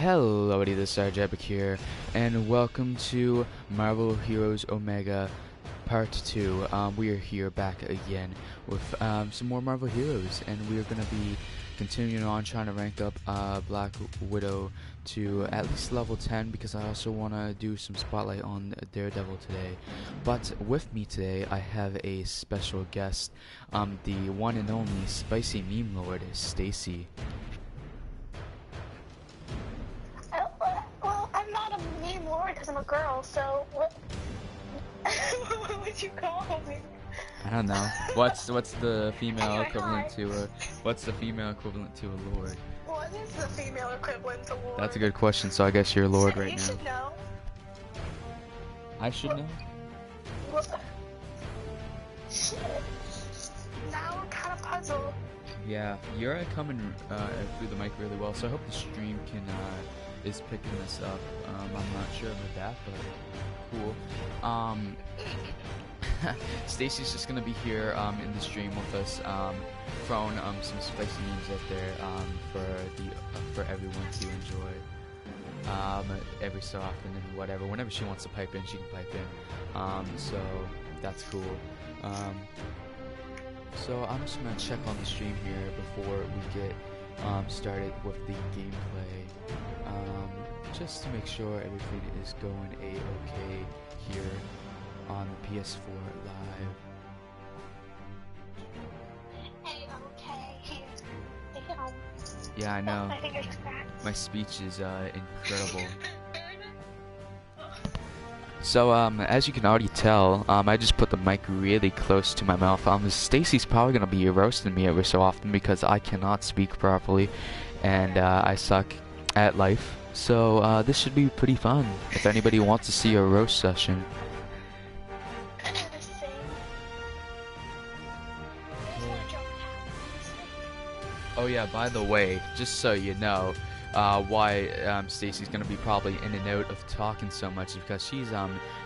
Hello, everybody, this is Epic here, and welcome to Marvel Heroes Omega Part 2. We are here back again with some more Marvel Heroes, and we are going to be continuing on trying to rank up Black Widow to at least level 10, because I also want to do some spotlight on Daredevil today. But with me today, I have a special guest, the one and only Spicy Meme Lord, Stacy. Well, I'm not a meme lord because I'm a girl, so what? What would you call me? I don't know. What's the female Anyway, equivalent hi. to a what's the female equivalent to a lord? What is the female equivalent to lord? That's a good question. So I guess you're a lord right You now. should know. I should know. Well, shit. Now we're kind of puzzled. Yeah, you're coming through the mic really well. So I hope the stream is picking this up. I'm not sure about that, but cool. Stacy's just gonna be here in the stream with us, throwing some spicy memes out there for everyone to enjoy every so often and whatever. Whenever she wants to pipe in, she can pipe in. So that's cool. So I'm just gonna check on the stream here before we get started with the gameplay, just to make sure everything is going a-okay here on PS4 Live. Okay. Damn. Yeah, I know. My fingers cracked. My speech is incredible. So as you can already tell, I just put the mic really close to my mouth. Stacy's probably gonna be roasting me every so often because I cannot speak properly, and I suck at life. So this should be pretty fun. If anybody wants to see a roast session. Oh yeah, by the way, just so you know, why Stacy's gonna be probably in and out of talking so much is because she's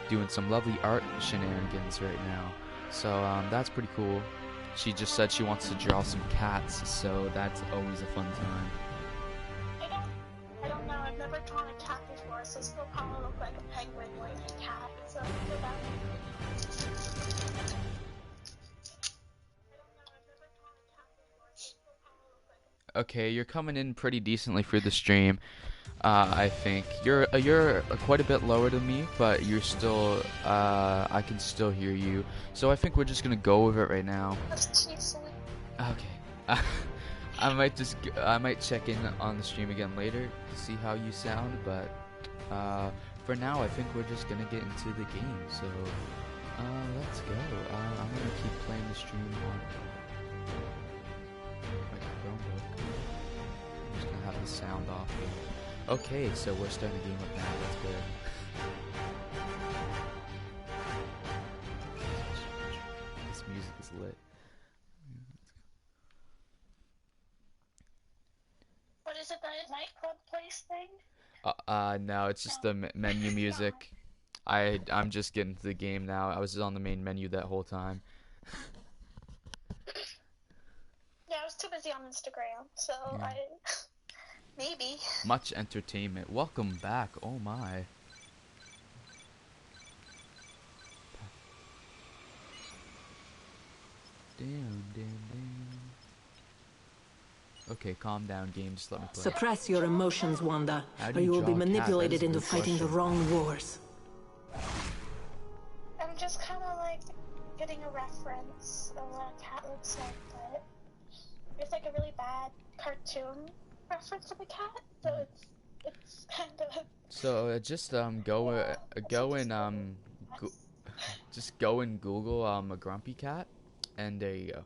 doing some lovely art shenanigans right now. So that's pretty cool. She just said she wants to draw some cats, so that's always a fun time. I don't know. I've never drawn a cat before, so this will probably look like a penguin or a cat. So for that. Okay, you're coming in pretty decently through the stream. I think you're quite a bit lower than me, but you're still I can still hear you. So I think we're just gonna go with it right now. That's too silly. Okay. I might check in on the stream again later to see how you sound, but for now I think we're just gonna get into the game. So let's go. I'm gonna keep playing the stream on my Chromebook. I'm just gonna have the sound off here. Okay, so we're starting the game up now. That's good. This music is lit. What is it, that nightclub place thing? No, it's just the menu music. I'm just getting to the game now. I was on the main menu that whole time. Yeah, I was too busy on Instagram, so Yeah. maybe. Much entertainment. Welcome back. Oh my. Damn. Okay, calm down, game. Just let me play. Suppress your emotions, Wanda, How do or you will draw be a cat? That manipulated is a into good fighting the question. wrong wars. I'm just kind of like getting a reference of what a cat looks like, but it's like a really bad cartoon reference of a cat, so it's kind of. So just go and Google a grumpy cat, and there you go.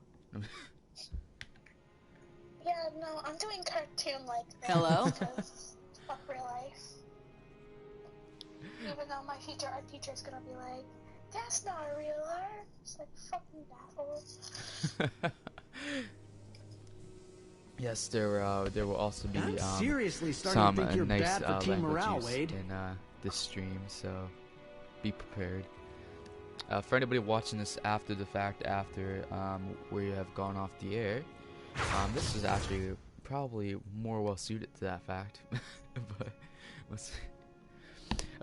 Yeah, no, I'm doing cartoon like this. Hello? Because fuck real life. Even though my future art teacher is gonna be like, that's not real art. It's like, fuck you, asshole. Yes, there will also be I'm seriously starting some to think you're nice bad for team morale, languages Wade. in this stream, so be prepared. For anybody watching this after the fact, after we have gone off the air, this is actually probably more well suited to that fact. But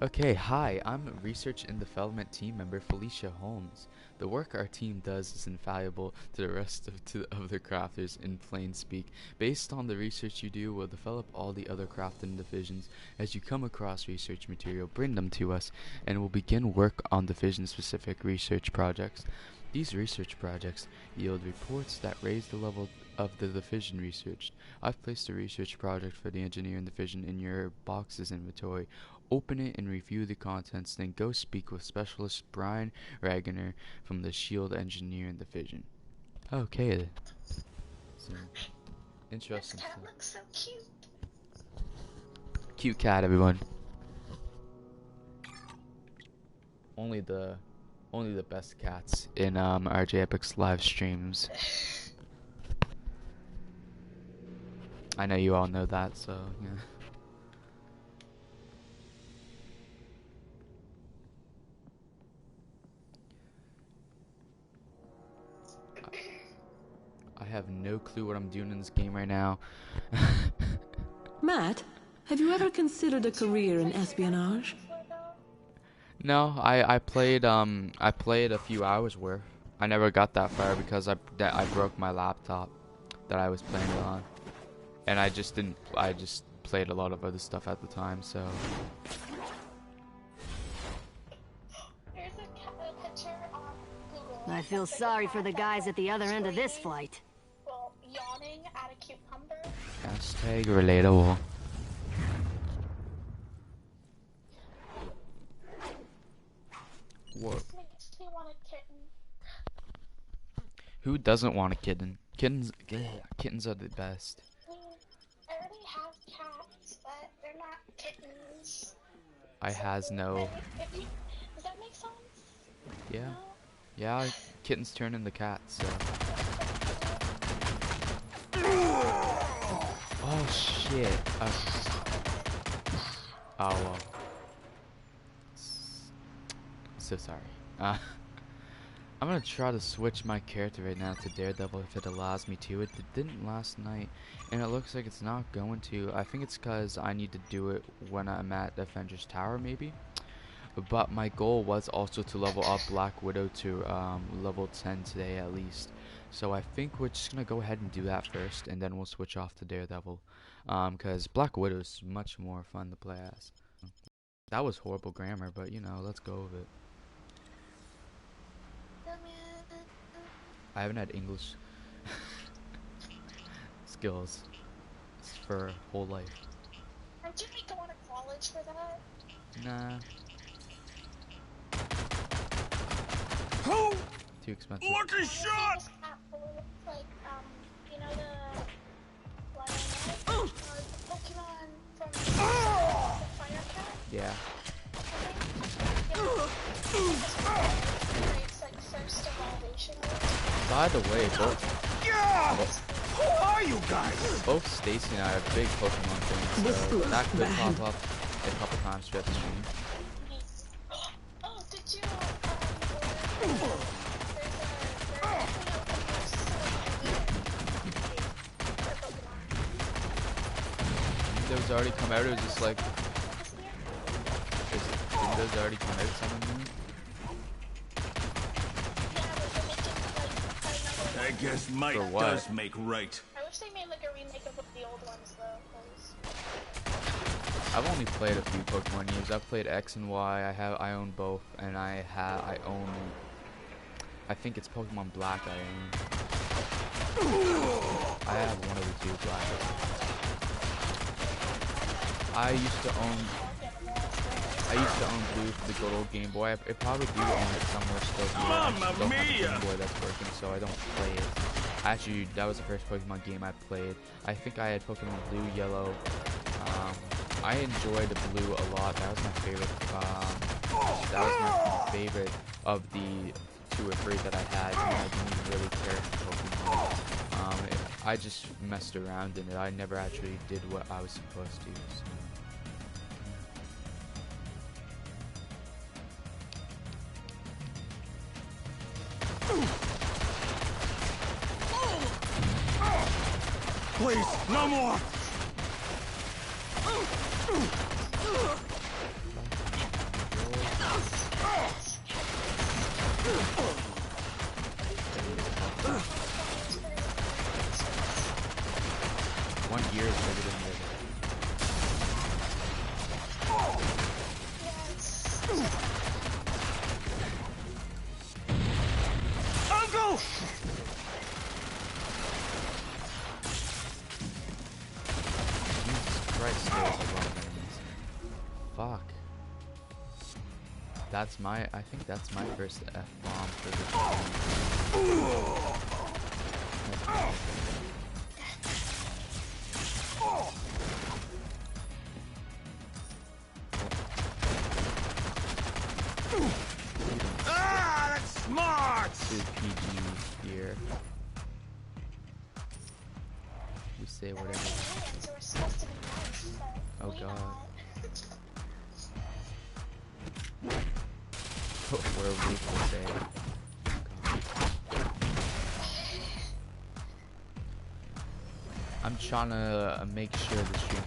Okay, hi, I'm Research and Development Team Member Felicia Holmes. The work our team does is invaluable to the rest of the crafters in plain speak. Based on the research you do, we'll develop all the other crafting divisions. As you come across research material, bring them to us, and we'll begin work on division-specific research projects. These research projects yield reports that raise the level of the division researched. I've placed a research project for the engineering division in your box's inventory. Open it and review the contents, then go speak with Specialist Brian Ragner from the Shield Engineering Division. Okay. Some interesting This cat stuff. looks so cute. Cute cat, everyone. Only the best cats in RJ Epic's live streams. I know you all know that, so yeah. I have no clue what I'm doing in this game right now. Matt, have you ever considered a career in espionage? No, I played a few hours worth. I never got that far because I broke my laptop that I was playing it on, and I just played a lot of other stuff at the time. So Here's a picture on Google. I feel sorry for the guys at the other end of this flight. Well, yawning at a cucumber. hashtag relatable. What? This makes me want a kitten. Who doesn't want a kitten? Kittens are the best. I already have cats, but they're not kittens. I has no. Does that make sense? Yeah. No? Yeah, kittens turn into cats, so. Oh shit. Oh well. So sorry. I'm gonna try to switch my character right now to Daredevil if it allows me to. It didn't last night, and it looks like it's not going to. I think it's because I need to do it when I'm at Avengers Tower, maybe. But my goal was also to level up Black Widow to level 10 today at least. So I think we're just gonna go ahead and do that first, and then we'll switch off to Daredevil. Because Black Widow is much more fun to play as. That was horrible grammar, but you know, let's go with it. I haven't had English skills for whole life. Aren't you like going to college for that? Nah. Too expensive. Lucky shot! Like, you know the Pokemon from the Fire Cat? Yeah. It's like first evolution. By the way, Who are you guys? both Stacy and I are big Pokemon fans, so that could bad. pop up a couple times throughout the stream. Oh, did you, there's Those already come out, it was just like, didn't those already come out something? I guess might For what? does make right. I wish they made like a remake of the old ones though, 'cause I've only played a few Pokemon games. I've played X and Y. I own both, and I own. I think it's Pokemon Black. I have one of the two Black. I used to own Blue for the good old Game Boy. I probably do own it somewhere still here. I just don't have a Game Boy that's working, so I don't play it. Actually, that was the first Pokemon game I played. I think I had Pokemon Blue, Yellow. I enjoyed Blue a lot. That was my favorite. That was my favorite of the 2 or 3 that I had. I didn't really care for Pokemon. I just messed around in it. I never actually did what I was supposed to. So. Please, no more. One ear is bigger than the other. Uncle! Jesus Christ, there's a lot of enemies. Fuck. That's my, I think that's my first F-bomb for the Ah, that's smart! This is PG here. We say whatever. Oh god. We're weak to say. I'm trying to make sure the stream.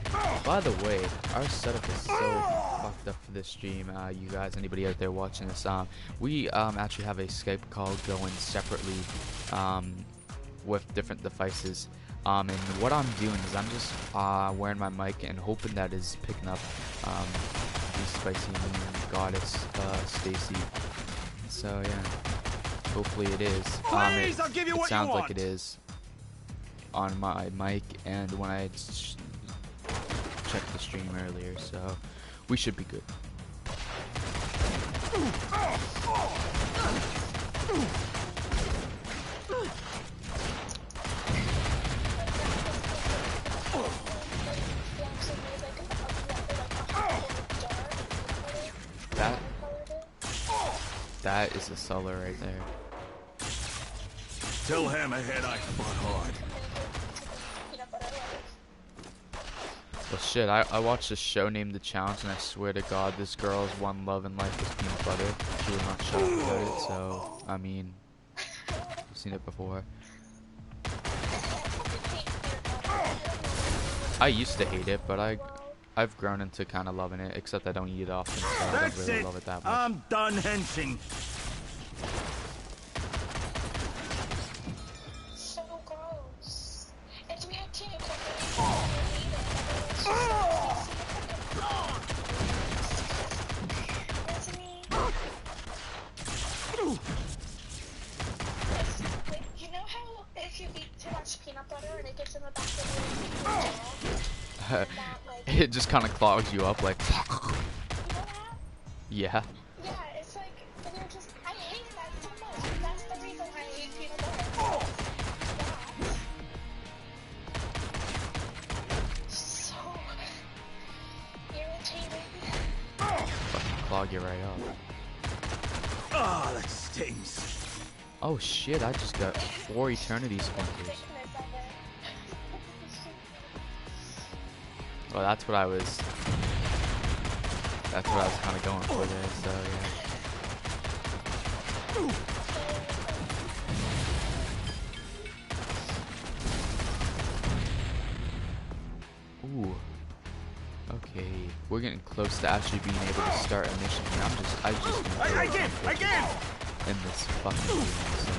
By the way, our setup is so fucked up for this stream. You guys, anybody out there watching this, we actually have a Skype call going separately with different devices. And what I'm doing is I'm just wearing my mic and hoping that is picking up the spicy goddess Stacy. So yeah, hopefully it is. Please, I'll give you it what sounds you like want. it is on my mic, and when I checked the stream earlier, so we should be good. That is a cellar right there. Tell Hammerhead I fought hard. Well shit, I watched a show named The Challenge, and I swear to god this girl's one love in life was peanut butter. She would not shut up about it, so I mean, I've seen it before. I used to hate it, but I've grown into kind of loving it, except I don't eat it often, so I don't really love it that much. I'm done henching. So gross. And we had two You know how if you eat too much peanut butter and it gets in the back of your jaw? It just kind of clogs you up, like. You know that? Yeah. Yeah, it's like, and you're just, I hate that so much. That's the reason why I hate peanut butter. So irritating. Fucking clog you right up. Ah, that stings. Oh shit, I just got 4 eternity splinters. Well, that's what I was kind of going for there, so yeah. Ooh. Okay, we're getting close to actually being able to start a mission here. I just Again! in this fucking game, so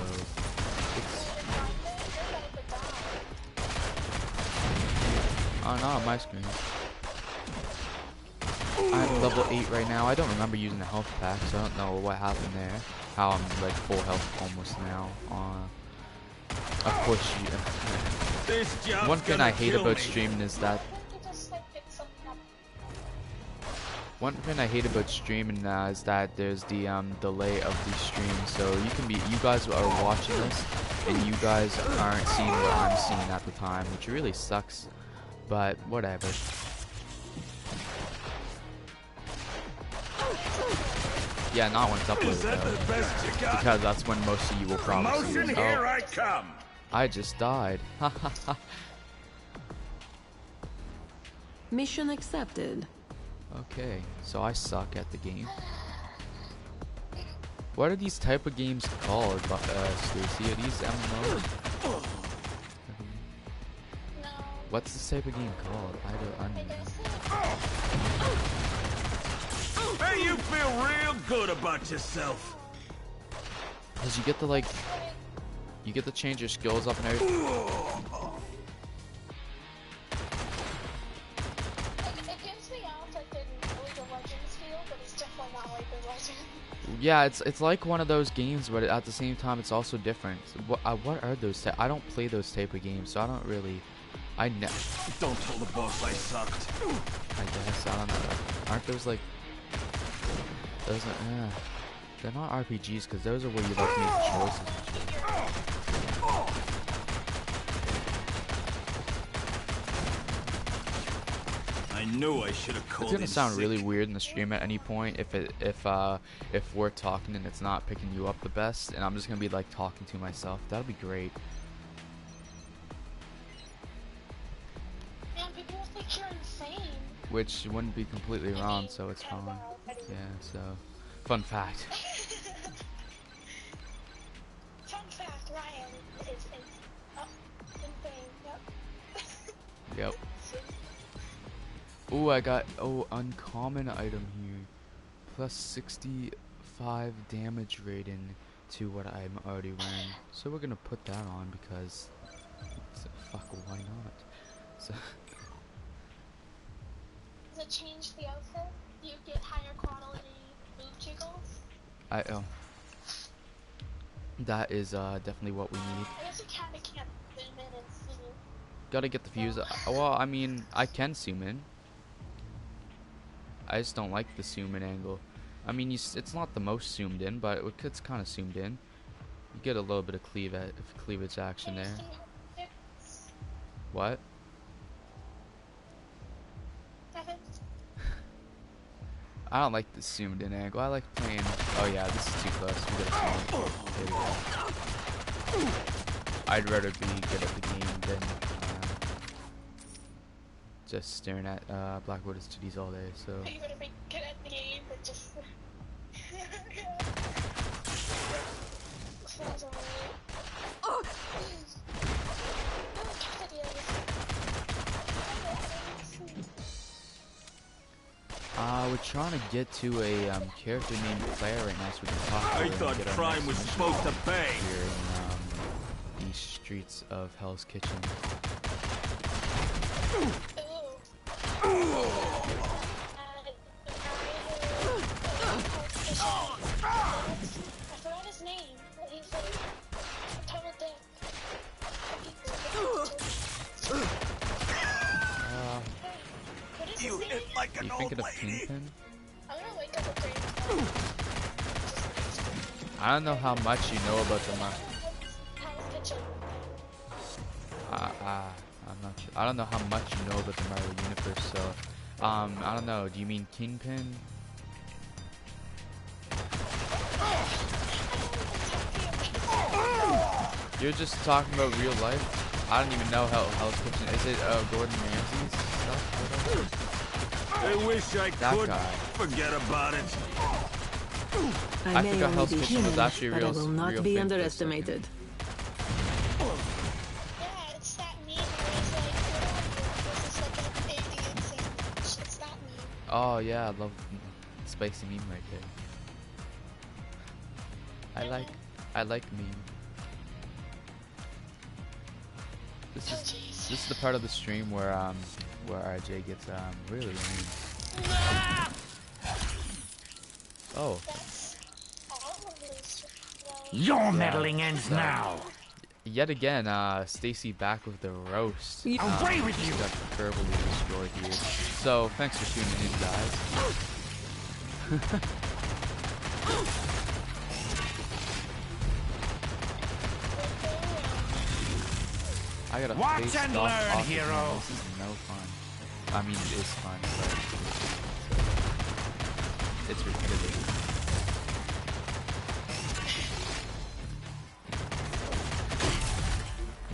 oh no, my screen. I'm level 8 right now. I don't remember using the health pack, so I don't know what happened there. How I'm like full health almost now. Of course, one thing I hate about streaming is that. One thing I hate about streaming is that there's the delay of the stream. So you guys are watching this, and you guys aren't seeing what I'm seeing at the time, which really sucks. But whatever. Yeah, not when it's uploaded though, because that's when most of you will probably see it. Here I come. I just died. Mission accepted. Okay, so I suck at the game. What are these type of games called, Stacy? Are these MMOs? No. What's this type of game called? I don't know. should feel real good about yourself. Cause you get to like, you get to change your skills up and everything. It gives me off like the League of Legends feel, but it's definitely not League of Legends. Yeah, it's like one of those games, but at the same time, it's also different. What are those? I don't play those type of games, so I don't really. Don't tell the boss I sucked. I guess I don't know. Aren't those like? Those are. They're not RPGs because those are where you like make choices. I knew I should have called. It's gonna sound really weird in the stream at any point if we're talking and it's not picking you up the best, and I'm just gonna be like talking to myself. That'll be great. Man, people will think you're insane. Which wouldn't be completely wrong, so it's fine. Yeah. So, fun fact. Fun fact, Ryan is insane. Yep. Yep. Oh, I got uncommon item here, plus 65 damage rating to what I'm already wearing. So we're gonna put that on because, fuck, why not? So. Does it change the outfit? Do you get higher quality move jiggles? That is definitely what we need. I guess you kinda can't zoom in and see. Gotta get the fuse. Well, I mean, I can zoom in. I just don't like the zoom in angle. I mean, it's not the most zoomed in, but it's kind of zoomed in. You get a little bit of cleavage action there. What? I don't like the zoomed in angle. I like playing. Oh yeah, this is too close. We gotta zoom in. There we go. I'd rather be good at the game than just staring at Blackwater's titties all day. So. You better be good at the game, but just. We're trying to get to a character named Claire right now, so we can talk to her. I thought crime was supposed to pay. Here in these streets of Hell's Kitchen. I forgot his name. He's like a total dick. What is You his hit name? like Are an you old thinking of lady. Kingpin? I'm gonna wake up with brain. I don't know how much you know about the Hell's Kitchen. I'm not sure. I don't know how much you know about the Marvel universe, so I don't know. Do you mean Kingpin? You're just talking about real life? I don't even know how Hell's Kitchen is. It Gordon Ramsay's stuff? I wish I That could guy. forget about it. I may forgot only Hell's be Kitchen was human, actually a but real I will not real be thing for a underestimated. Yeah, it's that meme where he's like, what are you? This is like an Indian sandwich. It's that meme. Oh yeah, I love spicy meme right there. I like meme. This is the part of the stream where RJ gets really lame. Oh. That's all of these. Your meddling ends so- now. Yet again, Stacy back with the roast. Away with you! Got verbally destroyed here. So thanks for tuning in, guys. I gotta Watch face and off learn, off hero. again. This is no fun. I mean, it is fun, but it's repetitive.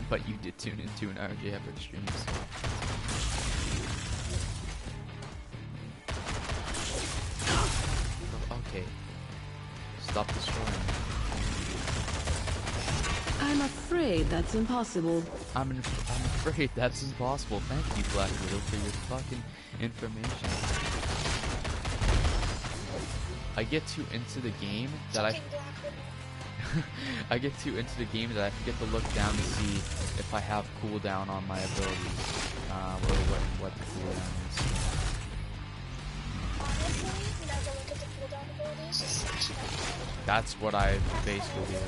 But you did tune into an RJ Epic stream, so. Okay. Stop destroying. I'm afraid that's impossible. I'm afraid that's impossible. Thank you, Black Widow, for your fucking information. I get too into the game that Fucking Black Widow. I get too into the game that I forget to look down to see if I have cooldown on my abilities, or what the cooldown is. Honestly, never look at the cooldown abilities, just smash it up. That's what I basically do.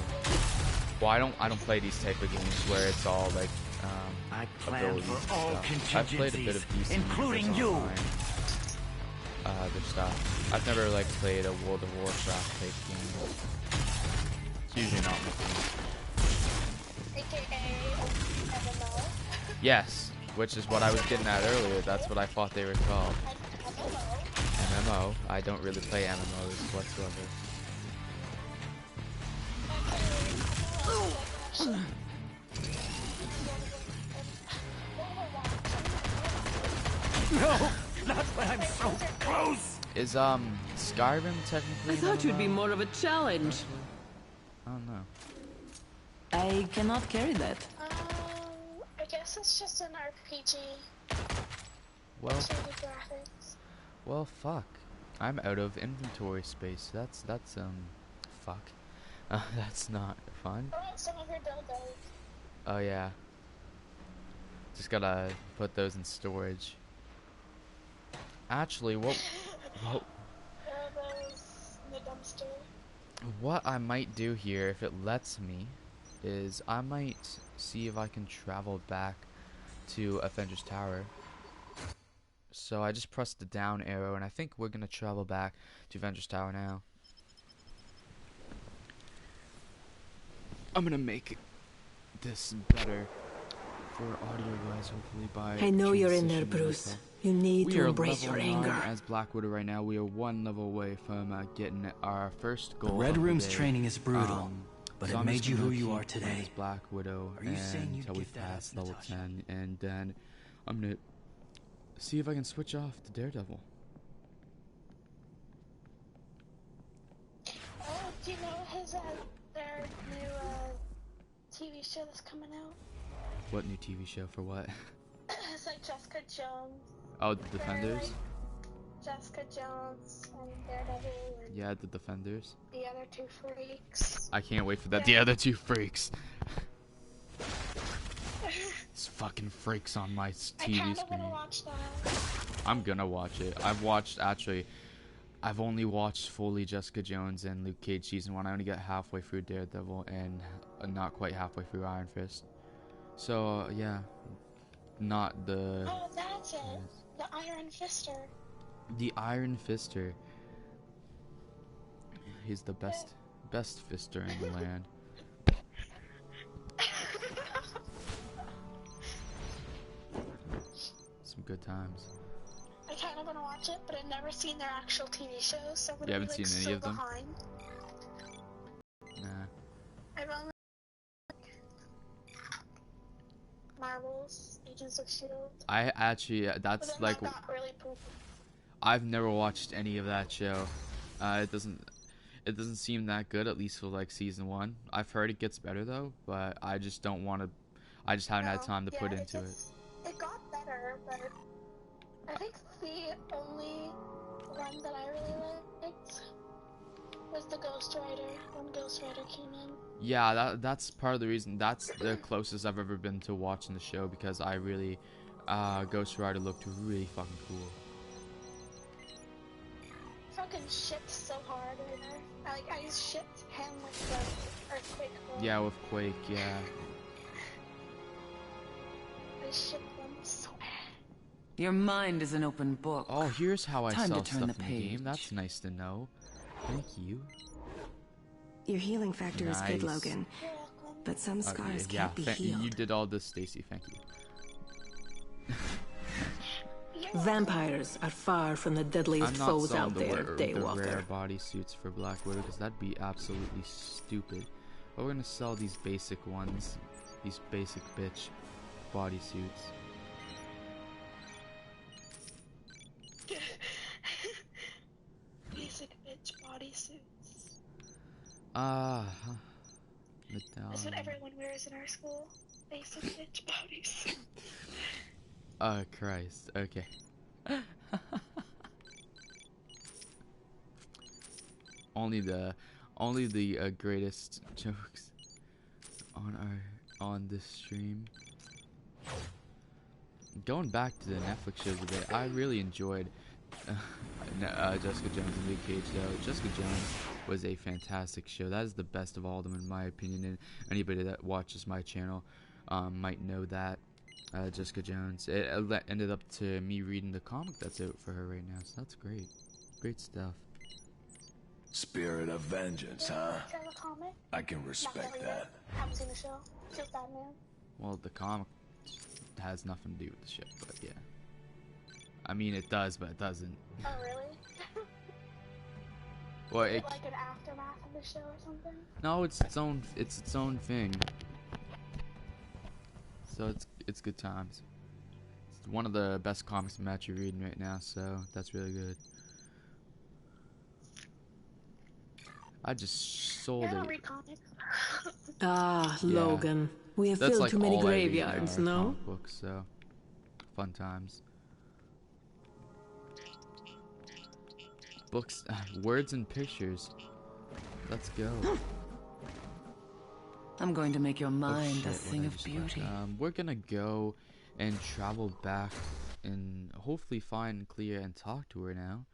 Well, I don't play these type of games where it's all like I plan abilities for and all stuff. I've played a bit of DC, including you. Other stuff. I've never like played a World of Warcraft type game. It's usually not my thing. AKA MMO. Yes, which is what I was getting at earlier. That's what I thought they were called. MMO. I don't really play MMOs whatsoever. No, not when I'm so close. Is Skyrim technically? I thought you'd be more of a challenge. I don't know. I cannot carry that. I guess it's just an RPG. Well, 2D graphics. well, fuck. I'm out of inventory space. That's fuck. That's not fun. Oh, some of your dildos. Oh yeah. Just gotta put those in storage. Actually, what Those in the dumpster. what I might do here, if it lets me, is I might see if I can travel back to Avengers Tower. So I just pressed the down arrow, and I think we're gonna travel back to Avengers Tower now. I'm gonna make this better for audio guys, hopefully by I know you're in there, transitioning Bruce. with You need We to are embrace your level 9 anger. as Black Widow right now. We are one level away from getting our first goal. The Red of Room's day. training is brutal, but So it I'm made just you gonna who you keep are playing today. as Black Widow Are you saying you'd until we give that pass up, level Natasha? 10, and then I'm gonna see if I can switch off to Daredevil. Oh, do you know his their new TV show that's coming out? What new TV show for what? It's like Jessica Jones. Oh, the Defenders. Jessica Jones and Daredevil and Yeah, the Defenders. the other two freaks. I can't wait for that. Yeah. The other two freaks. These fucking freaks on my I TV kind of screen. want to watch that. I'm gonna watch it. I've only watched fully Jessica Jones and Luke Cage season 1. I only got halfway through Daredevil and not quite halfway through Iron Fist. So yeah, not the Oh, that's it. The Iron Fister. the Iron Fister. He's the best fister in the land. Some good times. I kind of want to watch it, but I've never seen their actual TV shows, so I'm You gonna haven't be like seen so any of them? behind. Nah. I've only Marvel's Agents of S.H.I.E.L.D. I actually But that's then like that got really poopy. I've never watched any of that show. It doesn't seem that good, at least for like season 1. I've heard it gets better though, but I just don't want to. I just haven't had time to put into it. It got better, but I think the only one that I really liked was the Ghost Rider, when Ghost Rider came in. Yeah, that's part of the reason. That's the closest I've ever been to watching the show, because I really, Ghost Rider looked really fucking cool. Fucking shipped so hard right now. I shipped him with the Earthquake one. Yeah, with Quake, yeah. I shipped them so bad. Your mind is an open book. Oh, here's how I Time to sell turn stuff the in the game. page. That's nice to know. Thank you. Your healing factor is good, Nice. Logan. You're welcome. But some scars yeah, can't be healed. you did all this, Stacy. Thank you. You're welcome. Vampires are far from the deadliest I'm not foes selling out the, there, the rare Daywalker. bodysuits for Black Widow, because that'd be absolutely stupid. But we're gonna sell these basic ones, these basic bitch bodysuits. Basic bitch bodysuits. That's what everyone wears in our school. Basic bitch bodysuits. Oh Christ. Okay. only the greatest jokes on this stream. Going back to the Netflix shows a bit, I really enjoyed Jessica Jones and Luke Cage. Though Jessica Jones was a fantastic show. That is the best of all of them, in my opinion. And anybody that watches my channel might know that. Jessica Jones. It ended up to me reading the comic that's out for her right now, so that's great. Great stuff. Spirit of vengeance, huh? Is that a comic? I can respect that. Haven't seen the show. Just Batman. Well, the comic has nothing to do with the show, but yeah. I mean, it does, but it doesn't. Oh, really? Well, Is it like an aftermath of the show or something? no, it's its own thing. So it's good times. It's one of the best comics I'm actually reading right now, so that's really good. I just sold I don't it. read comics. Ah, Yeah. Logan. We have That's filled like too many all I read graveyards, are no? comic books, so fun times. Books, words and pictures. Let's go. I'm going to make your mind shit, a what thing I of just beauty. learned. We're gonna go and travel back and hopefully find Clea and talk to her now.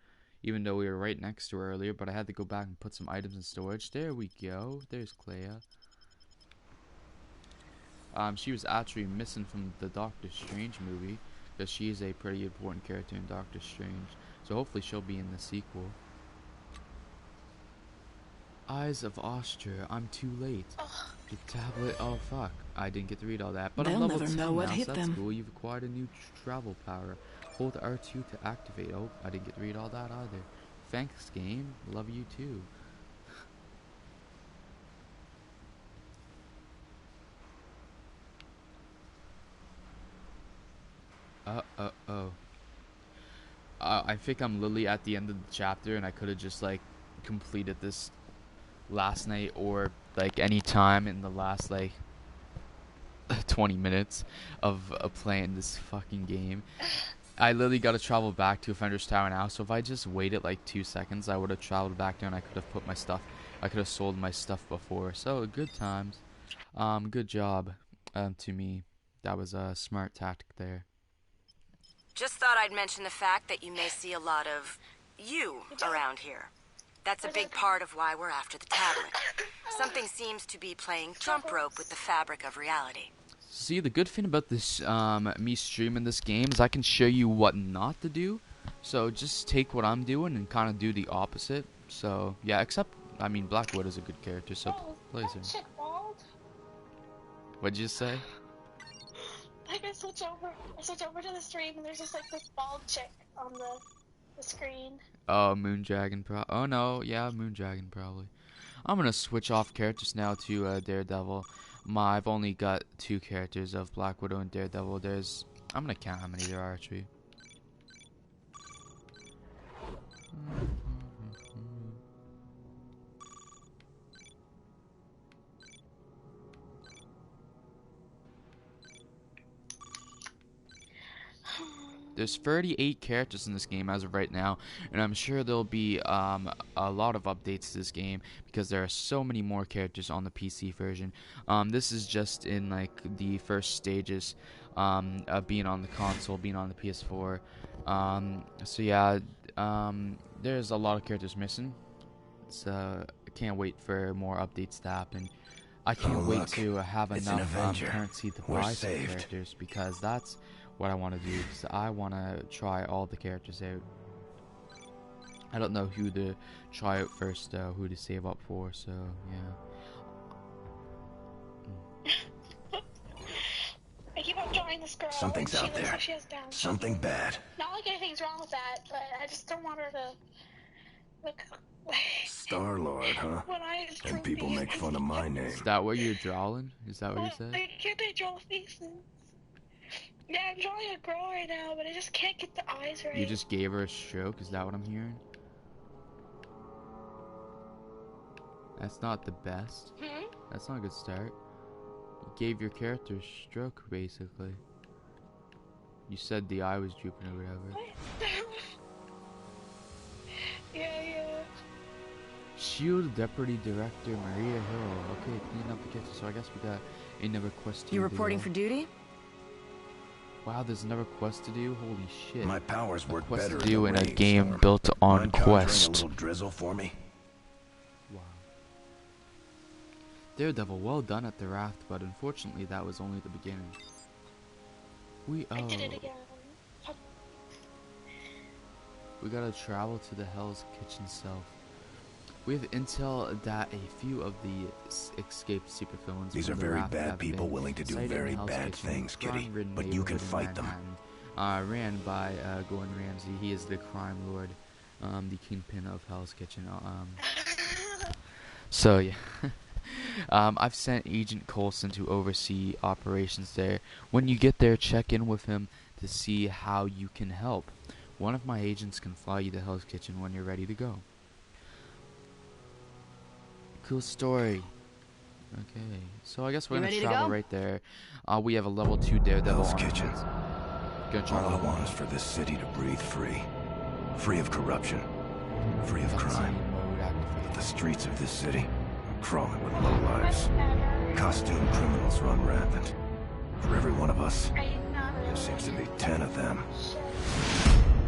Even though we were right next to her earlier, but I had to go back and put some items in storage. There we go. There's Clea. She was actually missing from the Doctor Strange movie, because she is a pretty important character in Doctor Strange. So hopefully she'll be in the sequel. Eyes of Austria, I'm too late. The tablet, oh fuck, I didn't get to read all that. But They'll I'm level never 10 know what now, hit so that's them. cool. You've acquired a new travel power. Hold R2 to activate. Oh, I didn't get to read all that either. Thanks, game. Love you too. I think I'm literally at the end of the chapter, and I could have just like completed this last night or like any time in the last like 20 minutes of playing this fucking game. I literally got to travel back to Offender's Tower now, so if I just waited like 2 seconds, I would have traveled back there and I could have put my stuff, I could have sold my stuff before. So good times. Good job to me. That was a smart tactic there. Just thought I'd mention the fact that you may see a lot of you around here. That's a big part of why we're after the tablet. Something seems to be playing trump rope with the fabric of reality. See, the good thing about this, me streaming this game is I can show you what not to do. So just take what I'm doing and kind of do the opposite. So yeah, except I mean Black Widow's a good character, so plays her. That chick bald? What'd you say? Like I switch over to the stream and there's just like this bald chick on the screen. Oh, Moondragon oh no, yeah, Moondragon probably. I'm gonna switch off characters now to Daredevil. I've only got 2 characters of Black Widow and Daredevil. I'm gonna count how many there are actually. There's 38 characters in this game as of right now, and I'm sure there'll be a lot of updates to this game because there are so many more characters on the PC version. This is just in like the first stages of being on the console, being on the PS4. So yeah, there's a lot of characters missing. So I can't wait for more updates to happen. I can't wait to have enough currency to buy some characters, because that's what I want to do, because I want to try all the characters out. I don't know who to try out first though, who to save up for, so yeah. I keep on drawing this girl. Something's out there. Like she has Down Something bad. Not like anything's wrong with that, but I just don't want her to look Star-Lord, huh? when I And people make fun of my name. Is that what you're drawing? Is that what you're saying? I can't draw faces. Yeah, I'm drawing a girl right now, but I just can't get the eyes right. You just gave her a stroke? Is that what I'm hearing? That's not the best. That's not a good start. You gave your character a stroke, basically. You said the eye was drooping or whatever. yeah. Shield Deputy Director Maria Hill. Okay, clean up the kitchen. So I guess we got another quest to do. You reporting for duty? Wow, there's another quest to do. Holy shit! My powers work quest better to do in a rainstorm. game built on Mind conjuring quest. a little drizzle for me? Wow. Daredevil, well done at the raft, but unfortunately that was only the beginning. I did it again. We gotta travel to the Hell's Kitchen itself. We have intel that a few of the escaped supervillains These from are the very raft bad have people been willing to do sighted in very Hell's bad Kitchen, things, Kitty, crime-ridden but you can neighborhood in fight them. Manhattan, ran by Gordon Ramsay. He is the crime lord, the kingpin of Hell's Kitchen. So yeah. I've sent Agent Coulson to oversee operations there. When you get there, check in with him to see how you can help. One of my agents can fly you to Hell's Kitchen when you're ready to go. Cool story. Okay, so I guess we're You gonna ready to travel go? right there. We have a level 2 Daredevil Hell's on our Kitchen. hands. Gonna All I travel. want is for this city to breathe free. Free of corruption. Free of crime. Mode activated. But the streets of this city are crawling with lowlives. Costume criminals run rampant. For every one of us, there seems to be 10 of them.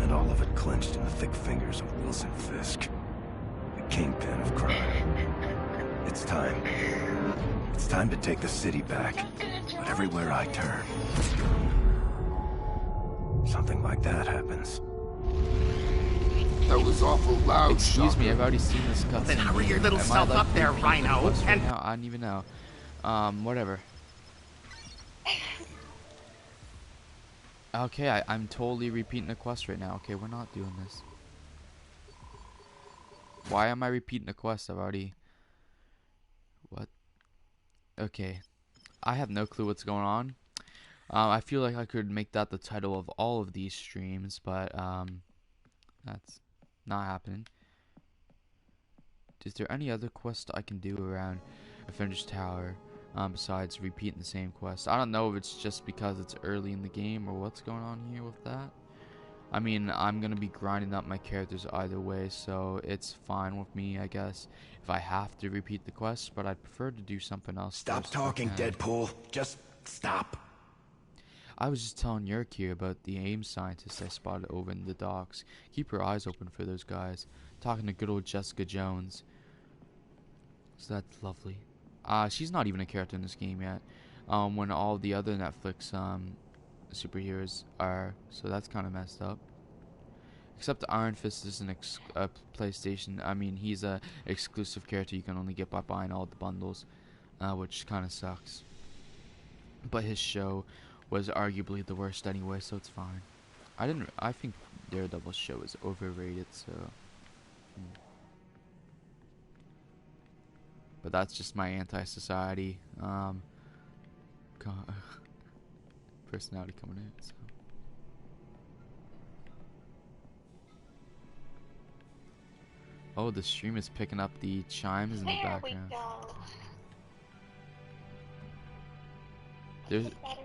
And all of it clenched in the thick fingers of Wilson Fisk, the kingpin of crime. It's time. It's time to take the city back. But everywhere I turn, something like that happens. That was awful loud. Excuse me, Shocker. I've already seen this cutscene. Then hurry your little Am I self allowed up to there, repeat the Rhino, quest right and- now? I don't even know. Whatever. Okay, I'm totally repeating a quest right now. Okay, we're not doing this. Why am I repeating a quest? I've already... What? Okay. I have no clue what's going on. I feel like I could make that the title of all of these streams, but, that's not happening. Is there any other quest I can do around Avengers Tower, besides repeating the same quest? I don't know if it's just because it's early in the game or what's going on here with that. I mean, I'm gonna be grinding up my characters either way, so it's fine with me, I guess, if I have to repeat the quest, but I'd prefer to do something else. Stop first if I talking, can. Deadpool. Just stop. I was just telling Yerk here about the AIM scientist I spotted over in the docks. Keep your eyes open for those guys. Talking to good old Jessica Jones. So that's lovely. She's not even a character in this game yet. When all the other Netflix superheroes are, so that's kind of messed up. Except Iron Fist is an PlayStation. I mean, he's a exclusive character you can only get by buying all the bundles, which kind of sucks. But his show was arguably the worst anyway, so it's fine. I think Daredevil's show is overrated, so. But that's just my anti-society personality coming in. So. Oh, the stream is picking up the chimes in the There we background. go. There's Better.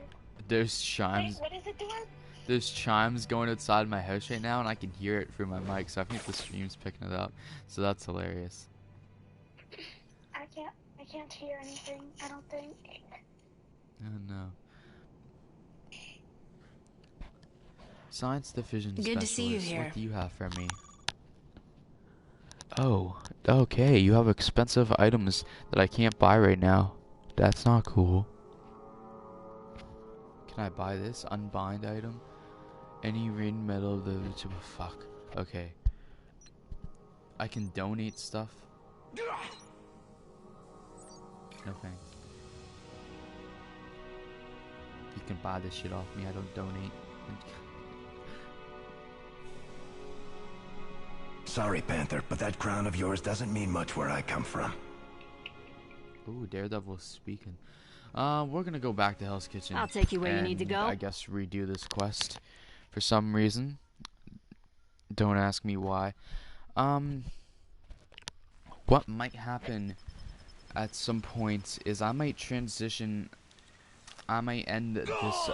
there's chimes. What is it doing? There's chimes going outside my house right now, and I can hear it through my mic. So I think the stream's picking it up. So that's hilarious. I can't hear anything, I don't think. Oh no. Science Division Good to see you Specialist, here. what do you have for me? Oh, okay. You have expensive items that I can't buy right now. That's not cool. Can I buy this? Unbind item? Any ring metal of the... Fuck. Okay. I can donate stuff. No thanks. You can buy this shit off me. I don't donate. Sorry, Panther, but that crown of yours doesn't mean much where I come from. Ooh, Daredevil's speaking. We're gonna go back to Hell's Kitchen. I'll take you where you need to and go. I guess redo this quest for some reason. Don't ask me why. What might happen at some point is I might transition. I might end this.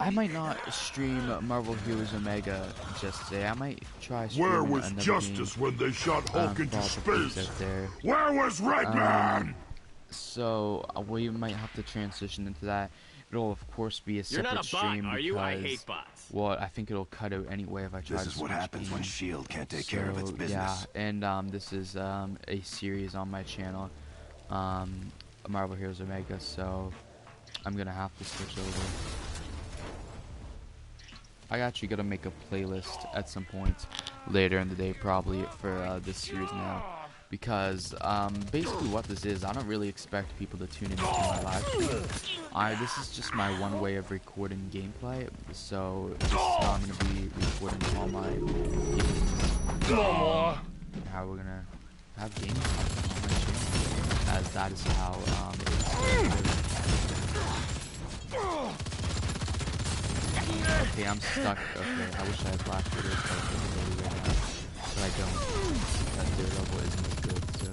I might not stream Marvel Heroes Omega just today. I might try streaming Where was another justice game, when they shot Hulk into for all the peeps space? out there. Where was Red Man? So we might have to transition into that. It'll of course be a You're separate not a bot, stream are because, you? I hate bots. well, I think it'll cut out anyway if I try This to is what switch happens when games. S.H.I.E.L.D. can't take care of its business. Yeah, and this is a series on my channel, Marvel Heroes Omega, so I'm gonna have to switch over. I actually gotta make a playlist at some point later in the day, probably, for this series now. Because basically what this is, I don't really expect people to tune into my live stream. This is just my one way of recording gameplay, so this is how I'm gonna be recording all my games. How we're gonna have games on my channel, as that is how okay, I'm stuck. Okay, I wish I had Black Widow right now, but I don't. That DareDevil isn't as good, so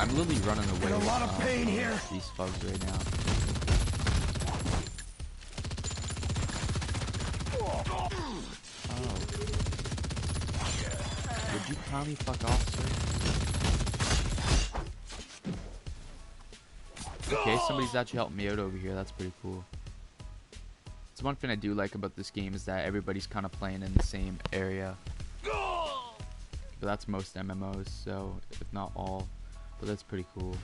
I'm literally running away. In a lot of pain here. These thugs right now. Oh. Would you kindly fuck off, sir? Okay, somebody's actually helping me out over here. That's pretty cool. It's one thing I do like about this game is that everybody's kind of playing in the same area. But that's most MMOs, so if not all. But that's pretty cool.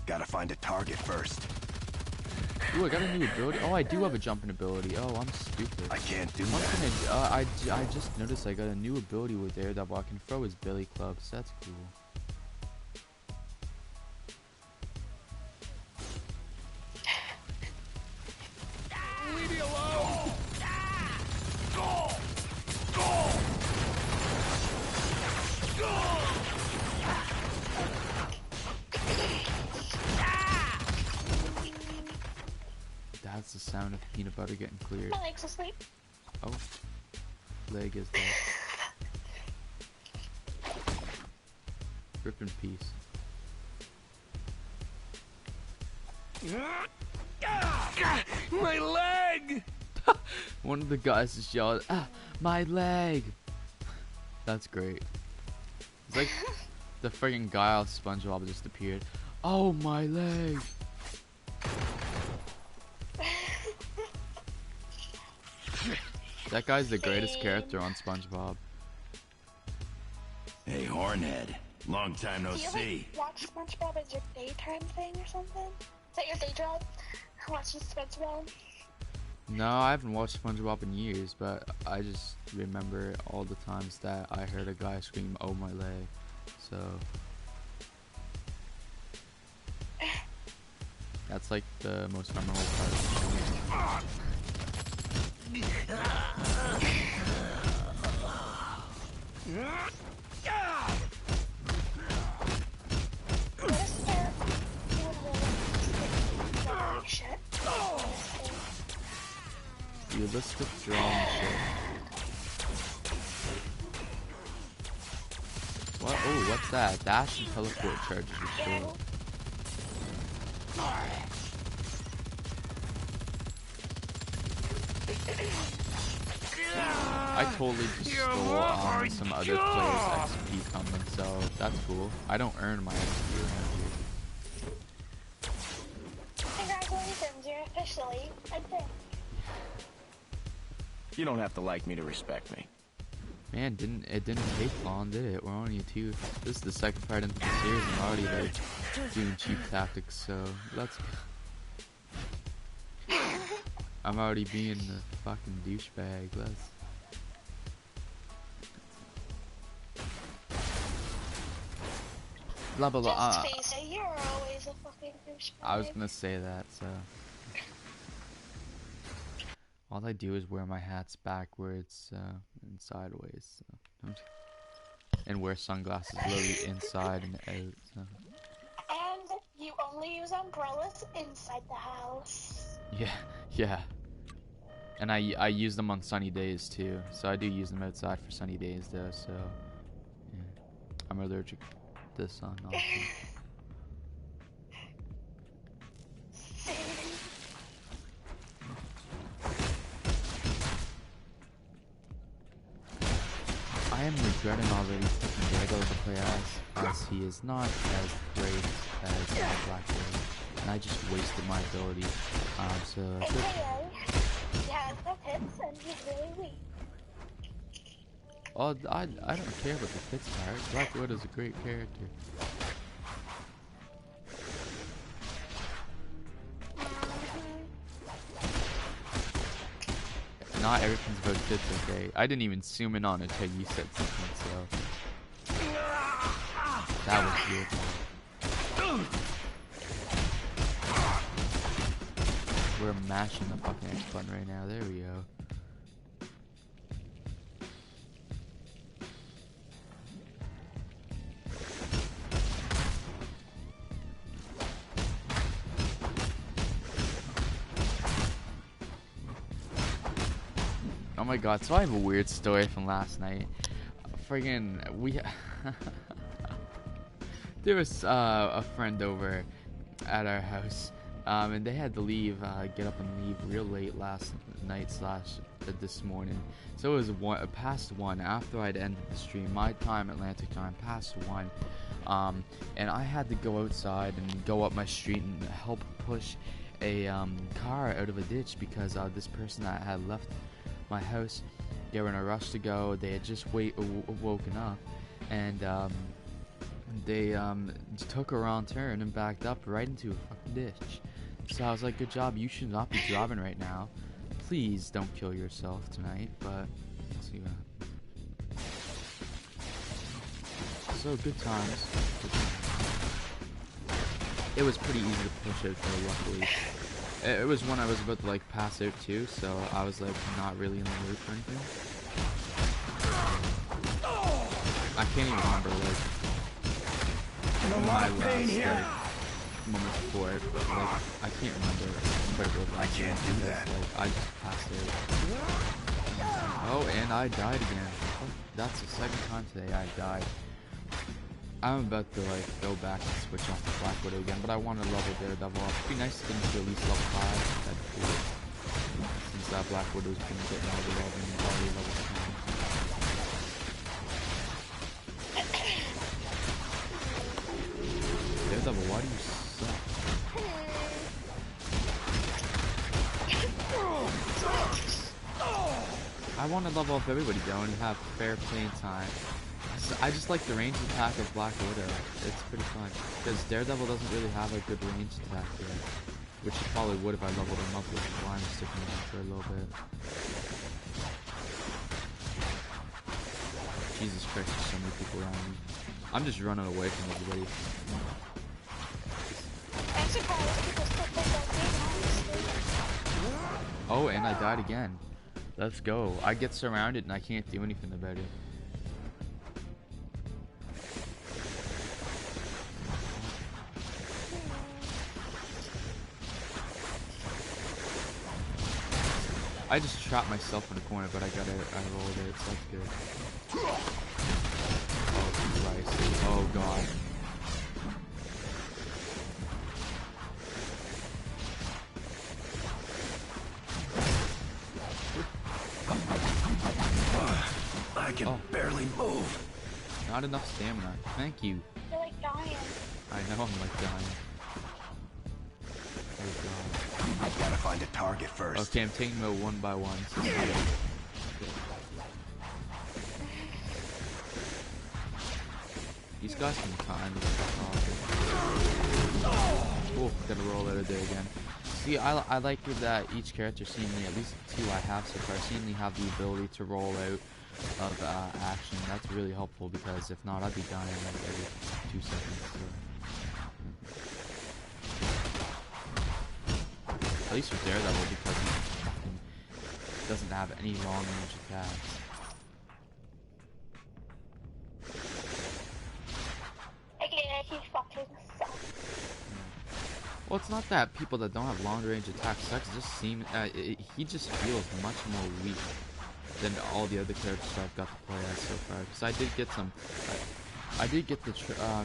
Gotta find a target first. Ooh, I got a new ability. Oh, I do have a jumping ability. Oh, I'm stupid. I can't do One that. thing I just noticed I got a new ability with DareDevil. I can throw his billy clubs. That's cool. Leave me alone! That's the sound of peanut butter getting cleared. My leg's asleep. Oh, leg is dead. Rip in peace. My leg! One of the guys just yelled, "Ah, my leg!" That's great. It's like the friggin' guy off SpongeBob just appeared. Oh, my leg! That guy's the greatest character on SpongeBob. Hey, Hornhead. Long time no Do you see. like watch SpongeBob as your daytime thing or something? Is that your day job? Watching SpongeBob? No, I haven't watched SpongeBob in years, but I just remember all the times that I heard a guy scream, "Oh, my leg." So that's like the most memorable part of the show. What if they're doing really shit? Realistic drawing shit. What? Oh, what's that? Dash and teleport charges restored. I totally just stole some other players' XP from them, so that's cool. I don't earn my XP around here. Congratulations, you're officially a dick. You don't have to like me to respect me. Man, it didn't take long, did it? We're only two. This is the second part into the series, and I'm already like doing cheap tactics, so let's go. I'm already being the fucking douchebag. Let's. Blah blah blah. Just face it, you're always a fucking douchebag. I was gonna say that, so. All I do is wear my hats backwards and sideways, so. And wear sunglasses literally inside and out. So. And you only use umbrellas inside the house. Yeah. And I use them on sunny days too. So I do use them outside for sunny days though. So yeah. I'm allergic to the sun. Also. am regretting already picking Daredevil to play as he is not as great as Black Widow, and I just wasted my ability. So He has the hits and he's really weak. oh, I don't care about the fits part. Black Widow's a great character. Not everything's about fits, okay? I didn't even zoom in on it until you said something, so that was beautiful. We're mashing the fucking X button right now. There we go. Oh my god, so I have a weird story from last night. Friggin' there was a friend over at our house, and they had to leave, get up and leave real late last night / this morning. So it was past 1 after I'd ended the stream, my time, Atlantic time, past 1. And I had to go outside and go up my street and help push a car out of a ditch because this person that had left my house, they were in a rush to go. They had just woken up, and they took a wrong turn and backed up right into a fucking ditch. So I was like, good job, you should not be driving right now. Please don't kill yourself tonight. But let's see what happens. So good times. It was pretty easy to push out there, luckily. It was when I was about to like pass out too, so I was like not really in the loop or anything. I can't even remember like my last moment before it, but like I can't remember what it was. I can't do that. Like I just passed out. Oh, and I died again. Oh, that's the second time today I died. I'm about to like go back and switch off to Black Widow again, but I want to level Daredevil up. It'd be nice to get him to at least level 5. That'd be cool. Since that Black Widow's been getting all the love and already level 10. Daredevil, why do you suck? I want to level up everybody though and have fair playing time. I just like the range attack of Black Widow. It's pretty fun. Because Daredevil doesn't really have a good range attack yet. Which he probably would if I leveled him up, which is why I'm sticking with him for a little bit. Jesus Christ, there's so many people around me. I'm just running away from everybody. Oh, and I died again. Let's go. I get surrounded and I can't do anything about it. I just trapped myself in the corner, but I rolled it, so that's good. Oh Christ. Oh god. I can barely move. Not enough stamina. Thank you. You're like dying. I know I'm like dying. Oh god. I've got to find a target first. Okay, I'm taking them out one by one. So these guys can kind of oh, gotta roll out of there again. See, I like that each character seemingly, at least the 2 I have so far, seemingly have the ability to roll out of action. That's really helpful because if not, I'd be dying like every 2 seconds. So. At least with Daredevil, because he fucking doesn't have any long range attacks. He fucking sucks. Well, it's not that people that don't have long range attacks sucks. It just seems he just feels much more weak than all the other characters I've got to play as so far. Because I did get some, I did get to try.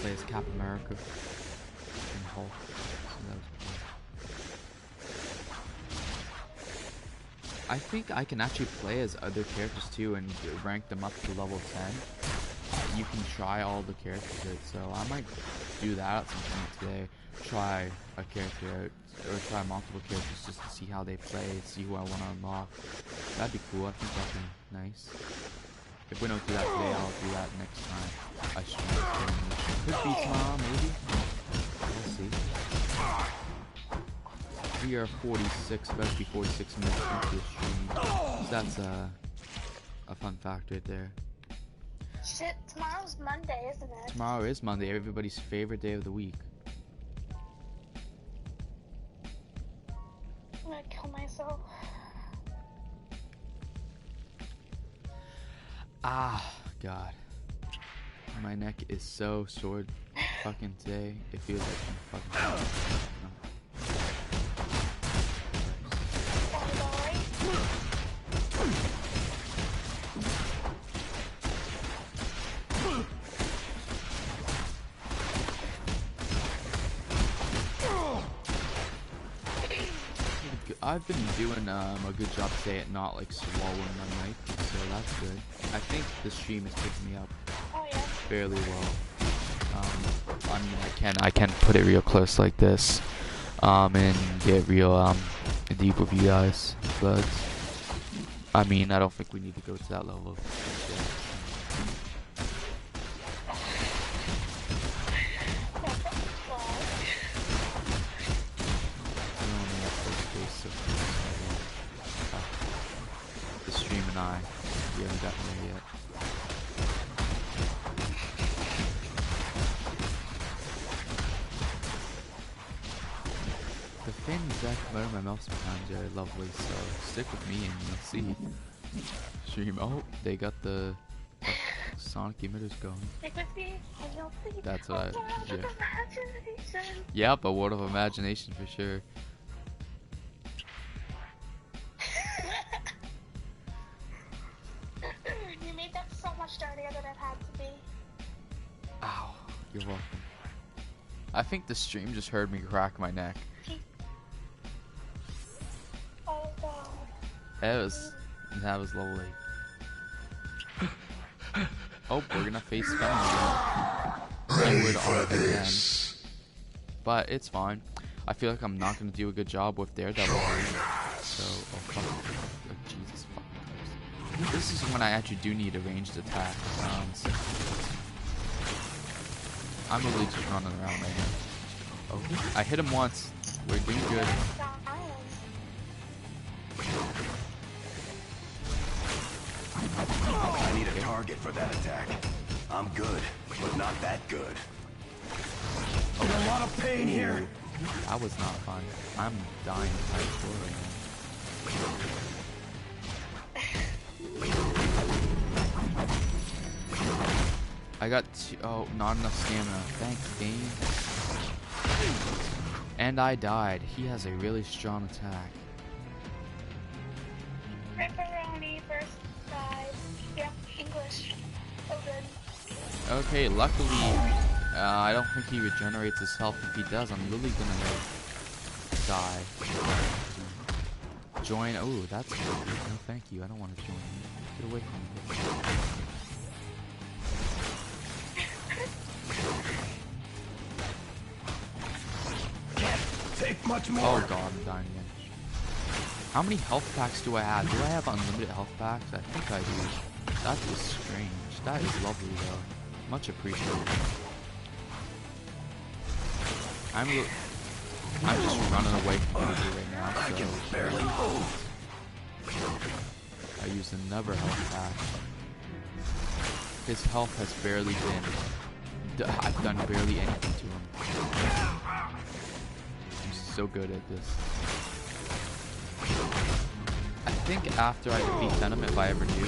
Play as Captain America and Hulk. So that was cool. I think I can actually play as other characters too and rank them up to level 10. You can try all the characters out, so I might do that at some point today. Try a character out, or try multiple characters just to see how they play, see who I want to unlock. That'd be cool. I think that'd be nice. If we don't do that today, I'll do that next time. I should. Could be tomorrow, maybe. We'll see. We are 46, about to be 46 minutes into the stream. So that's a fun fact right there. Shit, tomorrow's Monday, isn't it? Tomorrow is Monday, everybody's favorite day of the week. I'm gonna kill myself. Ah, God. My neck is so sore fucking today. It feels like I'm fucking... I've been doing a good job today at not like swallowing my mic, so that's good. I think the stream is picking me up fairly well. I mean, I can put it real close like this, and get real deep with you guys. But I mean, I don't think we need to go to that level. The stream and I, we haven't gotten there yet. The fins that come out of my mouth sometimes are lovely, so stick with me and you'll see. Stream. Oh, they got the sonic emitters going. Stick with me and you'll see. That's what yeah. Yep, a word of imagination for sure. You made that so much dirtier than it had to be. Ow, you're welcome. I think the stream just heard me crack my neck. Oh god. That was lovely. Oh, we're gonna face spam again. On it again. But it's fine. I feel like I'm not gonna do a good job with DareDevil's. So, oh fuck. Oh, Jesus fucking Christ. This is when I actually do need a ranged attack. So I'm really just running around right now. Oh, I hit him once. We're doing good. I need a target for that attack. I'm good, but not that good. I'm in a lot of pain here. That was not fun. I'm dying hardcore right now. I got oh, not enough stamina. Thanks, game. And I died. He has a really strong attack. Pepperoni first side. Yeah, English. Oh good. Okay, luckily, I don't think he regenerates his health. If he does, I'm really gonna like die. Join. Oh, that's good. No, thank you. I don't want to join you. Get away from me. Take much more. Oh god, I'm dying again. How many health packs do I have? Do I have unlimited health packs? I think I do. That is strange. That is lovely though. Much appreciated. I'm just running away from people right now. So I can barely move. I used another health pack. His health has barely been. I've done barely anything to him. I'm so good at this. I think after I defeat Venom, if I ever do,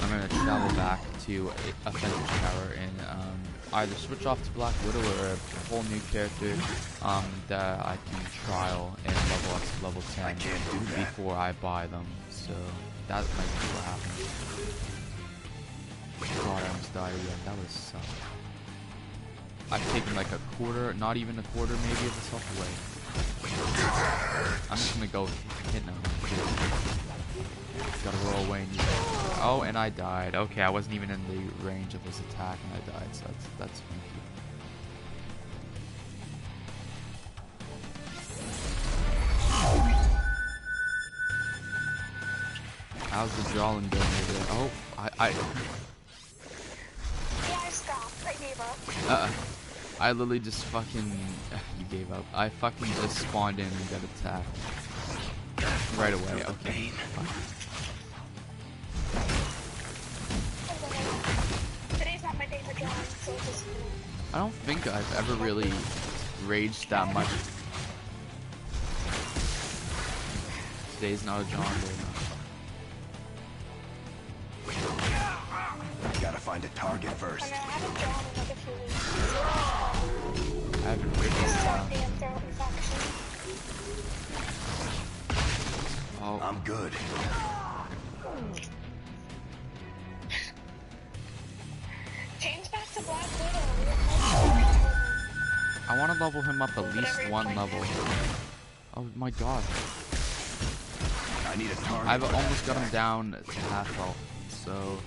I'm gonna travel back to a Fenris Tower and either switch off to Black Widow or a whole new character that I can trial and level up to level 10 before I buy them. So that might be what happens. God, I almost died again. That was suck. I've taken like a quarter, not even a quarter maybe of his health away. I'm just gonna go hit him. Gotta roll away and use it. Oh, and I died. Okay, I wasn't even in the range of his attack and I died, so that's funky. How's the Jolin going over there? Oh, I Yeah, I stopped. I gave up. I literally just fucking... You gave up. I fucking just spawned in and got attacked. Right away, okay. Today's not my day for drawing, so just... I don't think I've ever really raged that much. Today's not a John day. Gotta find a target first. I haven't drawn in like a few weeks. I haven't really Damn throat infection. Oh. I'm good. Change back to Black Widow. I want to level him up at least one level. Oh my god. I need a target. I've almost got him down to half health, so...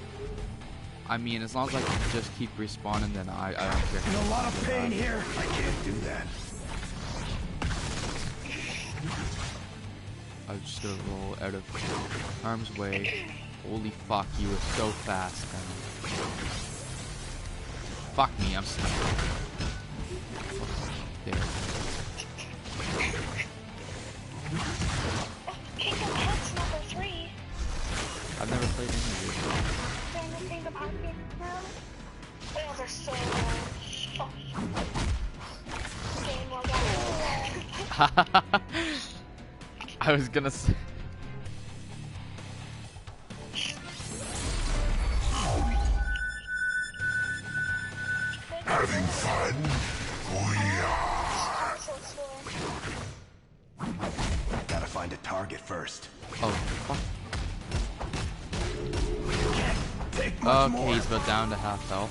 I mean, as long as I can just keep respawning, then I don't care. In a lot of pain here. I can't do that. I was just gonna roll out of harm's way. Holy fuck, you were so fast, man. Fuck me, I'm stuck. There. Kingdom Hearts number 3. I've never played any of these. Kingdom Hearts now? Those are so game well done. I was gonna say. Having fun? We are. Gotta find a target first. Oh, fuck. Okay, he's about down to half health.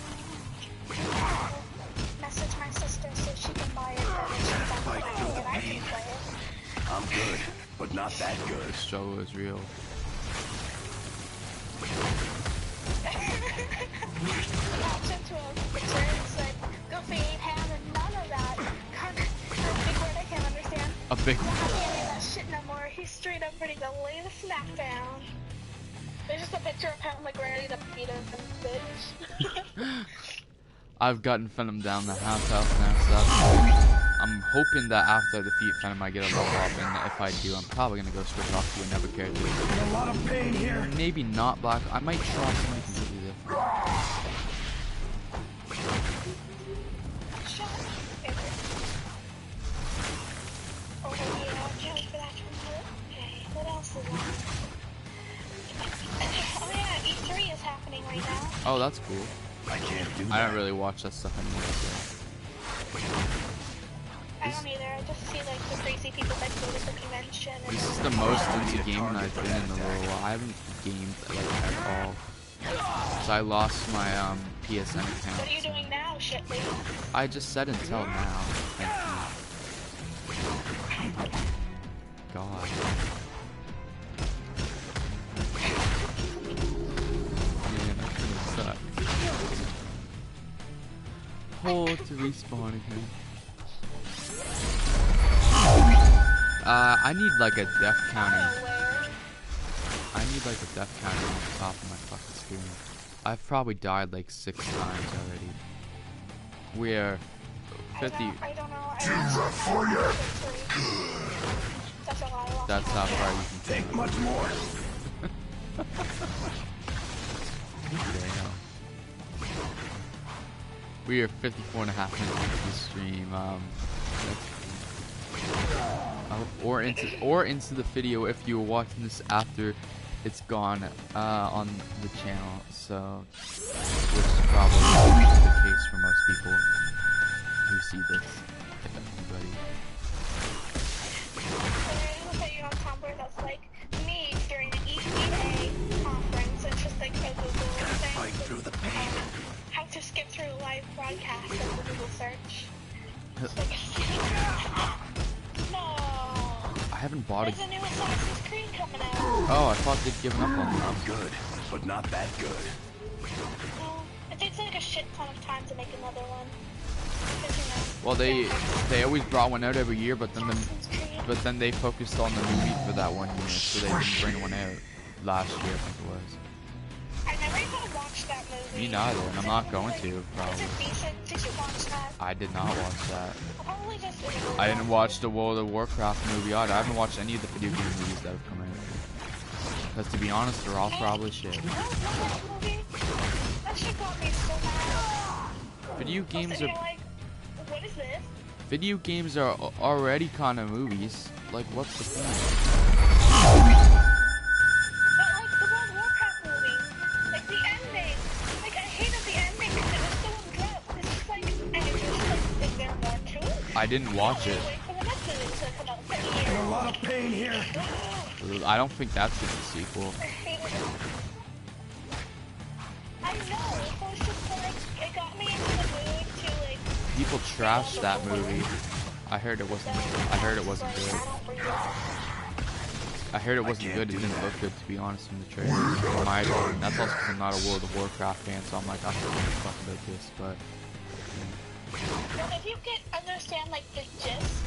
Message my sister so she can buy it. And I can play it. I'm good, but not that good. The struggle is real. Popped into a picture and said, Goofy ain't having none of that. A big word I can't understand. A big I'm not having any of that shit no more. He's straight up ready to lay the smack down. There's just a picture of him like ready to beat him, bitch. I've gotten Venom down to half health now, so that's good. I'm hoping that after I defeat Venom I get a level up, and if I do, I'm probably gonna go switch off to another character. A lot of pain here. Maybe not Black. I might try something completely different. Oh yeah, just for that one. Okay, what else is on? Oh yeah, E3 is happening right now. Oh, that's cool. I can't do that. I don't really watch that stuff anymore. So. I don't either. I just see like the crazy people that go to the convention. And This is the most into gaming I've been in a little while. I haven't gamed like at all. So I lost my PSN account. What are you doing now, shitley? I just said until now. Thank you. God. Man, that kind of sucks. Hold to respawn again. I need like a death counter. I need like a death counter on the top of my fucking screen. I've probably died like 6 times already. We're 50. I don't know. That's how far you can take. Much more. Damn. We are 54.5 minutes into the stream. Or into the video if you're watching this after it's gone on the channel. So, which is probably the case for most people who see this, if anybody. There's a on Tumblr that's like me during the E3 conference. It's just like a Google thing. Fight through the pain. How to skip through live broadcast of the Google search. No. I haven't bought it. There's a new Assassin's Creed coming out. Oh, I thought they'd given up on I'm that. good, but not that good. Well, it takes like a shit ton of time to make another one. 'Cause, you know, Well, they always brought one out every year, but then Assassin's Creed. they focused on the movie for that one year, so they didn't bring one out last year, I think it was. I never even watched that movie. Me neither, and I'm not going to, Is probably. it decent? Did you watch that? I did not watch that. I'll probably just I didn't watch the World of Warcraft movie either. I haven't watched any of the video game movies that have come out. Because to be honest, they're all probably shit. You don't know that movie? That shit got me so mad. Video games And you're are like, what is this? video games are already kind of movies. Like, what's the point? But like the World of Warcraft movie, like the ending, like I hated the ending because it was so abrupt. It's just like, and it's just like, is there more to it? I didn't watch it. Wait for the next movie to come out. In a lot of pain here. I don't think that's gonna be a sequel. I hated it. I know, so it's just like, it got me into the mood to like, People trashed that movie. I heard it wasn't. I heard it wasn't good. I don't read it. I heard it wasn't good. It didn't look good, to be honest, in the trailer. In my opinion. That's also because I'm not a World of Warcraft fan, so I'm like, I don't give a fuck about this. But Well, if you can understand like the gist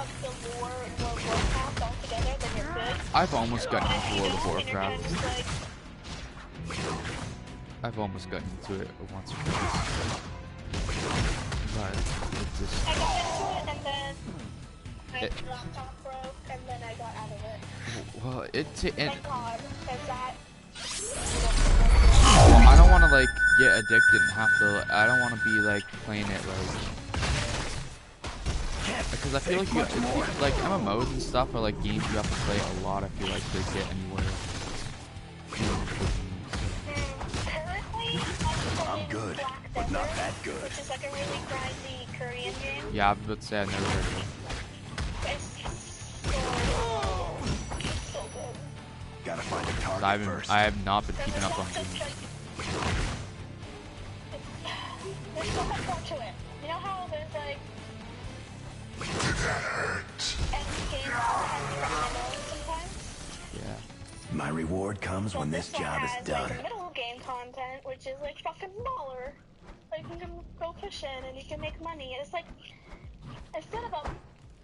of the lore and World of Warcraft all together, then you're good. I've almost gotten But if into you World of don't, then you're Warcraft. kinda just like, I've almost gotten into it once or twice. But it just. I got into it and then my It- laptop broke and then I got out of it. Well, Thank God, because that. Well, I don't want to like get addicted and have to. I don't want to be like playing it like. Because I feel like like MMOs and stuff are like games you have to play a lot. I feel like to get anywhere. Currently, I'm good, but not that good. which is like a really grindy Korean game. Yeah, I was about to say I've never heard of it. It's so good. Gotta find a target first. I have not been keeping up on There's games. so much more to it. You know how there's like end game content sometimes? Yeah. My reward comes when this one job is has, done. like middle game content, which is like fucking baller. Like you can go fishing and you can make money. And it's like instead of a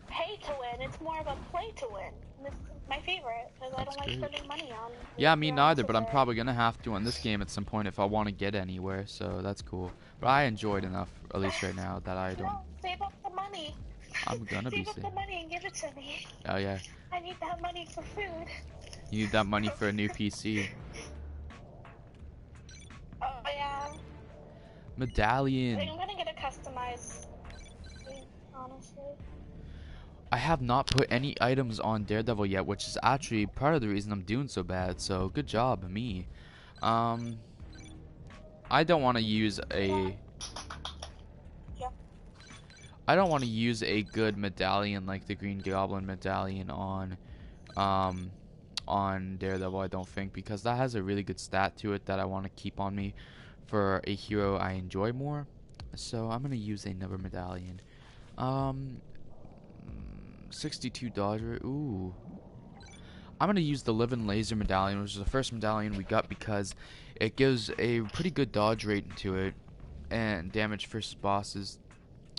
pay to win, it's more of a play to win. And this is my favorite because I don't like great. spending money on. Yeah, me rounds neither, of but I'm it. probably gonna have to on this game at some point if I want to get anywhere. So that's cool. But I enjoyed enough, at least right now, that I don't. No, save up the money. I'm gonna be Save up safe. the money and give it to me. Oh yeah, I need that money for food. you need that money for a new PC. Oh yeah. I Medallion. think I'm gonna get a customized thing, honestly. I have not put any items on Daredevil yet, which is actually part of the reason I'm doing so bad. So good job, me. I don't want to use a. Yeah. I don't want to use a good medallion like the Green Goblin medallion on Daredevil. I don't think, because that has a really good stat to it that I want to keep on me for a hero I enjoy more. So I'm gonna use another medallion. 62 Dodger. Ooh. I'm gonna use the Living Laser medallion, which is the first medallion we got because it gives a pretty good dodge rate to it and damage versus bosses.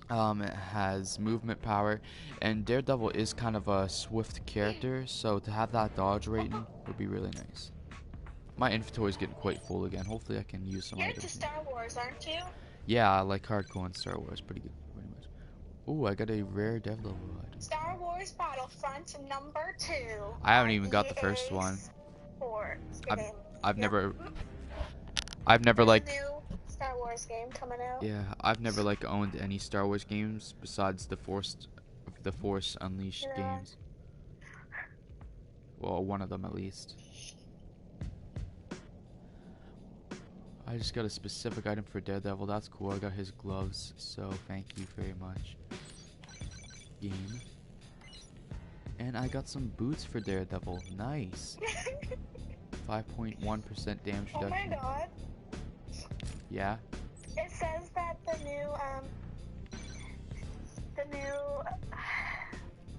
It has movement power, and Daredevil is kind of a swift character, so to have that dodge rating would be really nice. My inventory is getting quite full again. Hopefully I can use some You're into items. Star Wars, aren't you? Yeah, I like hardcore and Star Wars. Pretty good. Pretty much. Ooh, I got a rare Daredevil item. Star Wars Battlefront number 2. I haven't even got the first EA one. Sports I've game. never There's like a new Star Wars game coming out. yeah, I've never like owned any Star Wars games besides the Force Unleashed Yeah. games. Well, one of them at least. I just got a specific item for Daredevil. That's cool. I got his gloves, so thank you very much. Game. And I got some boots for Daredevil. Nice. 5.1% damage Oh my reduction. god. Yeah. It says that the new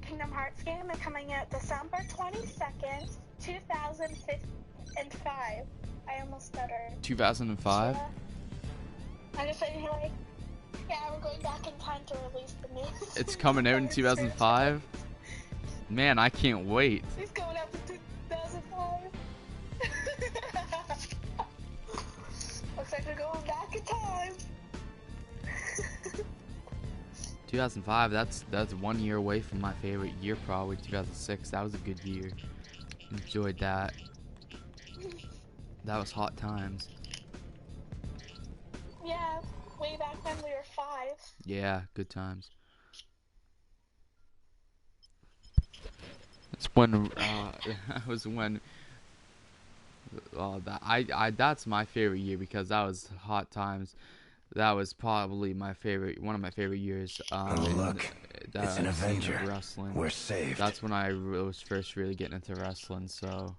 Kingdom Hearts game is coming out December 22nd, 2005. I almost stuttered. 2005? I'm just saying, like, yeah, we're going back in time to release the news. It's coming out in 2005? Man, I can't wait. It's going out in 2005. Looks like we're going back in time. 2005, that's 1 year away from my favorite year, probably 2006. That was a good year. Enjoyed that. That was hot times. Yeah, way back when we were 5. Yeah, good times. That's when that was when that's my favorite year because that was hot times. That was probably one of my favorite years. Look, it's an Avenger. Wrestling. We're saved. That's when I was first really getting into wrestling, so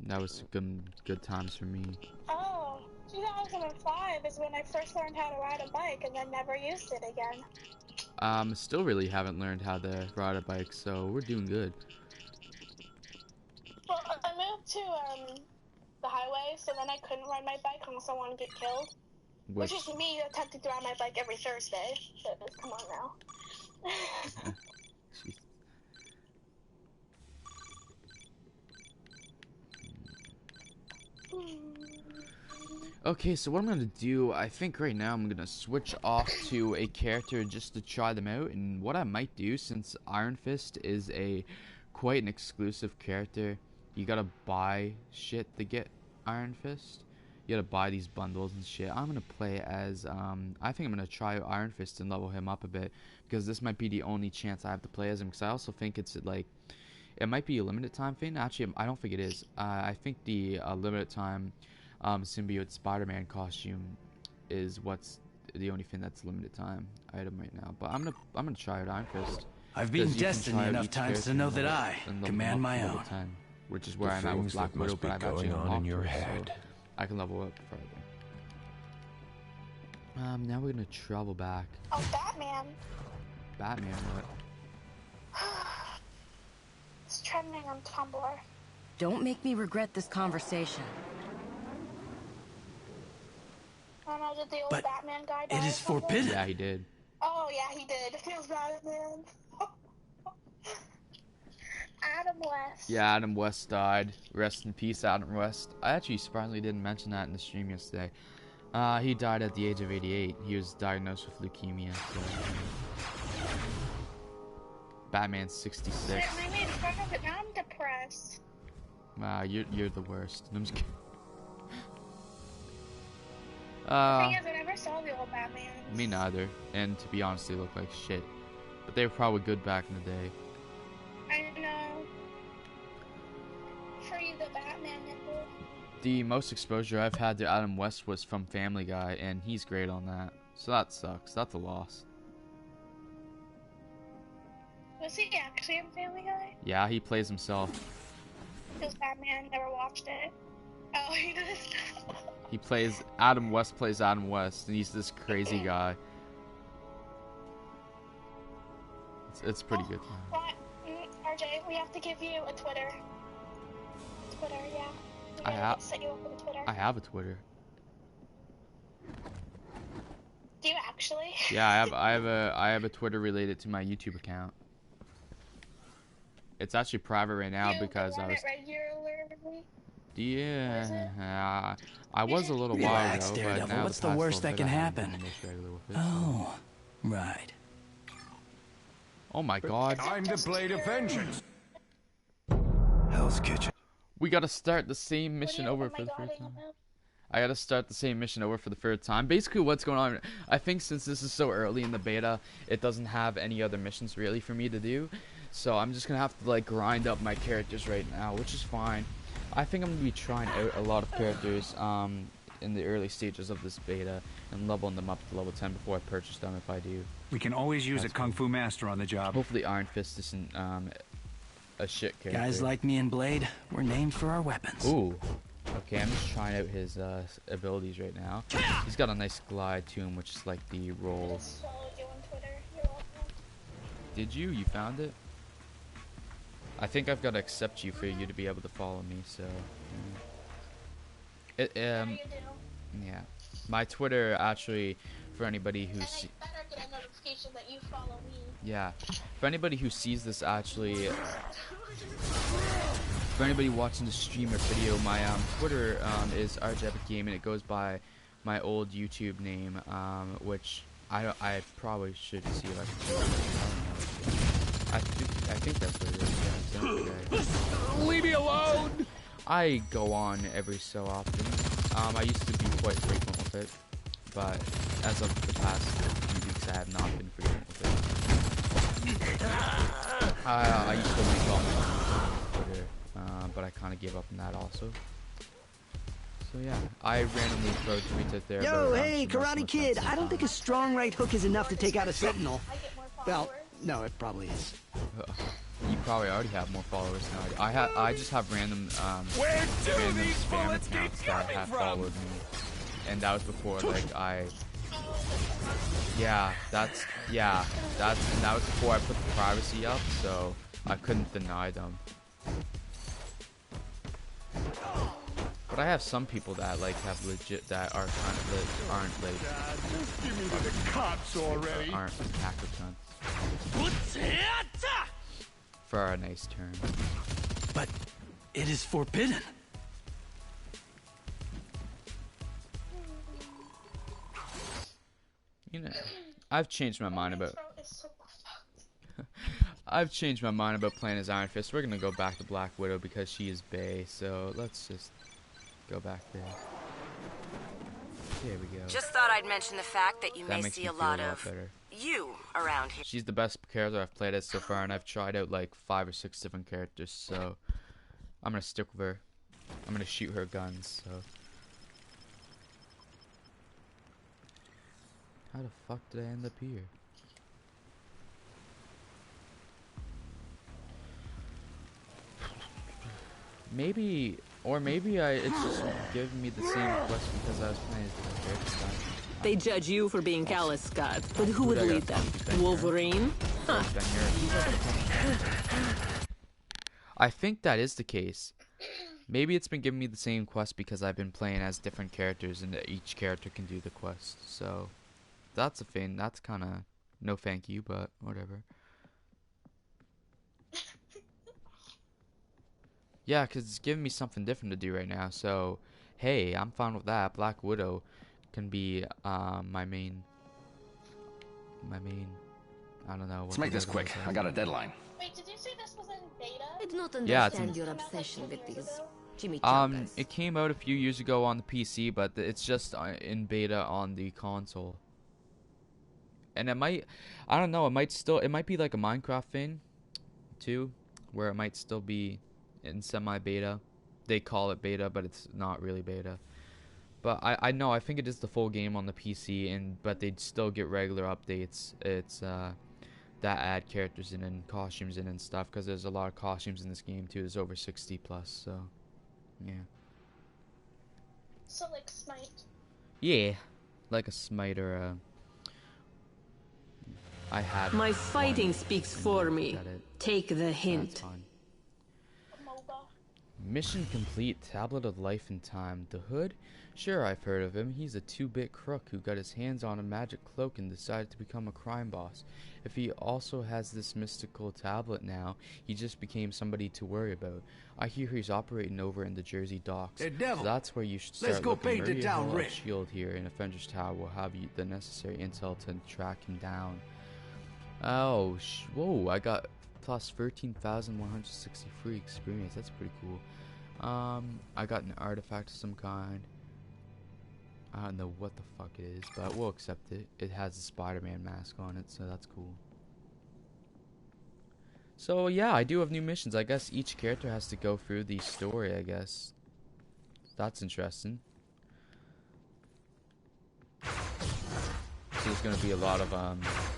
that was good times for me. Oh, 2005 is when I first learned how to ride a bike and then never used it again. Still really haven't learned how to ride a bike, so we're doing good. Well, I moved to the highway, so then I couldn't ride my bike unless I wanted to get killed. Which is me attempting to ride my bike every Thursday. So come on now. Okay, so what I'm gonna do, I think right now I'm gonna switch off to a character just to try them out. And what I might do, since Iron Fist is quite an exclusive character, you gotta buy shit to get Iron Fist. You gotta buy these bundles and shit. I'm gonna play as I think I'm gonna try out Iron Fist and level him up a bit, because this might be the only chance I have to play as him, because I also think it's like it might be a limited time thing. Actually, I don't think it is. I think the limited time symbiote Spider-Man costume is what's the only thing that's limited time item right now. But I'm gonna try out Iron Fist. I've been Destiny enough times to know that I command my own. 10, which is where I'm at with Black Widow, but I've actually on in your her, head. So I can level up further. Now we're gonna travel back. Oh, Batman. Batman, what? It's trending on Tumblr. Don't make me regret this conversation. Oh no, did the old But Batman guy die? it or is something? forbidden. Yeah, he did. Oh yeah, he did. Feels Batman. Adam West. Yeah, Adam West died. Rest in peace, Adam West. I actually surprisingly didn't mention that in the stream yesterday. He died at the age of 88. He was diagnosed with leukemia. So. Batman's 66. I made fun of it. Now I'm depressed. Wow, you're the worst. I'm just kidding. The thing is, I never saw the old Batman. Me neither. And to be honest, they look like shit. But they were probably good back in the day. I know. Free the Batman nipple. The most exposure I've had to Adam West was from Family Guy, and he's great on that. So that sucks. That's a loss. Was he actually in Family Guy? Yeah, he plays himself. Because Batman never watched it. Oh, he does. He plays Adam West, and he's this crazy guy. It's pretty good. What? RJ, we have to give you a Twitter. Twitter, yeah. I have. Set you up with a Twitter. I have a Twitter. Do you actually? Yeah, I have a Twitter related to my YouTube account. It's actually private right now because I was. Regularly? Yeah, I was a little while Relax, ago, but Daredevil. now What's the the past worst little that bit, can I haven't happen? been most regular with it, Oh, right. Oh my God! I'm the blade of vengeance. Hell's Kitchen. We gotta start the same mission over for the third time. I gotta start the same mission over for the third time. Basically, what's going on? I think since this is so early in the beta, it doesn't have any other missions really for me to do. So I'm just gonna have to like grind up my characters right now, which is fine. I think I'm gonna be trying out a lot of characters in the early stages of this beta and leveling them up to level 10 before I purchase them if I do. We can always use a kung fu master on the job. Hopefully Iron Fist isn't a shit character. Guys like me and Blade, we're named for our weapons. Ooh. Okay, I'm just trying out his abilities right now. He's got a nice glide to him, which is like the roll. Just followed you on Twitter. You're welcome. Did you? You found it? I think I've got to accept you for you to be able to follow me. So. Yeah. Yeah. My Twitter actually, for anybody who better get a notification that you follow me. Yeah, for anybody who sees this actually, for anybody watching the stream or video, my Twitter is RJEpicGame, and it goes by my old YouTube name, which I probably should see if I can change it. I think that's what it is. Yeah, leave me alone. I go on every so often. I used to be quite frequent with it, but as of the past few weeks, I have not been frequent with it. I used to make all my on Twitter, but I kind of gave up on that also. So yeah, I randomly throw tweets out there. Yo, hey, Karate Kid! I don't think a strong right hook is enough to take out a Sentinel. Well, no, it probably is. You probably already have more followers now. I just have random random spam accounts that have followed me, and that was before like that was before I put the privacy up, so I couldn't deny them. But I have some people that like have legit that are kind of aren't like just give me the cops already. Aren't hacker cunts. For a nice turn. But it is forbidden. You know, I've changed my mind about. I've changed my mind about playing as Iron Fist. We're gonna go back to Black Widow because she is bae. So let's just go back there. There we go. Just thought I'd mention the fact that you may see a lot of you around here. She's the best character I've played as so far, and I've tried out like 5 or 6 different characters. So I'm gonna stick with her. I'm gonna shoot her guns. So. How the fuck did I end up here? Maybe it's just giving me the same quest because I was playing as different characters. They judge you for being callous, Scott, but who would lead them? Wolverine? Huh. I think that is the case. Maybe it's been giving me the same quest because I've been playing as different characters and each character can do the quest. So that's a thing. That's kind of no thank you, but whatever. Yeah, because it's giving me something different to do right now. So, hey, I'm fine with that. Black Widow can be my main. I don't know. Let's make this quick. I got a deadline. Wait, did you say this was in beta? I do not understand your obsession with these Jimmy It came out a few years ago on the PC, but it's just in beta on the console. And it might, I don't know, it might be like a Minecraft thing, too, where it might still be in semi-beta. They call it beta, but it's not really beta. But I know, I think it is the full game on the PC, but they'd still get regular updates. It's that add characters in and costumes in and stuff, because there's a lot of costumes in this game too. There's over 60 plus, so yeah. So like Smite. Yeah, like a Smite or a. I had. My fighting speaks for me. Take the hint. Mission complete. Tablet of Life and Time. The Hood? Sure, I've heard of him. He's a two-bit crook who got his hands on a magic cloak and decided to become a crime boss. If he also has this mystical tablet now, he just became somebody to worry about. I hear he's operating over in the Jersey docks. So that's where you should start. Let's go paint it down, Rick. Shield here in Avengers Tower will have you the necessary intel to track him down. Oh, whoa! I got plus 13,163 experience. That's pretty cool. I got an artifact of some kind. I don't know what the fuck it is, but we'll accept it. It has a Spider-Man mask on it, so that's cool. So yeah, I do have new missions. I guess each character has to go through the story, I guess. That's interesting. So there's gonna be a lot of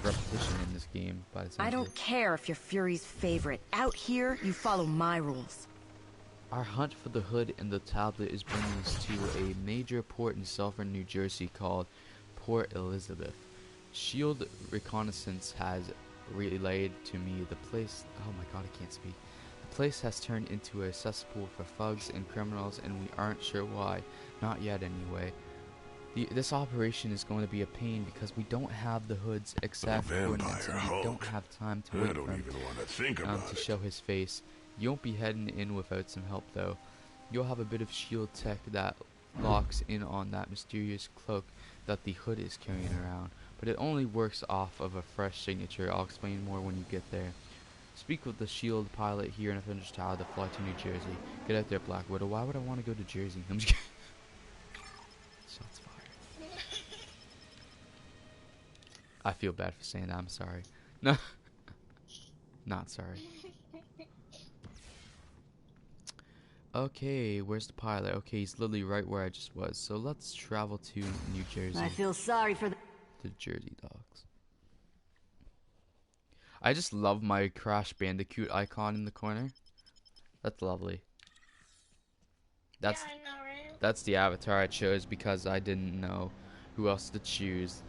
repetition in this game. I don't care if you're Fury's favorite. Out here, you follow my rules. Our hunt for the Hood and the tablet is bringing us to a major port in southern New Jersey called Port Elizabeth. Shield reconnaissance has relayed to me the place. Oh my god, I can't speak. The place has turned into a cesspool for thugs and criminals, and we aren't sure why. Not yet, anyway. This operation is going to be a pain because we don't have the Hood's exact coordinates, and we don't have time to wait for him to show his face. You won't be heading in without some help, though. You'll have a bit of shield tech that locks in on that mysterious cloak that the Hood is carrying around, but it only works off of a fresh signature. I'll explain more when you get there. Speak with the shield pilot here in Avengers Tower to fly to New Jersey. Get out there, Black Widow. Why would I want to go to Jersey? I'm just kidding. Shots fired. I feel bad for saying that. I'm sorry. No. Not sorry. Okay, where's the pilot? Okay, he's literally right where I just was. So let's travel to New Jersey. I feel sorry for the Jersey dogs. I just love my Crash Bandicoot icon in the corner. That's lovely. That's yeah, I know, right? That's the avatar I chose because I didn't know who else to choose.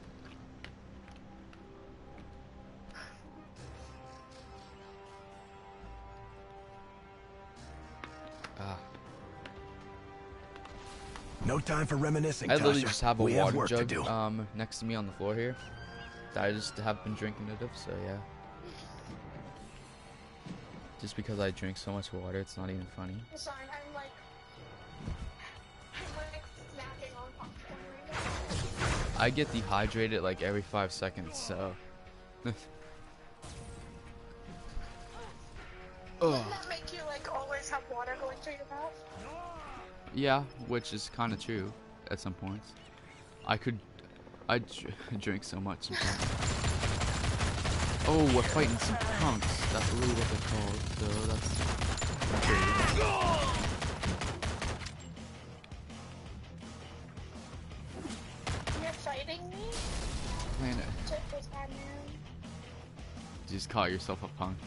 No time for reminiscing. I literally just have a water jug next to me on the floor here that I just have been drinking out of, so yeah. Just because I drink so much water, it's not even funny. Sorry, I'm like snacking on popcorn right now. I get dehydrated like every 5 seconds, so. Doesn't that make you like always have water going through your mouth? Yeah, which is kind of true at some points. I drink so much sometimes. Oh, we're fighting some punks. That's really what they're called, so that's great. You're fighting me? Planet. You just call yourself a punk.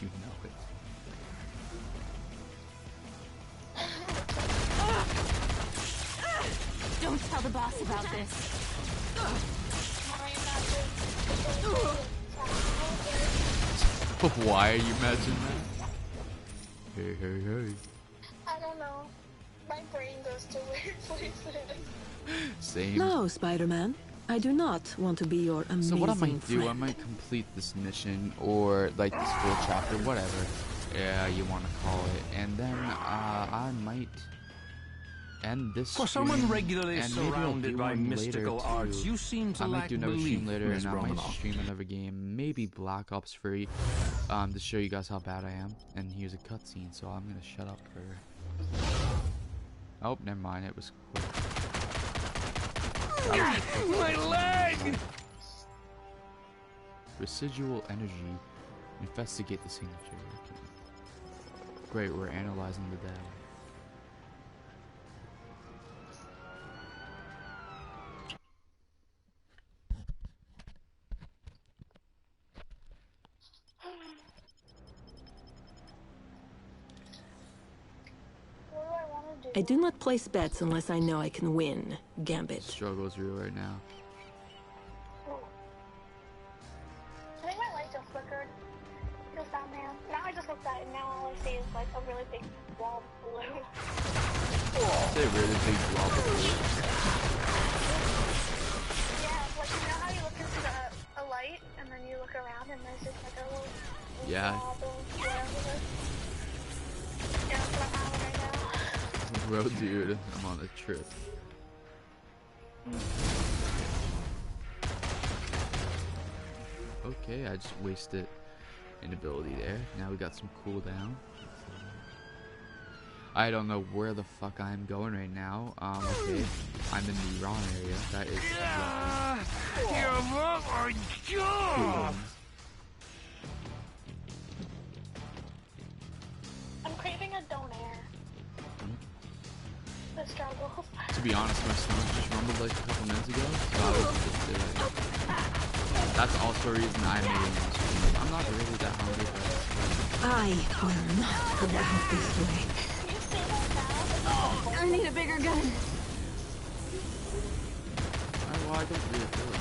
You know it. Don't tell the boss about this. Why are you imagining that? Hey, hey, hey. I don't know. My brain goes to weird places. Same. No, Spider-Man. I do not want to be your amazing So what I might do, friend. I might complete this mission or like this full chapter, whatever you want to call it, and then I might end this For stream, someone regularly and maybe I'll surrounded do by one mystical later arts, too. you seem to I might lack do another belief, stream later, Miss and I might Romanoff. stream another game, maybe Black Ops 3, to show you guys how bad I am. And here's a cutscene, so I'm gonna shut up for. Oh, never mind. It was quick. My leg! Residual energy. Investigate the signature. Okay. Great, we're analyzing the data. I do not place bets unless I know I can win. Gambit. Struggle is real right now. I think my light just flickered. Just that man. Now I just looked at it and now all I see is like a really big blob of blue. Say a really big blob of blue. Yeah, like you know how you look into a light and then you look around and there's just like a little blob of whatever. Yeah, that's what I'm having right now. Bro, dude, I'm on a trip. Okay, I just wasted an ability there. Now we got some cooldown. I don't know where the fuck I'm going right now. Okay, I'm in the wrong area. That is wrong. I'm craving a donair. The struggle. To be honest, my stomach just rumbled like a couple minutes ago, so I was just that's also a reason I made it. I'm not really that hungry, but I will not put out this way. I need a bigger gun. Well, I don't really feel it.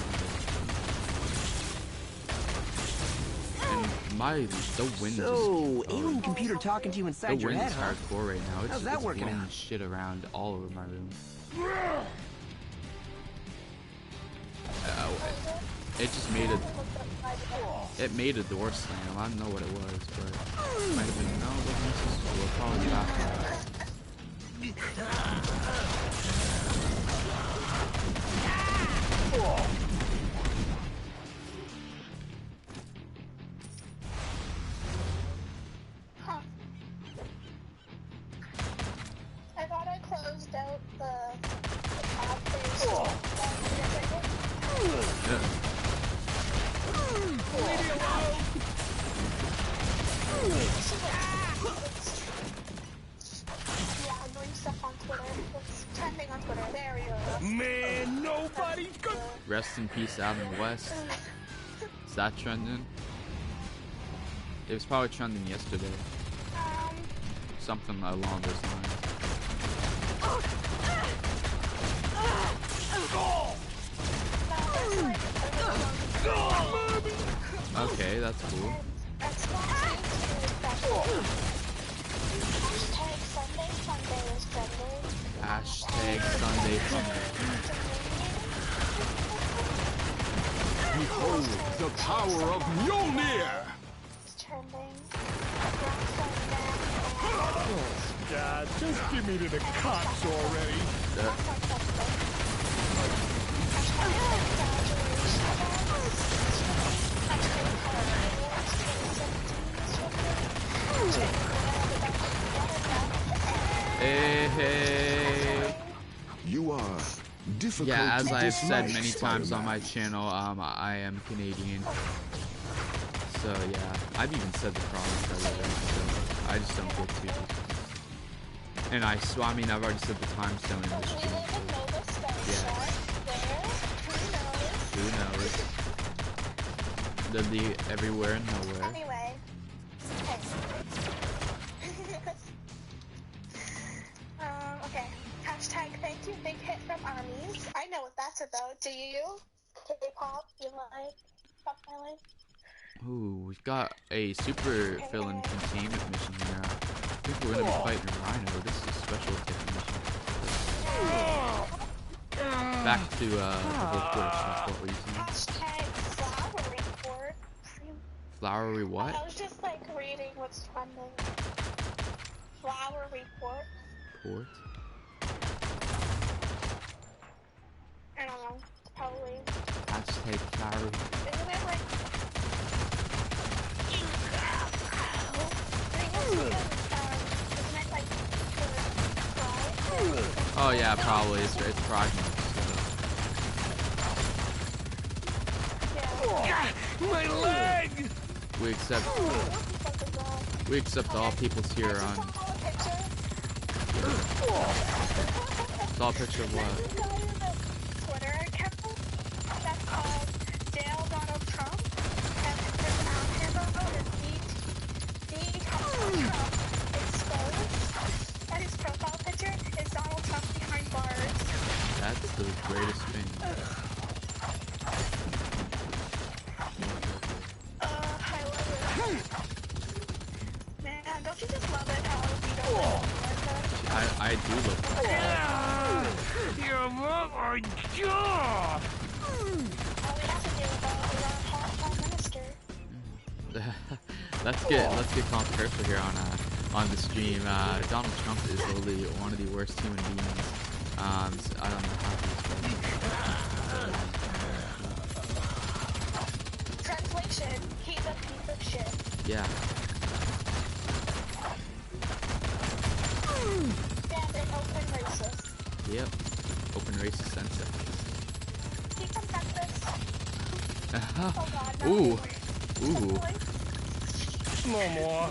And the wind So, alien computer talking to you inside your head, huh? The wind is hardcore right now. How's that working blowing out? shit around all over my room. It just made a door slam. I don't know what it was, but it might have been, no, it wasn't this school. Probably back. I thought I closed out the tab face. Yeah. Leave me alone! Yeah, annoying stuff on Twitter. It's trending on Twitter. There we go. Man, nobody's gonna... Rest in peace, Adam West. Is that trending? It was probably trending yesterday. Something along those lines. Okay, that's cool. Hashtag Sunday Funday. Behold the power of Mjolnir! God, just give me to the cops already. Hey. You are difficult. Yeah, as to I've said dislike, many times on my Spider-Man. channel, I am Canadian. So yeah, I've even said the province earlier, so I just don't get to. And I mean, I've already said the time zone in this stream. So yeah. Who knows? They'll be everywhere and nowhere. Anyway. Okay. Hashtag thank you big hit from armies. I know what that's about. Do you? K-pop, you like Fuck My Life? Ooh, we've got a super villain containment mission here. I think we're gonna be fighting Rhino. This is a special mission. Back to the whole Twitter stuff. What were you saying? Hashtag flower report. Flowery what? I was just like reading what's trending. Flower report. Port? I don't know. Probably. Hashtag flowery. Isn't it like... isn't it like... Oh yeah, probably. It's Pride Month. My leg! We accept all people's here on. It's all a picture of what? Twitter account that's called Dale Donald Trump, and his handle is Trump exposed, and his profile picture is Donald Trump behind bars. That's the greatest thing. I love it. Man, don't you just love it how we don't like that? I do love that. Your mother jaw! All we have to do about is our hot minister. Let's get controversial here on the stream. Donald Trump is literally one of the worst human beings. So I don't know how he's Translation, he's a piece of shit. Yeah. Damn it, open racist. Yep. Open racist and sexist. He's from Texas. Oh god, no. Ooh. Ooh. No more.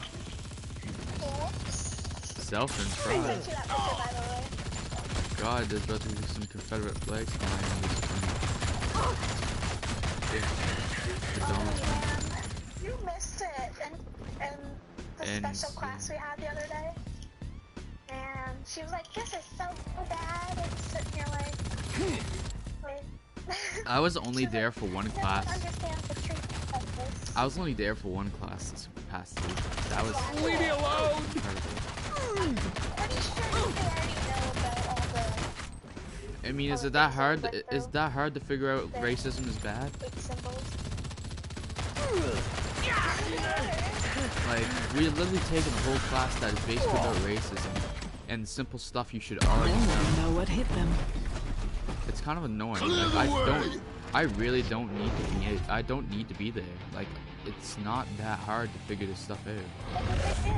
Self-inscribed. Sent you that picture, by the way. God, there's about to be some Confederate flags flying in this Donald Trump. Man, you missed it in the special class we had the other day. And she was like, this is so bad. And sitting here like, wait. I was only there for one class. Understand the treatment of this. I was only there for one class this past week. That was Leave me alone! incredible. Pretty sure they already know about all the I mean, is it that hard? Is that hard to figure out racism is bad? symbols. Like, we literally taken a whole class that is basically about racism and simple stuff you should already know. What hit them? It's kind of annoying. Like, I really don't need to be. I don't need to be there. Like, it's not that hard to figure this stuff out. The thing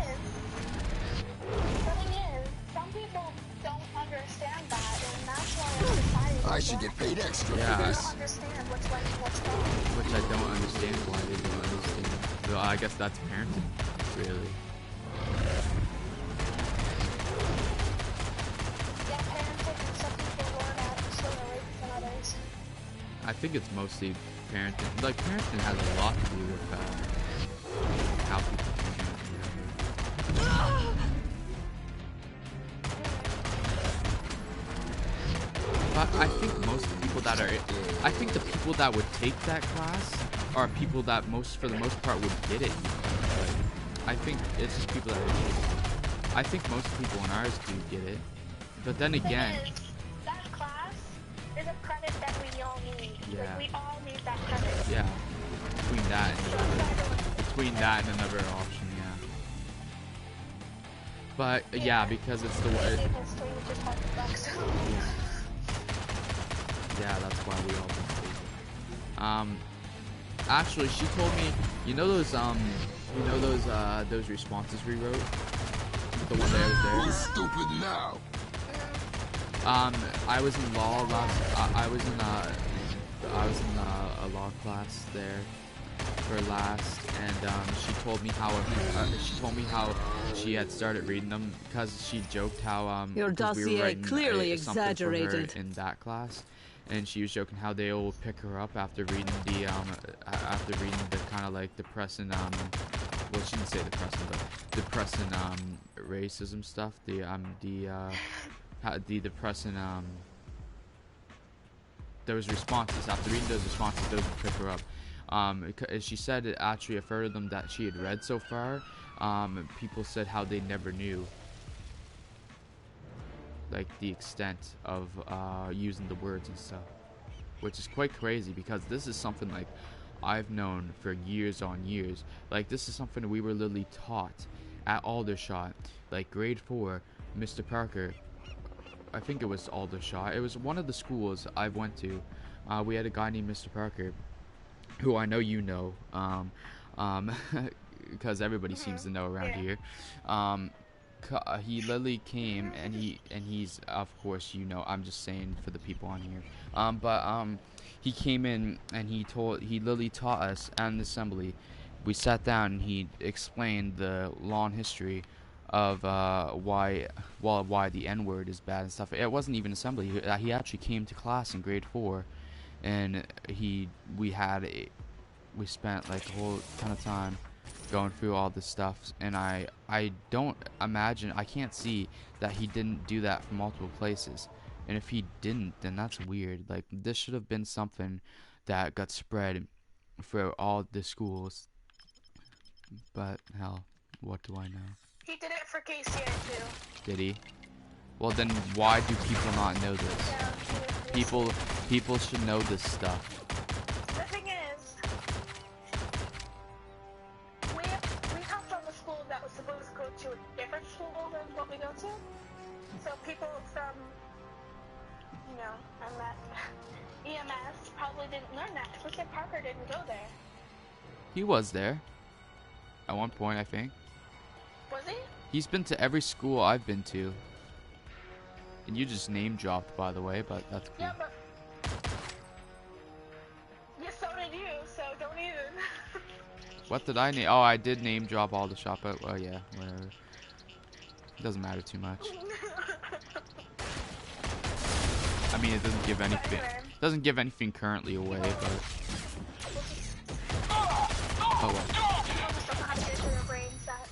is, some people don't understand that, and that's why our society. I should get paid extra Yeah, for They this. don't understand what's right and what's wrong. which I don't understand why they don't understand. So I guess that's parenting, really. Yeah, parenting and some people learn out slower rates than others. I think it's mostly parenting. Like, parenting has a lot to do with how people parent. But I think most people that are, I think the people that would take that class are people that for the most part would get it. Like, I think it's just people that are interested. I think most people in ours do get it. But then again, That class is a credit that we all need. Yeah. Like, we all need that credit. yeah, between that and another option, yeah. But yeah, because it's the way. History, which is $100. Yeah, that's why we all do. Actually, she told me, you know those responses we wrote? The one that was there. Who's stupid now? I was in law last. I was in a law class there for last, and she told me how she had started reading them because she joked how Your because we were dossier writing, clearly something for her exaggerated. in that class. And she was joking how they will pick her up after reading the kind of like depressing well, she didn't say depressing, but depressing racism stuff. The depressing those responses. After reading those responses, those would pick her up. She said it actually a third of them that she had read so far. People said how they never knew. Like the extent of using the words and stuff, which is quite crazy because this is something like I've known for years on years. Like, this is something we were literally taught at Aldershot, like grade 4. Mr. Parker, I think it was Aldershot, it was one of the schools I went to. We had a guy named Mr. Parker, who I know you know, because everybody seems to know around here. He literally came and he's, of course, you know, I'm just saying for the people on here, he came in and he literally taught us at an assembly. We sat down and he explained the long history of why the N-word is bad and stuff. It wasn't even assembly. He actually came to class in grade 4, and we spent like a whole ton of time going through all this stuff, and I don't imagine, I can't see that he didn't do that from multiple places. And if he didn't, then that's weird. Like, this should have been something that got spread for all the schools. But hell, what do I know? He did it for KCI too. Did he? Well, then why do people not know this? Yeah, People should know this stuff. the thing is, we come from a school that was supposed to go to a different school than what we go to. So people from, you know, EMS probably didn't learn that. Mr. Parker didn't go there. He was there at one point, I think. Was he? He's been to every school I've been to. And you just name dropped, by the way, but that's cool. Yeah, but yeah, so did you. So don't even. What did I name? Oh, I did name drop all the shop out. Well, yeah, whatever. It doesn't matter too much. I mean, it doesn't give anything. Doesn't give anything currently away, but. Oh well. People just don't know how to get into their brains that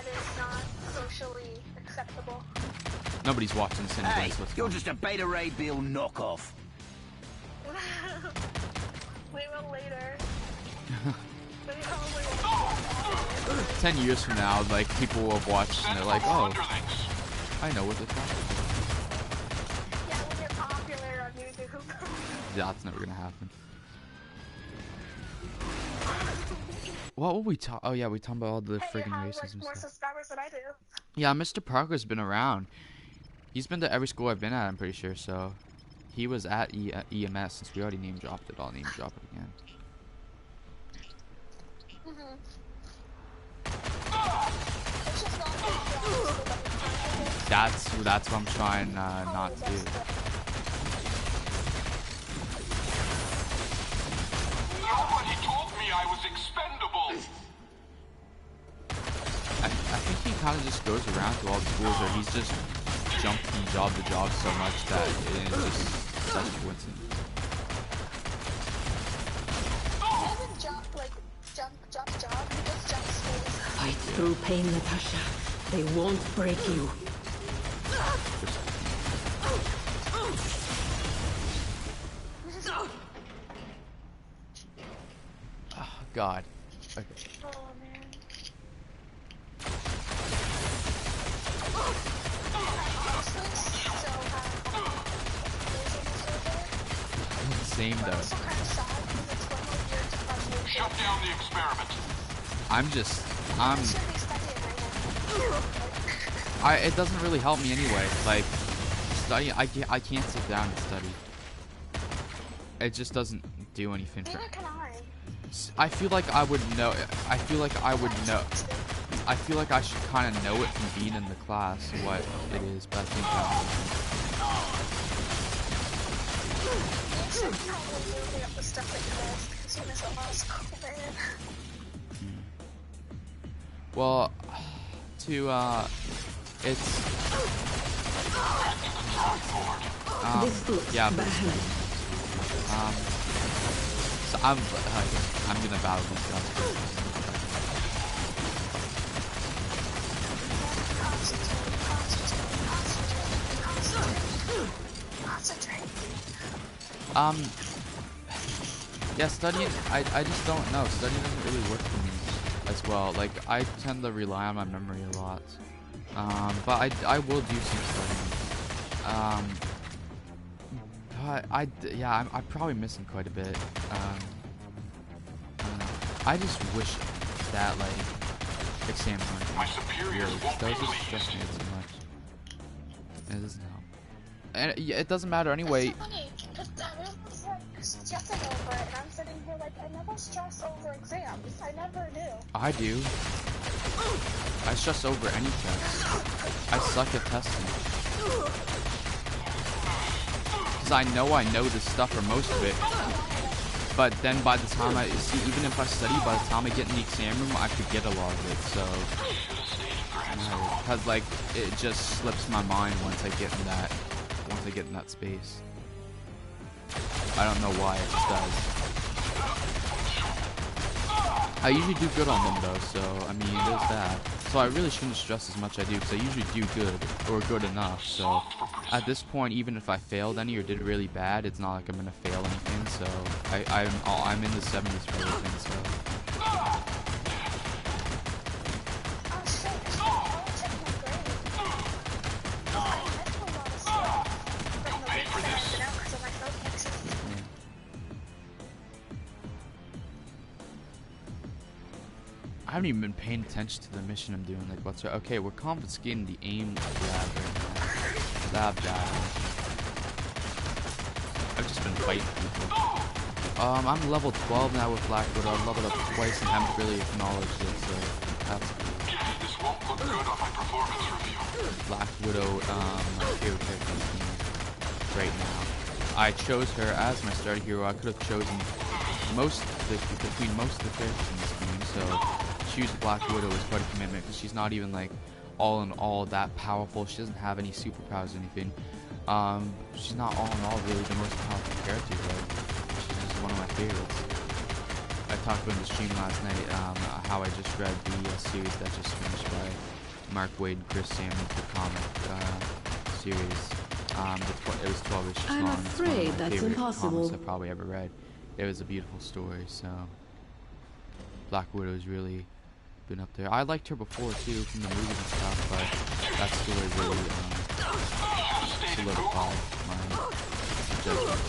is not socially acceptable. Nobody's watching this anyways. Hey, you're just a Beta Ray Bill knockoff. We will later. 10 years from now, like, people will have watched and they're like, oh, I know what they're talking about. Yeah, when you're popular on YouTube. Yeah, that's never gonna happen. What would we talk? Oh yeah, we talked about all the friggin' races like, and more stuff. subscribers than I do. Yeah, Mr. Parker's been around. He's been to every school I've been at, I'm pretty sure, so... He was at EMS, since we already name dropped it, I'll name drop it again. That's what I'm trying not to do. Nobody told me I was expendable. I think he kind of just goes around to all the schools, or he's just jumped from job to job so much that it's just such a coincidence. He doesn't jump, like, jump, he just jumps schools. Fight through pain, Natasha. They won't break you. Oh, God. Okay. Oh, man. Same though. Shut down the experiment. It doesn't really help me anyway. Like, study, I can't sit down and study. It just doesn't do anything for me. I feel like I would know. I feel like I would know. I feel like I should kind of know it from being in the class what it is, but I think well, it's yeah, but so I'm gonna battle these guys. Yeah, studying, I just don't know. Studying doesn't really work for me as well. Like, I tend to rely on my memory a lot. But I will do some studying. But I'm probably missing quite a bit. I just wish that, like, exam really, those just stress me so much. It doesn't help. And it doesn't matter anyway. It's so funny, because everyone's like stressing over it, and I'm sitting here like, I never stress over exams. I never do. I do. I stress over any test. I suck at testing. Because I know this stuff or most of it. But then by the time even if I study, by the time I get in the exam room, I forget a lot of it, so... Because, like, it just slips my mind once I get in that space. I don't know why, it just does. I usually do good on them though, so I mean there's that. So I really shouldn't stress as much as I do, because I usually do good, or good enough, so at this point, even if I failed any or did really bad, it's not like I'm gonna fail anything, so I'm in the 70s for everything, so. I haven't even been paying attention to the mission I'm doing. Like, what's okay? We're confiscating the AIM lab right now. Lab data. I've just been fighting people. I'm level 12 now with Black Widow. I've leveled up twice and haven't really acknowledged it, so that's good. This won't look good on my performance review. Black Widow, my favorite character right now. I chose her as my starter hero. I could have chosen between most of the characters in this game, so choose Black Widow is quite a commitment, because she's not even like all in all that powerful. She doesn't have any superpowers or anything. She's not all in all really the most powerful character, though. She's just one of my favorites. I talked about in the stream last night how I just read the series that just finished by Mark Waid and Chris Salmon, the comic series. It was 12 issues long. I'm afraid it's one of my that's favorite impossible. comics I've probably ever read. it was a beautiful story. So Black Widow's really been up there. I liked her before too from the movies and stuff, but that story really solidified my judgment.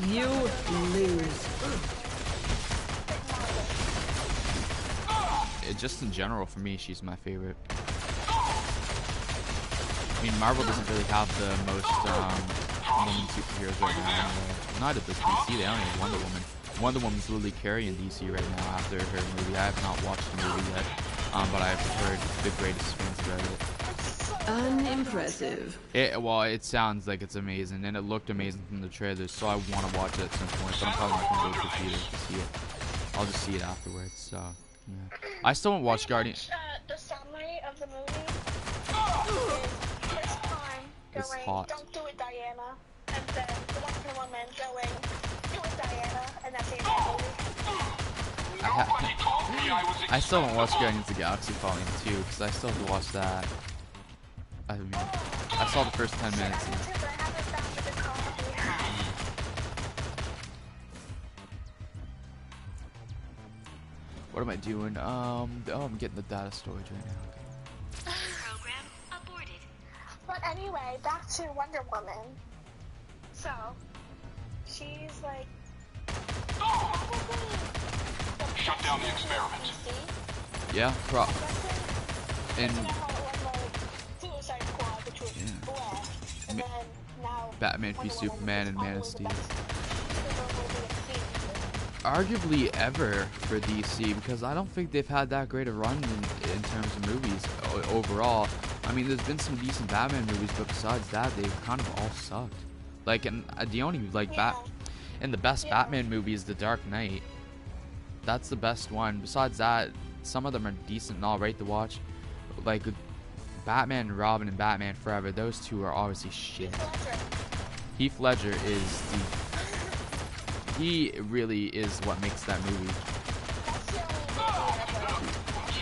You lose. Just in general, for me, she's my favorite. I mean, Marvel doesn't really have the most women superheroes right now. Neither does DC. They only have Wonder Woman. Wonder Woman's literally carrying DC right now after her movie. I have not watched the movie yet, but I have heard the greatest things about it. Unimpressive. Well, it sounds like it's amazing, and it looked amazing from the trailers, so I want to watch it at some point, but I'm probably not going to go to the theater to see it. I'll just see it afterwards, so, yeah. I still haven't watched Guardians. The summary of the movie is first time going, hot. don't do it, Diana, and then the Wonder Woman going, do it, Diana, and that's the end of the movie. I still haven't watched Guardians of the Galaxy Volume 2, because I still have to watch that. I mean, I saw the first 10 minutes. What am I doing? Oh, I'm getting the data storage right now. Okay. Program aborted. But anyway, back to Wonder Woman. So, she's like... Shut down the experiment. Yeah, and Batman v Superman and Man of Steel. Arguably ever for DC, because I don't think they've had that great a run in terms of movies overall. I mean, there's been some decent Batman movies, but besides that, they've kind of all sucked. Like, and the only and the best Batman movie is The Dark Knight. That's the best one. Besides that, some of them are decent and alright to watch. Like Batman and Robin and Batman Forever, those two are obviously shit. Heath Ledger is he really is what makes that movie.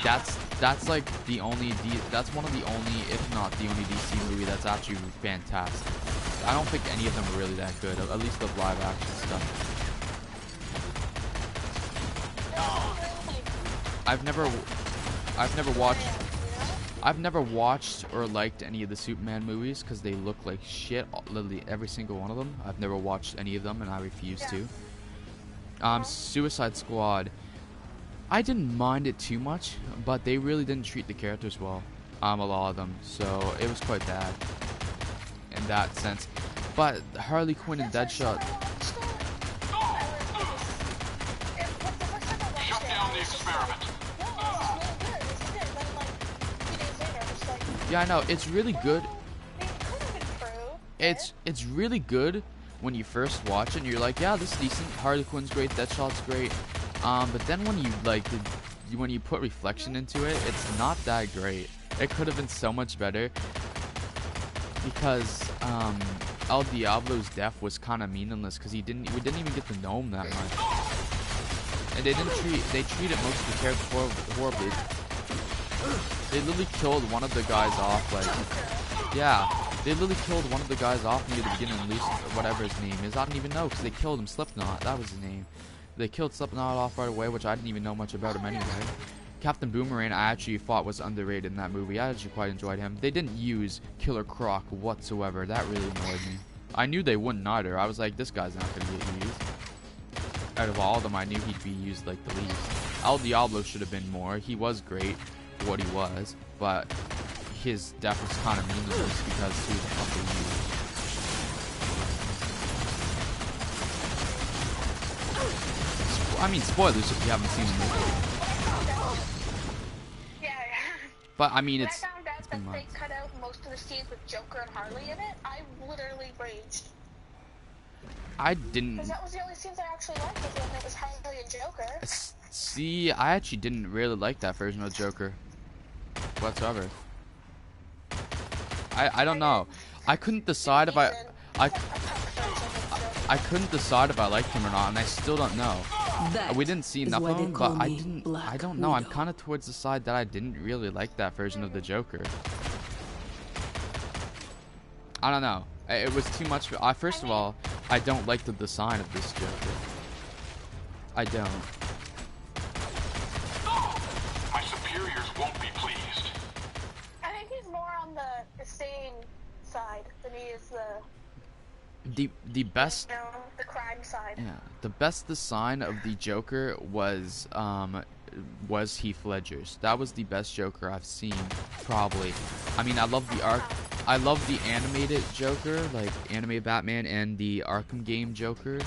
That's like the only that's one of the only, if not the only DC movie that's actually fantastic. I don't think any of them are really that good, at least the live action stuff. I've never watched or liked any of the Superman movies because they look like shit, literally every single one of them. I've never watched any of them and I refuse to. Suicide Squad, I didn't mind it too much, but they really didn't treat the characters well, a lot of them, so it was quite bad in that sense. But Harley Quinn and Deadshot, Shut down the experiment. yeah, I know, it's really good. It's really good when you first watch it and you're like, yeah, this is decent. Harley Quinn's great, Deadshot's great. But then when you put reflection into it, it's not that great. It could have been so much better because El Diablo's death was kind of meaningless because we didn't even get to know him that much. And they treated most of the characters horribly. They literally killed one of the guys off, like, yeah, they literally killed one of the guys off near the beginning, whatever his name is. I don't even know, because they killed him, Slipknot, that was his name. They killed Slipknot off right away, which I didn't even know much about him anyway. Captain Boomerang, I actually thought was underrated in that movie. I actually quite enjoyed him. They didn't use Killer Croc whatsoever. That really annoyed me. I knew they wouldn't either. I was like, this guy's not going to get used. Out of all of them, I knew he'd be used like the least. El Diablo should have been more. He was great for what he was, but his death was kind of meaningless because who the fuck are you? I mean, spoilers if you haven't seen the movie. Yeah. But I mean, when I found out that they cut out most of the scenes with Joker and Harley in it, I literally raged. I didn't. Because that was the only scenes I actually liked, was when it was Harley and Joker. See, I actually didn't really like that version of Joker whatsoever. I don't know. I couldn't decide if I couldn't decide if I liked him or not, and I still don't know. We didn't see enough of him, but I don't know. I'm kind of towards the side that I didn't really like that version of the Joker. I don't know. It was too much. First of all, I don't like the design of this Joker. I don't. My superiors won't be pleased. I think he's more on the sane side than he is the best. You know, the crime side. Yeah, the best design of the Joker was Heath Ledger's. That was the best Joker I've seen, probably. I mean, I love the animated Joker, like animated Batman, and the Arkham game Joker.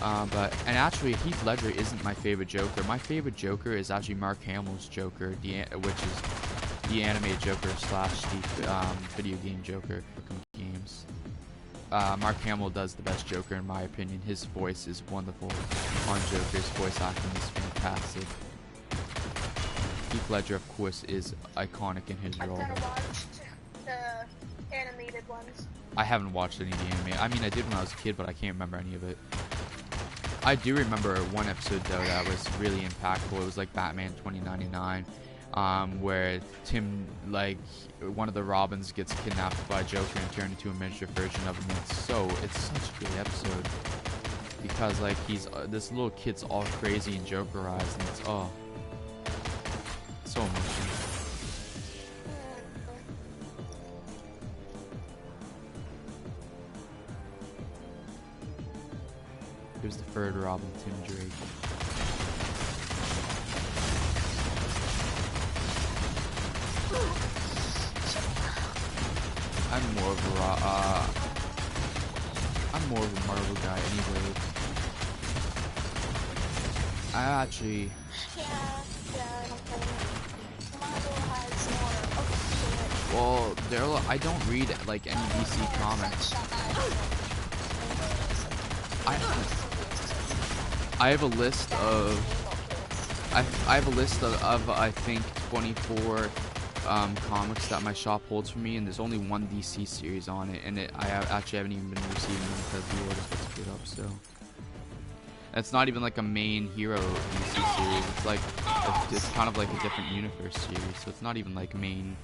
And actually, Heath Ledger isn't my favorite Joker. My favorite Joker is actually Mark Hamill's Joker, which is the animated Joker / the video game Joker from games. Mark Hamill does the best Joker in my opinion. His voice is wonderful on Joker's voice acting is fantastic. Heath Ledger, of course, is iconic in his role. I've watched the animated ones. I haven't watched any of the anime. I mean, I did when I was a kid, but I can't remember any of it. I do remember one episode though that was really impactful. It was like Batman 2099. Where Tim, like, one of the Robins gets kidnapped by Joker and turned into a miniature version of him. It's such a great episode because like this little kid's all crazy and Jokerized, and it's so emotional. Here's the third Robin, Tim Drake. I'm more of a Marvel guy anyway. I actually. Well, I don't read like any DC comics. I have a list of. I have a list of I think 24. Comics that my shop holds for me, and there's only one DC series on it, and I actually haven't even been receiving them because the orders get screwed up. So it's not even like a main hero DC series. It's like it's kind of like a different universe series. So it's not even like main.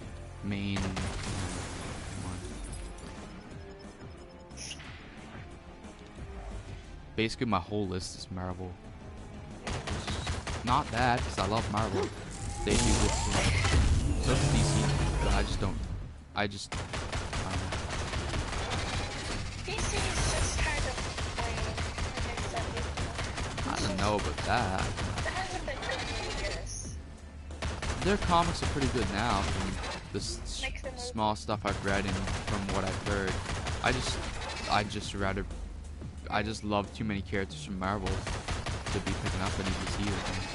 Basically, my whole list is Marvel. Not bad because I love Marvel. They do good stuff. So it's DC, but I don't know. DC is just kind of I don't know about that. It hasn't been good for years. Their comics are pretty good now from the small stuff I've read and from what I've heard. I just love too many characters from Marvel to be picking up any DC things.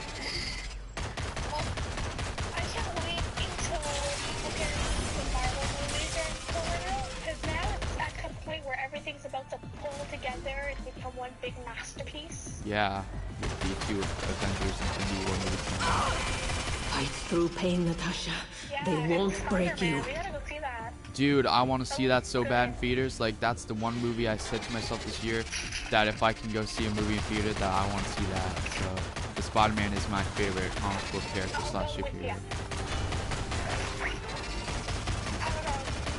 One big masterpiece. Yeah, with the two Avengers Infinity War movies. Fight through pain, Natasha. Yeah, they won't break you. We gotta go see that. Dude, I want to see that so bad in theaters. Like, that's the one movie I said to myself this year that if I can go see a movie in theater, that I want to see that. So, the Spider-Man is my favorite comic book character / superhero.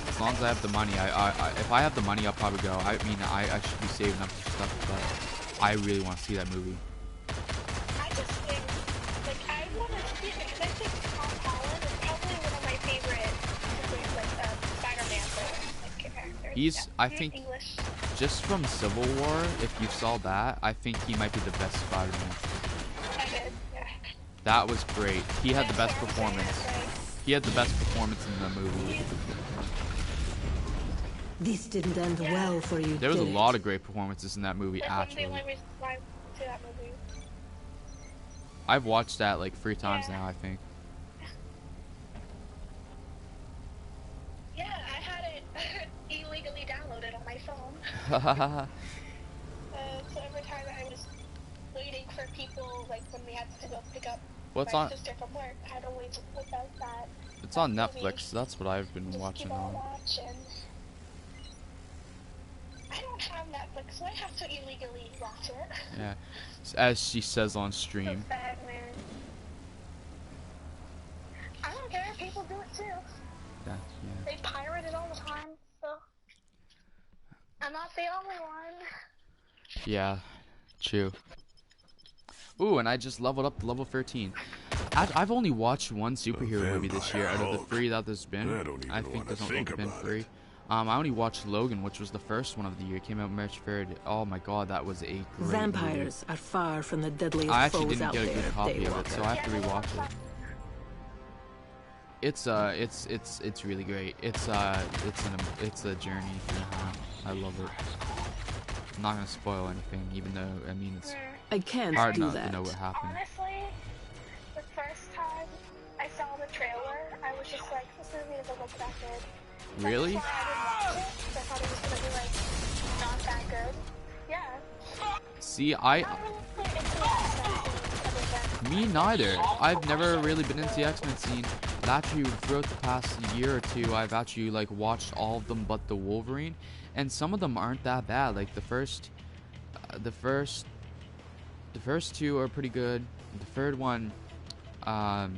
As long as I have the money, if I have the money, I'll probably go. I mean, I should be saving up for stuff, but I really want to see that movie. I just think, like, I want to see it because I think Tom Holland is probably one of my favorite, Spider-Man characters. He's, I think, English. Just from Civil War, if you saw that, I think he might be the best Spider-Man. I did, yeah. That was great. He had the best performance. He had the best performance in the movie. This didn't end well for you. There was a lot of great performances in that movie, actually. I've watched that like 3 times now, I think. Yeah, I had it illegally downloaded on my phone. So every time I was waiting for people, like when we had to go pick up my sister from work, I had to wait to put out that. It's on Netflix. So that's what I've been watching on. I don't have Netflix, so I have to illegally watch it. Yeah, as she says on stream. Batman. I don't care, people do it too. Yeah. They pirate it all the time, so. I'm not the only one. Yeah, true. Ooh, and I just leveled up to level 13. I've only watched one superhero movie this year out of the 3 that there's been. I think there's only been 3. I only watched Logan, which was the first one of the year. It came out March 3rd. Oh my god, that was a great Vampires movie. are far from the deadliest I actually foes out didn't get a good copy of it, Daywalker. so I have to rewatch it. It's really great. It's a journey. I love it. I'm not gonna spoil anything, even though I mean it's I can't hard do not that. to know what happened. Honestly, the first time I saw the trailer, I was just like, this movie doesn't look that good. Really? That's why I didn't watch it, because I thought it was gonna be like not that good. Yeah. See, I don't really into the X-Men scene. Me neither. I've never really been into the X-Men scene. But actually, throughout the past year or two, I've actually like watched all of them but the Wolverine, and some of them aren't that bad. Like the first 2 are pretty good. The third one, I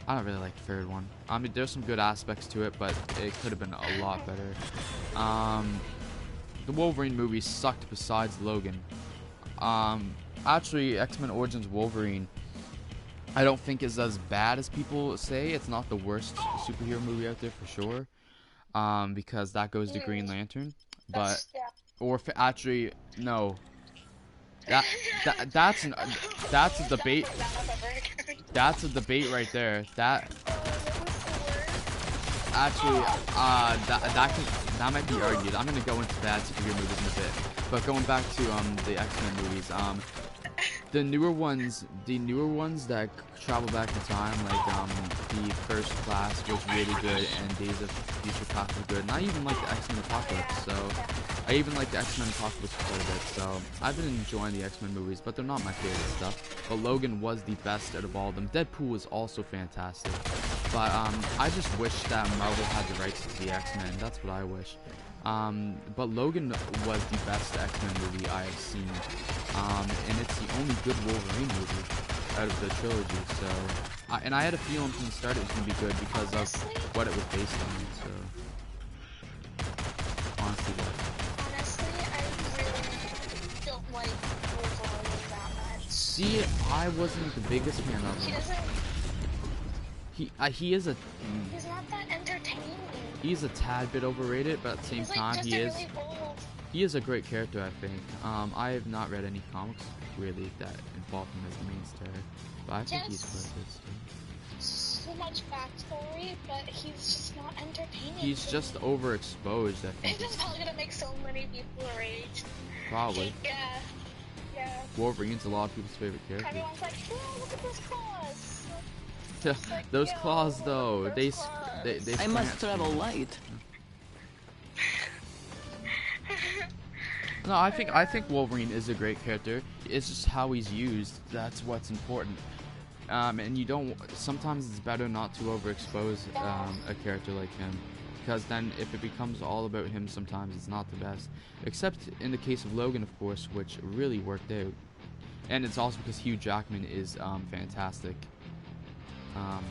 don't really like the third one. I mean, there's some good aspects to it, but it could have been a lot better. The Wolverine movie sucked besides Logan. Actually, X-Men Origins Wolverine, I don't think is as bad as people say. It's not the worst superhero movie out there for sure. Because that goes to Green Lantern. But, actually, no. That's a debate. That's a debate right there. That actually, that might be argued. I'm gonna go into bad superhero movies in a bit. But going back to the X-Men movies, the newer ones that travel back in time, like the First Class was really good, and Days of Future Past was good. And I even like the X-Men Apocalypse, so I even like the X-Men Apocalypse quite a bit. So I've been enjoying the X-Men movies, but they're not my favorite stuff. But Logan was the best out of all of them. Deadpool was also fantastic, but I just wish that Marvel had the rights to the X-Men. That's what I wish. But Logan was the best X-Men movie I have seen, and it's the only good Wolverine movie out of the trilogy. So, and I had a feeling from the start it was gonna be good because of what it was based on. So, honestly, I really don't like Wolverine that much. See, I wasn't the biggest fan of him. He is a. He's not that entertaining. He's a tad bit overrated, but at the same time, he is a great character, I think. I have not read any comics really that involve him as the main star, but I think he's quite good still. So much backstory, but he's just not entertaining. He's just overexposed, I think. It's probably gonna make so many people rage. Probably. Yeah. Wolverine's a lot of people's favorite character. Everyone's like, oh, look at those claws. Like, those claws, though, they I must travel light. No, I think Wolverine is a great character. It's just how he's used. That's what's important. And you don't. Sometimes it's better not to overexpose a character like him, because then if it becomes all about him, sometimes it's not the best. Except in the case of Logan, of course, which really worked out. And it's also because Hugh Jackman is fantastic.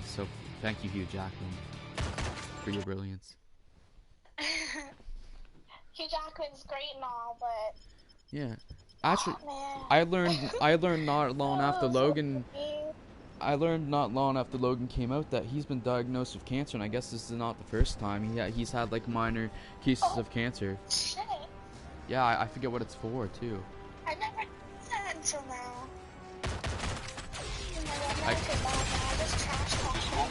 So thank you, Hugh Jackman, for your brilliance. Hugh Jackman's great and all, but yeah, actually, I learned not long after Logan. I learned not long after Logan came out that he's been diagnosed with cancer, and I guess this is not the first time. He's had like minor cases of cancer. Shit. Yeah, I forget what it's for too. I never did that until now.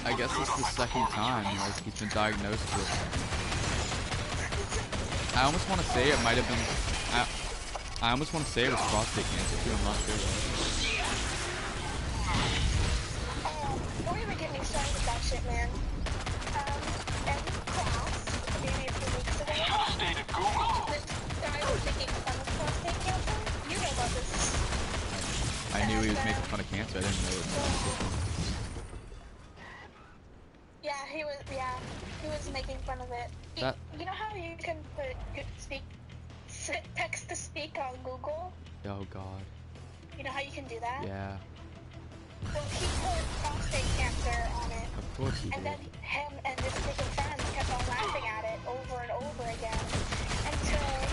I guess it's the second time like he's been diagnosed with. I almost want to say it might have been. I almost want to say it was prostate cancer too. I'm not sure. Don't even get me started with that shit, man. In class, maybe a few weeks ago, this guy was making fun of prostate cancer. You know about this. I knew he was making fun of cancer. I didn't know it was. He was making fun of it. You know how you can put text to speak on Google? Oh god. You know how you can do that? Yeah. Well, he put prostate cancer on it. Of course he did. And then him and this group of friends kept on laughing at it over and over again until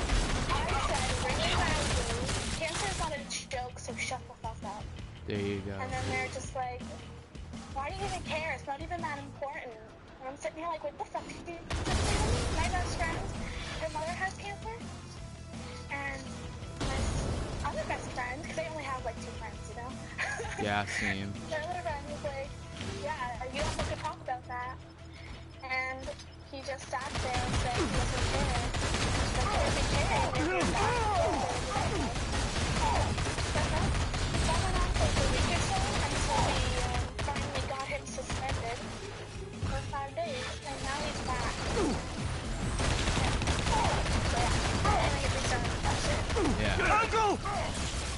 There you go. And then they're just like, why do you even care? It's not even that important. And I'm sitting here like, what the fuck? My best friend, her mother has cancer, and my other best friend, because I only have like 2 friends, you know? Yeah, same. My other friend was like, yeah, you don't have to talk about that. And he just sat there and said he doesn't care. But he doesn't care. And then that went on for like a week or so until we finally got him suspended for 5 days. And now he's back. Yeah. Uncle!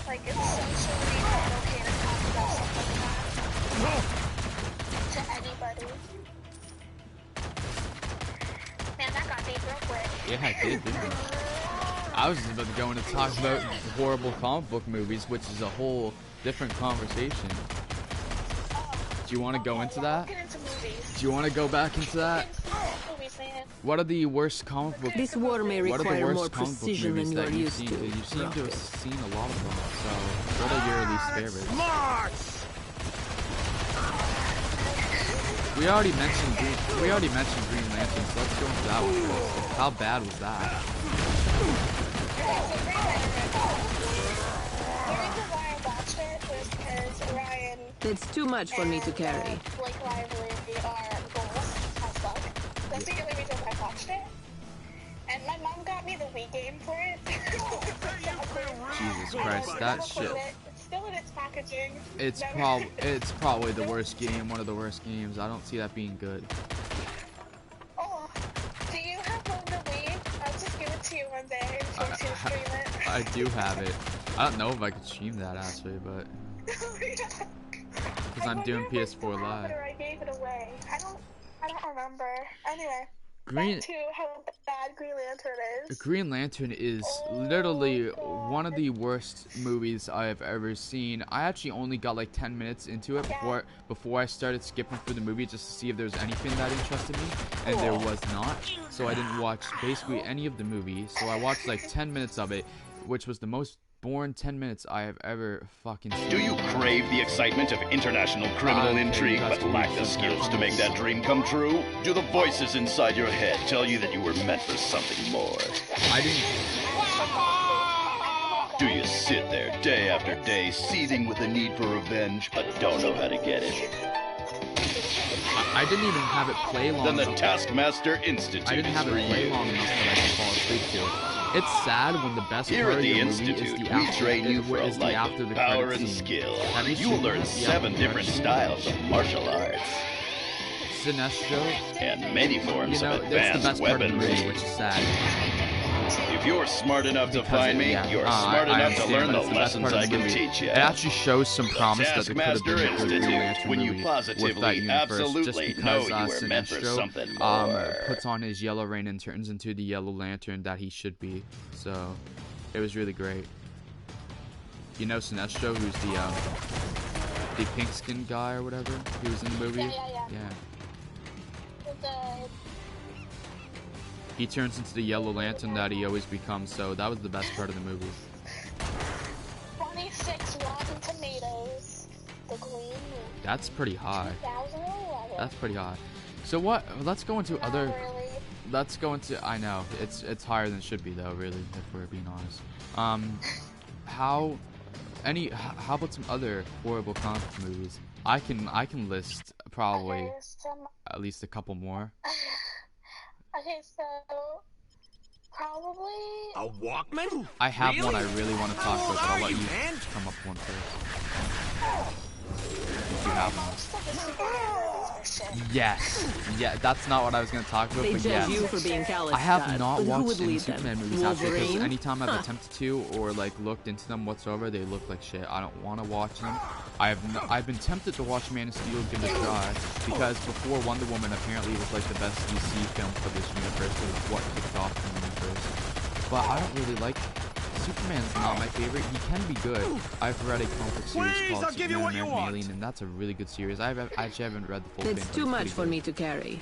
Like, it's socially not okay to talk about stuff like that to anybody. Man, that got deep real quick. Yeah, it did, didn't it? I was just about to go in and talk about horrible comic book movies, which is a whole different conversation. Do you want to go into that? Do you want to go back into that? What are the worst comic book? This war may require more precision than you are used to. You seem to have seen a lot of them. So, what are your least favorites? We already mentioned Green Lantern, so let's go into that one first. How bad was that? The reason why I watched it was because Ryan. It's too much for me to carry. Blake Lively are goals as fuck. That's the only reason I watched it. And my mom got me the Wii game for it. Jesus Christ, that shit. It's still in its packaging. It's probably the worst game, one of the worst games. I don't see that being good. Oh, do you have one the Wii? I'll just give it to you one day if you want to stream it. I do have it. I don't know if I could stream that actually, but because I'm doing PS4 Live. I gave it away. I don't remember. Anyway. Green Back to how bad Green Lantern is. Green Lantern is literally one of the worst movies I've ever seen. I actually only got like 10 minutes into it before I started skipping through the movie just to see if there was anything that interested me, and there was not. So I didn't watch basically any of the movie. So I watched like 10 minutes of it, which was the most boring 10 minutes I have ever fucking seen. Do you crave the excitement of international criminal intrigue but lack the skills to make that dream come true? Do the voices inside your head tell you that you were meant for something more? I didn't. Do you sit there day after day seething with the need for revenge but don't know how to get it? I didn't even have it play long enough. Then the Taskmaster Institute I didn't have it play long enough that I could fall asleep to it. It's sad when the best Here part at of the your movie Institute, is the we train you for a life after the of power credits and scene. skill. Have you You'll seen learn the 7 different styles of martial arts. Sinestro. And many forms of that's advanced the best part of the weaponry. movie, which is sad. If you're smart enough to find me, you're smart enough to learn the lessons I can teach you. It actually shows some promise that there could have been a good Green Lantern when you movie with that positively, universe, just absolutely know because you were meant for Sinestro something more. puts on his yellow rain and turns into the Yellow Lantern that he should be. So it was really great. You know Sinestro, who's the pink skin guy or whatever, who was in the movie? Yeah. He turns into the Yellow Lantern that he always becomes, so that was the best part of the movie. 26 Rotten Tomatoes. The Green Lantern. That's pretty high. 2011. That's pretty high. So what? Let's go into other. Really. Let's go into. I know it's higher than it should be though. Really, if we're being honest. How about some other horrible comic movies? I can list probably at least a couple more. Okay, so probably a Walkman? I have one I really want to talk about, but I'll let you come up with one first. If you have one. Yes. Yeah, that's not what I was going to talk about, but yes. You for being callous, I have not who watched would any lead Superman them? movies actually, because Wolverine? anytime I've attempted to or like looked into them whatsoever, they look like shit. I don't want to watch them. I've been tempted to watch Man of Steel, give it a try, because before Wonder Woman apparently was like the best DC film for this universe. It was what kicked off the universe. But I don't really like. Superman's not my favorite. He can be good. I've read a comic book series called Superman American Alien, and that's a really good series. I actually haven't read the full thing. It's too much for me to carry.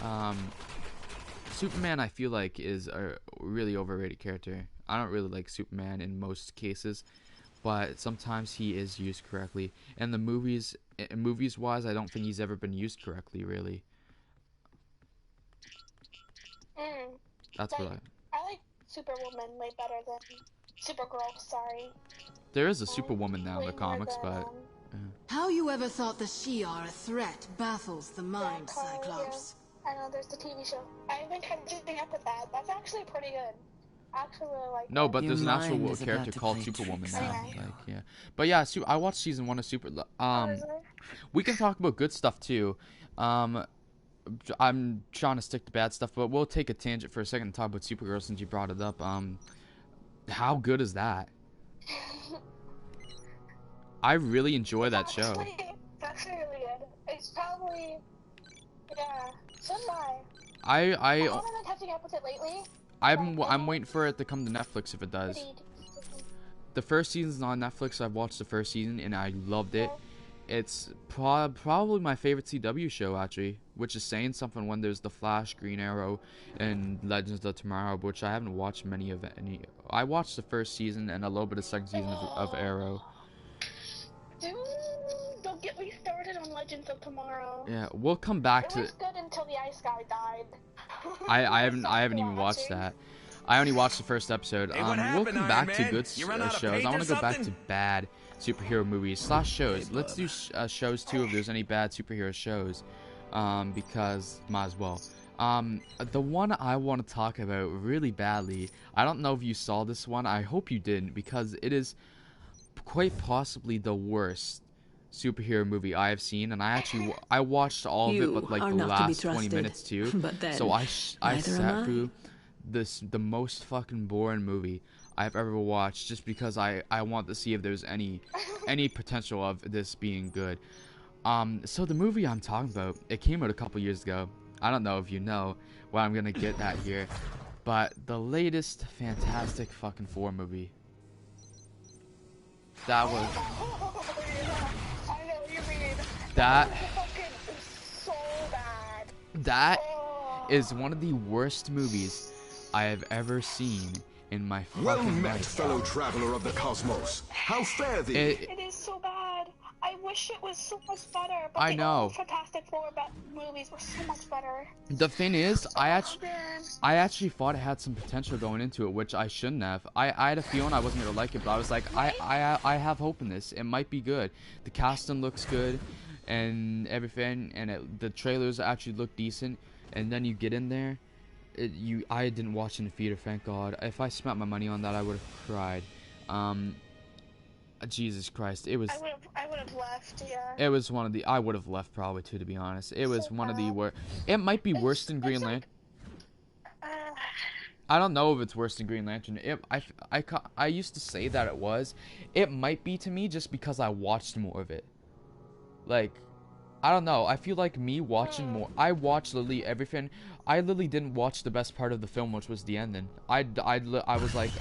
Superman, I feel like, is a really overrated character. I don't really like Superman in most cases, but sometimes he is used correctly. And the movies wise, I don't think he's ever been used correctly, really. That's like, what I like Superwoman way better than Supergirl. Sorry. There is a Superwoman now in the comics, but. How you ever thought the Shi'ar a threat baffles the mind, Cyclops. Yeah. I know, there's the TV show. I've been catching up with that. That's actually pretty good. Actually, like. No, but there's an actual character called Superwoman now. Like, yeah. But yeah, I watched season 1 of Super. We can talk about good stuff too. I'm trying to stick to bad stuff, but we'll take a tangent for a second and talk about Supergirl since you brought it up. How good is that? I really enjoy that show. It's actually really good. It's probably, yeah. So am I haven't been catching up with it lately. I'm waiting for it to come to Netflix if it does. The first season's on Netflix. I've watched the first season and I loved it. It's probably my favorite CW show, actually, which is saying something when there's The Flash, Green Arrow, and Legends of Tomorrow, which I haven't watched many of any. I watched the first season and a little bit of the second season of Arrow. Don't get me started on Legends of Tomorrow. Yeah, we'll come back to. It was good until the ice guy died. I haven't even watched that. I only watched the first episode. We'll come back to good shows. I want to go back to bad superhero movies / shows. Let's do shows too if there's any bad superhero shows, because might as well. The one I want to talk about really badly, I don't know if you saw this one. I hope you didn't, because it is quite possibly the worst superhero movie I have seen, and I watched all of it, but like the last 20 minutes too. So I sat through the most fucking boring movie I've ever watched, just because I want to see if there's any potential of this being good. So the movie I'm talking about, it came out a couple years ago. I don't know if you know what I'm gonna get at here, but the latest Fantastic fucking Four movie. That was. I know what you mean. That. So bad. That is one of the worst movies I have ever seen in my fucking life. Well met, fellow traveler of the cosmos. How fare thee? It is so bad. I wish it was so much better. But I know. The Fantastic Four movies were so much better. The thing is, I actually thought it had some potential going into it, which I shouldn't have. I had a feeling I wasn't gonna like it, but I was like, I have hope in this. It might be good. The casting looks good, and everything, and the trailers actually look decent. And then you get in there, I didn't watch in the theater, thank God. If I spent my money on that, I would have cried. Jesus Christ, it was. I would have left, yeah. It was one of the. I would have left probably too, to be honest. It was one of the worst. It might be worse than Green Lantern. I don't know if it's worse than Green Lantern. I used to say that it was. It might be to me just because I watched more of it. Like, I don't know. I feel like me watching more. I watched literally everything. I literally didn't watch the best part of the film, which was the ending. I was like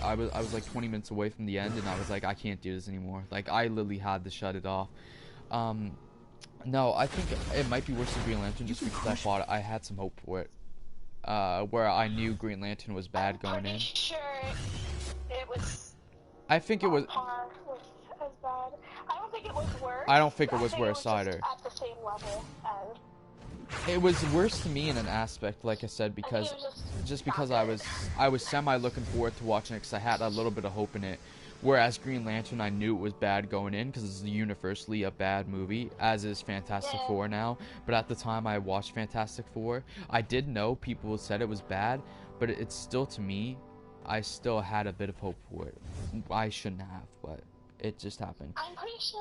20 minutes away from the end, and I was like, I can't do this anymore. Like, I literally had to shut it off. No, I think it might be worse than Green Lantern just because I thought I had some hope for it. Where I knew Green Lantern was bad going in. Sure, it was. I think it was. As bad. I don't think it was worse. I don't think it was worse either. At the same level as. It was worse to me in an aspect, like I said, because just because I was semi looking forward to watching it because I had a little bit of hope in it. Whereas Green Lantern, I knew it was bad going in because it's universally a bad movie, as is Fantastic Four now. But at the time I watched Fantastic Four, I did know people said it was bad, but it's still, to me, I still had a bit of hope for it. I shouldn't have, but it just happened. I'm pretty sure,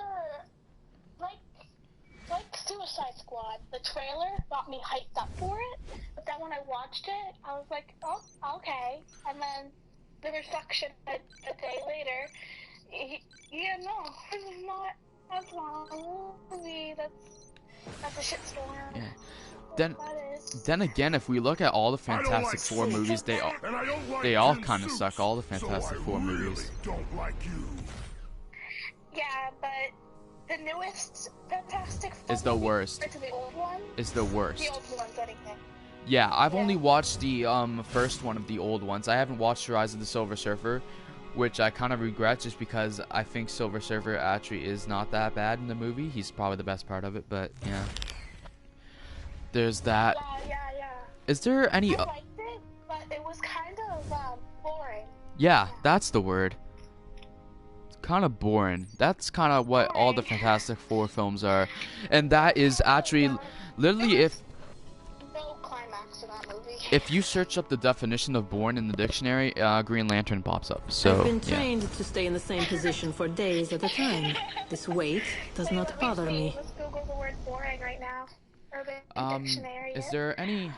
like Suicide Squad, the trailer got me hyped up for it, but then when I watched it, I was like, oh, okay, and then the reception a day later, yeah, no, this is not, that's not a movie, that's a shitstorm. Yeah. Then again, if we look at all the Fantastic Four movies, they all kind of suck, all the Fantastic Four movies. Yeah, but the newest Fantastic Four is the worst. The old one? Is the worst. The old one getting it. Yeah, I've only watched the first one of the old ones. I haven't watched Rise of the Silver Surfer, which I kind of regret just because I think Silver Surfer actually is not that bad in the movie. He's probably the best part of it, but yeah. There's that. Yeah. Is there any... I liked it, but it was kind of boring. Yeah, that's the word. It's kind of boring. That's kind of what all the Fantastic Four films are. And that is actually... Literally, if... No climax in that movie. If you search up the definition of boring in the dictionary, Green Lantern pops up. So, I've been trained to stay in the same position for days at a time. This weight does not bother me. Let's Google the word boring right now. Dictionary. Is there any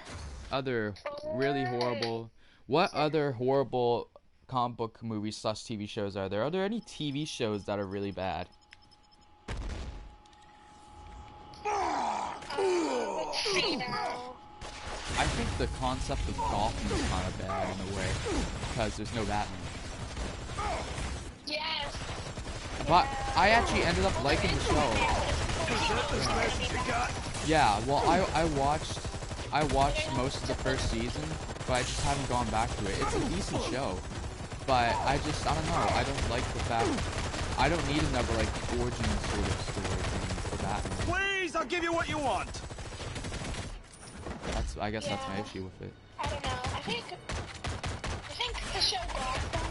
other really horrible... What other horrible comic book movies / TV shows are there? Are there any TV shows that are really bad? I think the concept of Gotham is kind of bad in a way, because there's no Batman. Yes. But I actually ended up liking the show. Yeah, well, I watched most of the first season, but I just haven't gone back to it. It's a decent show, but I don't know. I don't like the fact. I don't need another like origin sort of story thing for Batman. Please, I'll give you what you want. I guess that's my issue with it. I don't know. I think the show Gotham.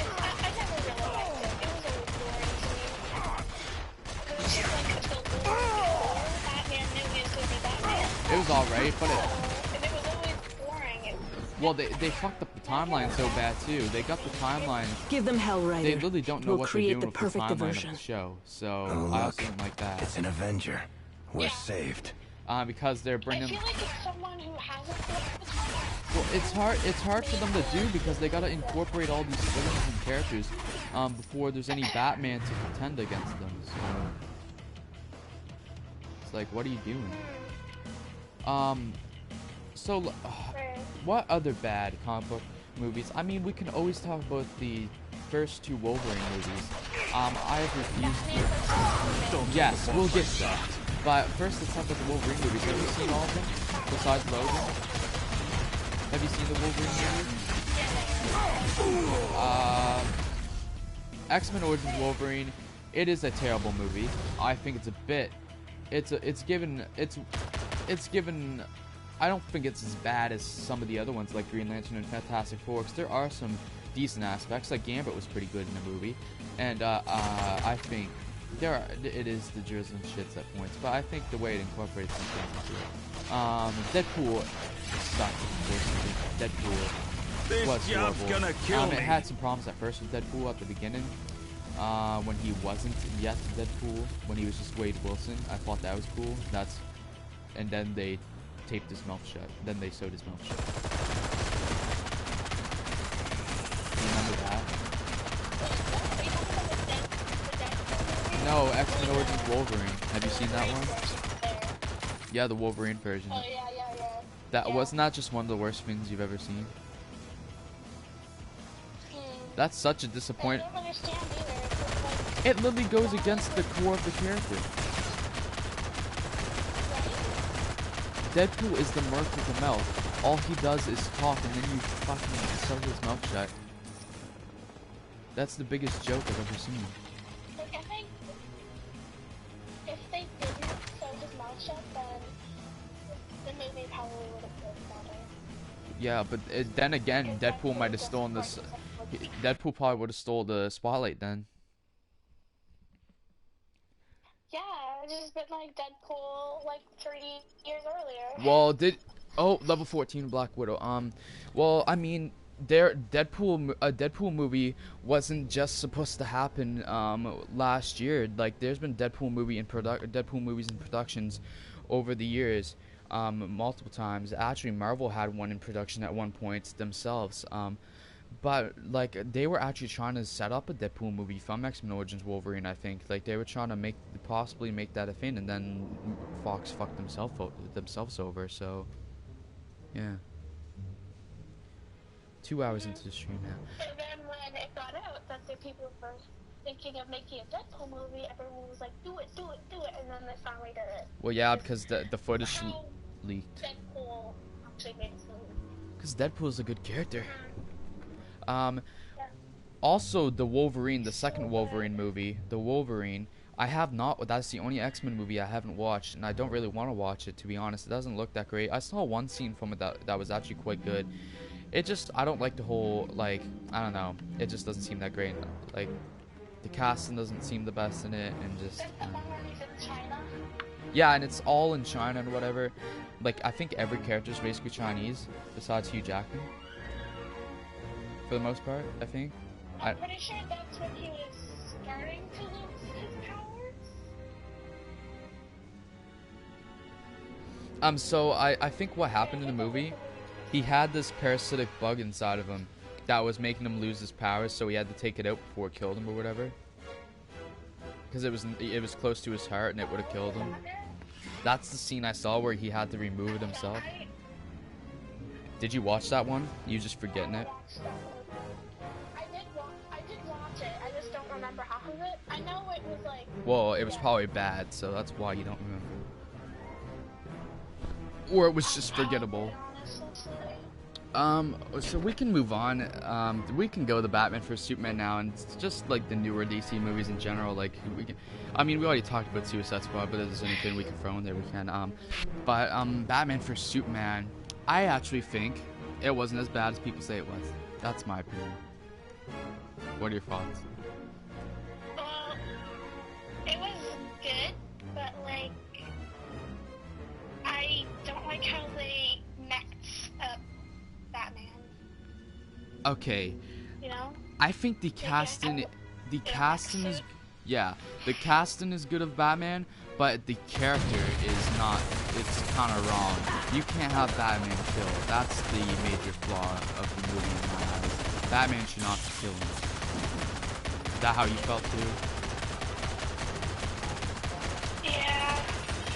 I never really liked it. It was always boring to me. It was just like until Batman knew he was gonna be Batman. It was alright, but and it was always boring. Well, they fucked up the timeline so bad too. They got the timeline. Give them hell, Rider. They literally don't know we'll what they're doing the with the perfect timeline diversion. of the show. So Oh, I look, also didn't like that. It's an Avenger. We're saved. Because they're bringing. I feel like it's someone who hasn't. Well, it's hard for them to do because they gotta incorporate all these villains and characters before there's any Batman to contend against them. So it's like, what are you doing? What other bad comic book movies? I mean, we can always talk about the first two Wolverine movies. I have refused. Yes, we'll get to that. But first, let's talk about the Wolverine movies. Have you seen all of them besides Logan? Have you seen the Wolverine movies? X-Men Origins Wolverine. It is a terrible movie. I think it's a bit. It's given. I don't think it's as bad as some of the other ones like Green Lantern and Fantastic Four. Because there are some decent aspects. Like Gambit was pretty good in the movie, and I think it is the drizzling shits at points. But I think the way it incorporates some things into it. Deadpool sucked. Deadpool was horrible. It had some problems at first with Deadpool at the beginning. When he wasn't yet Deadpool, when he was just Wade Wilson, I thought that was cool. And then they taped his mouth shut. Then they sewed his mouth shut. Remember that? No, X-Men Origins Wolverine. Have you seen that one? Yeah, the Wolverine version. Oh, yeah. That wasn't that just one of the worst things you've ever seen? That's such a disappointment. I don't understand either. It literally goes against the core of the character. Deadpool is the mirth with the mouth. All he does is talk and then you fucking sew his mouth shut. That's the biggest joke I've ever seen. Like, I think if they didn't sew his mouth shut, then the movie probably would have been better. Yeah, but then again, Deadpool might have stolen this. Deadpool probably would have stole the spotlight then. Yeah, it's just been like Deadpool like 3 years earlier. Well, level 14 Black Widow. Well, I mean, a Deadpool movie wasn't just supposed to happen last year. Like, there's been Deadpool movies in productions over the years, multiple times. Actually, Marvel had one in production at one point themselves. But like they were actually trying to set up a Deadpool movie from X-Men Origins Wolverine. I think like they were trying to possibly make that a thing, and then Fox fucked themselves over. So yeah, 2 hours into the stream now. And then when it got out that the people were thinking of making a Deadpool movie, everyone was like, "Do it!" And then they finally did it. Well, yeah, because the footage leaked. Deadpool actually made this movie. Because Deadpool is a good character. Also, the Wolverine, the second Wolverine movie, the Wolverine, I have not. That's the only X-Men movie I haven't watched, and I don't really want to watch it, to be honest. It doesn't look that great. I saw one scene from it that was actually quite good. It just, I don't like the whole, like, I don't know. It just doesn't seem that great. Like, the casting doesn't seem the best in it, and just... yeah, and it's all in China and whatever. Like, I think every character is basically Chinese, besides Hugh Jackman. For the most part, I think. I'm pretty sure that's when he was starting to lose his powers. So I think what happened in the movie, he had this parasitic bug inside of him that was making him lose his powers, so he had to take it out before it killed him or whatever. Because it was close to his heart and it would have killed him. That's the scene I saw where he had to remove it himself. Did you watch that one? You just forgetting it? I did watch it. I just don't remember half of it. I know it was like... well, it was probably bad, so that's why you don't remember. Or it was just forgettable. So we can move on. We can go to Batman vs Superman now, and it's just like the newer DC movies in general. Like I mean, we already talked about Suicide Squad, but if there's anything we can throw in there, we can. But Batman vs Superman, I actually think it wasn't as bad as people say it was. That's my opinion. What are your thoughts? It was good, but like, I don't like how they mixed up Batman. Okay. You know? I think the casting is, yeah, the casting is good of Batman, but the character is not. It's kind of wrong. You can't have Batman kill. That's the major flaw of the movie in my eyes. Batman should not be killing. Is that how you felt too? Yeah,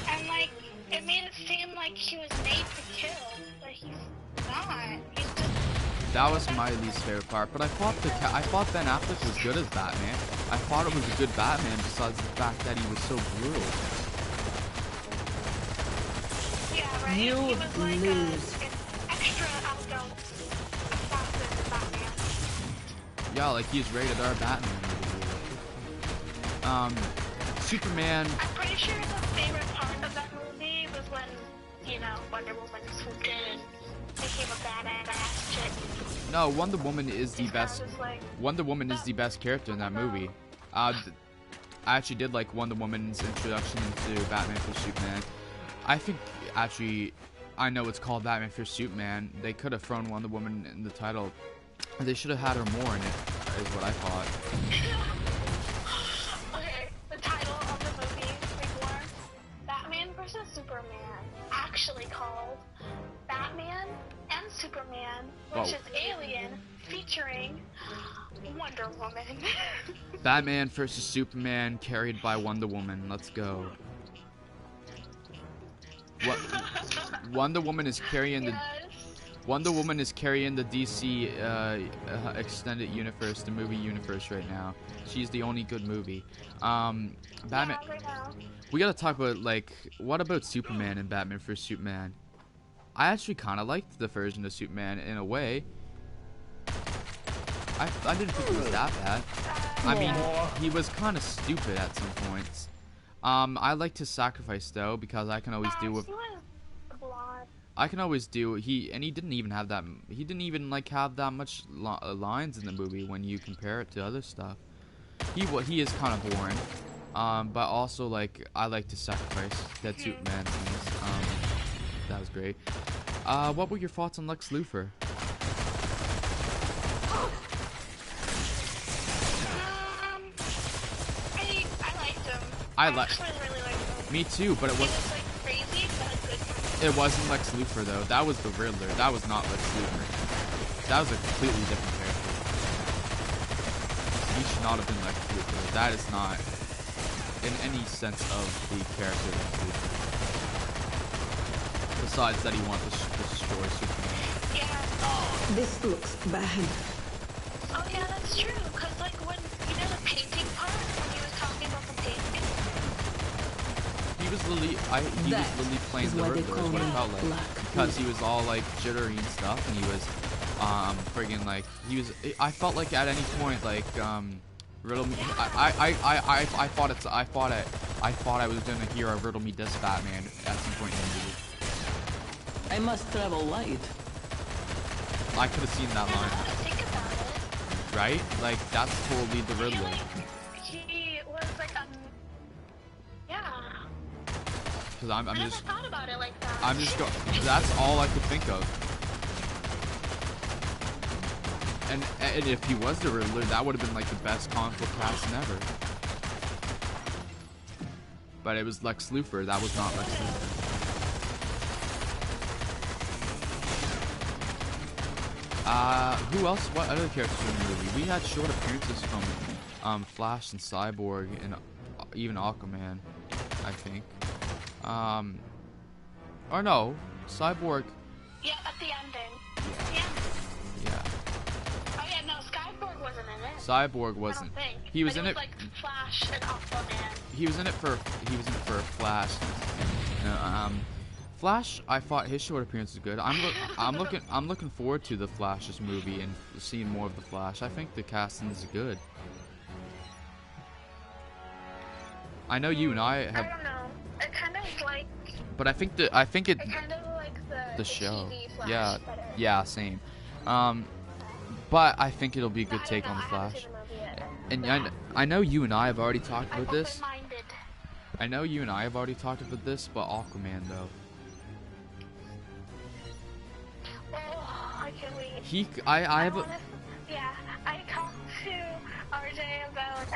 and like it made it seem like he was made to kill, but he's not. He's just... That was my least favorite part, but I thought Ben Affleck was good as Batman. I thought it was a good Batman, besides the fact that he was so brutal. Yeah, right. You he was like lose. An extra outgoing Batman. Yeah, like he's rated R Batman. Superman. I'm pretty sure the favorite part of that movie was when, you know, Wonder Woman swooped in and became a badass chick. No, Wonder Woman is the best. Wonder Woman is the best character in that movie. I actually did like Wonder Woman's introduction into Batman vs Superman. I think actually, I know it's called Batman vs Superman. They could have thrown Wonder Woman in the title. They should have had her more in it, is what I thought. Okay, the title of the movie before Batman vs Superman, actually called Batman and Superman, which is Alien, featuring Wonder Woman. Batman vs Superman, carried by Wonder Woman. Let's go. What? Wonder Woman is carrying the. Wonder Woman is carrying the DC extended universe, the movie universe right now. She's the only good movie. Batman. Yeah, right now. We gotta talk about, like, what about Superman and Batman vs Superman? I actually kind of liked the version of Superman in a way. I didn't think it was that bad. I mean, he was kind of stupid at some points. I liked his sacrifice though, because I can always do with. I can always do he didn't even have that. He didn't even like have that much lines in the movie when you compare it to other stuff. He is kind of boring. But also like I like to sacrifice that Superman things. That was great. What were your thoughts on Lex Luthor? I liked him. I really liked him. Me too, but it was. Like crazy, but a good one. It wasn't Lex Luthor though. That was the Riddler. That was not Lex Luthor. That was a completely different character. He should not have been Lex Luthor. That is not in any sense of the character Lex Luthor. Besides that he wanted to destroy Superman. Yeah. This looks bad. Oh yeah, that's true. Cause like when you know the painting part, when he was talking about the painting. He was literally playing the Riddler is what it felt like. Because he was all like jittery and stuff, and he was friggin' like I felt like at any point like riddle me. I thought I was gonna hear a riddle me this Batman at some point in the movie. I must travel light. I could have seen that line. Right? Like that's totally the Riddler. He was like yeah. Because I'm I just never thought about it like that. I'm just go. That's all I could think of. And if he was the Riddler, that would have been like the best comic book casting ever. But it was Lex Luthor. That was not Lex Luthor. Who else? What other characters in the movie? We had short appearances from Flash and Cyborg and even Aquaman, I think. Or no, Cyborg. Yeah, at the ending. Yeah. Oh yeah, no, Cyborg wasn't in it. Cyborg wasn't. I don't think. He was But in it. it. Was like Flash and Aquaman. He was in it for Flash. Flash, I thought his short appearance was good. I'm looking forward to the Flash's movie and seeing more of the Flash. I think the casting is good. I know you and I have. I don't know. It kind of like. But I think it. I kind of like the show. TV Flash better. Yeah, same. But I think it'll be a good take on the Flash. And I know you and I have already talked about this. I know you and I have already talked about this, but Aquaman though. Oh, I can't wait. I have a. Yeah, I talked to RJ about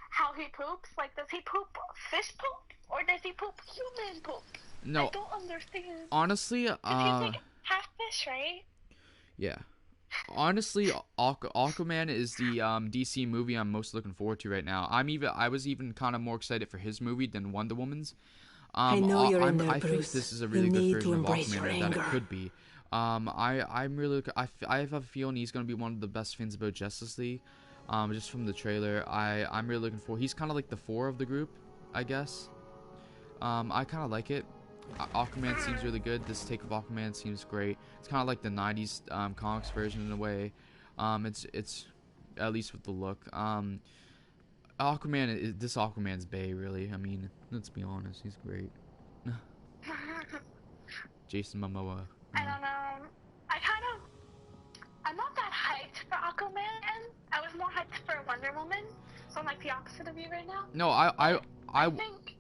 how he poops. Like, does he poop fish poop or does he poop human poop? No. I don't understand. Honestly, He's like half fish, right? Yeah. Honestly, Aquaman is the DC movie I'm most looking forward to right now. I was even kind of more excited for his movie than Wonder Woman's. I know you're in there, I think Bruce. this is a really good version of Aquaman that it could be. I'm really I have a feeling he's gonna be one of the best things about Justice League. Just from the trailer, I'm really looking for. He's kind of like the 4 of the group, I guess. I kind of like it. Aquaman seems really good. This take of Aquaman seems great. It's kind of like the 90s comics version in a way. It's at least with the look. Aquaman's bae, really. I mean, let's be honest, he's great. Jason Momoa. I don't know. I'm not that hyped for Aquaman. I was more hyped for Wonder Woman. So I'm like the opposite of you right now. No, I think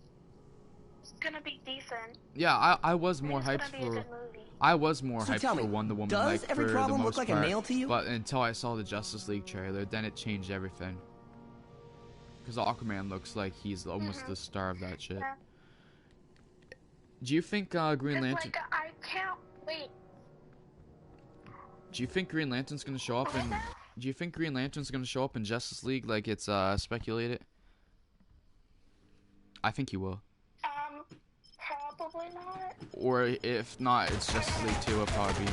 it's gonna be decent. Yeah, I was more hyped for. I was more hyped for Wonder Woman. Does like, every for problem the look most like part, a nail to you? But until I saw the Justice League trailer, then it changed everything. Because Aquaman looks like he's almost the star of that shit. Yeah. Do you think Green Lantern? Like, I can't wait. Do you think Green Lantern's gonna show up in? Do you think Green Lantern's gonna show up in Justice League like it's speculated? I think he will. Probably not. Or if not, it's Justice League 2 will probably be.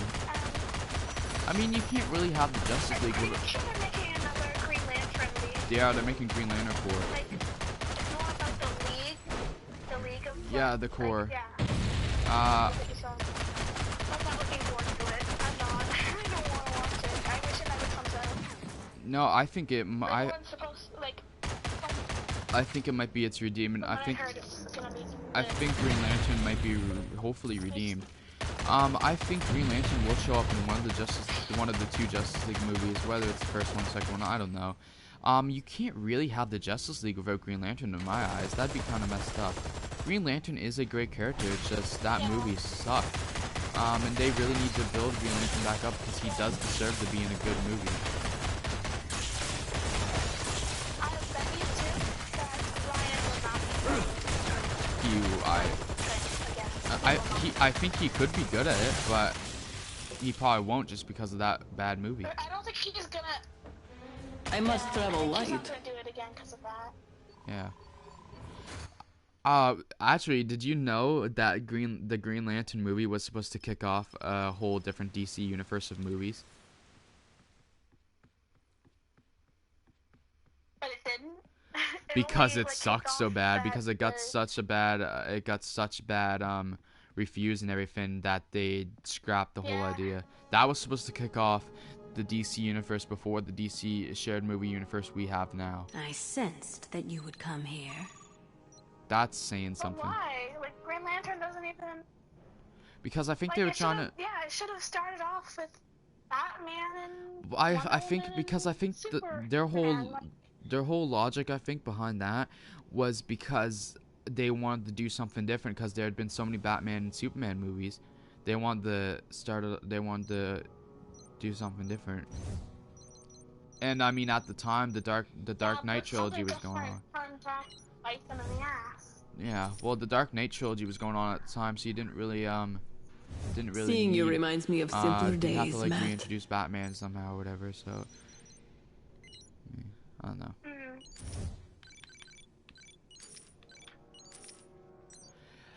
I mean, you can't really have the Justice League. I'm pretty sure they're making another Green Lantern movie. Yeah, they're making Green Lantern 4. Like, it's more about the League. The League of. Yeah, the core. Like, yeah. I'm not looking forward to it. I'm not. I don't want to watch it. I wish it never comes out. No, I think it. I think it might be its redeeming. I think Green Lantern might be hopefully redeemed. I think Green Lantern will show up in one of the 2 Justice League movies, whether it's the first one, second one, I don't know. You can't really have the Justice League without Green Lantern in my eyes. That'd be kind of messed up. Green Lantern is a great character. It's just that movie sucked. And they really need to build Green Lantern back up because he does deserve to be in a good movie. I think he could be good at it, but he probably won't just because of that bad movie. I don't think he's gonna. I must travel light. He's not gonna do it again because of that. Yeah. Actually, did you know that the Green Lantern movie was supposed to kick off a whole different DC universe of movies? But it didn't. Because it sucked so bad. Because it got such bad refused and everything, that they scrapped the whole Yeah. idea. That was supposed to kick off the DC universe before the DC shared movie universe we have now. I sensed that you would come here. That's saying But something. why? Like, Green Lantern doesn't even... Because I think Like, they were it trying should've- to... Yeah, it should have started off with Batman and... I think because I think their whole logic, I think, behind that was because they wanted to do something different, because there had been so many Batman and Superman movies. They wanted to do something different. And I mean, at the time, the Dark Knight trilogy was going on. Bite them in the ass. Yeah, well, the Dark Knight trilogy was going on at the time, so you didn't really Seeing you reminds me of simpler you days, have to like Matt. reintroduce Batman somehow or whatever. So I don't know.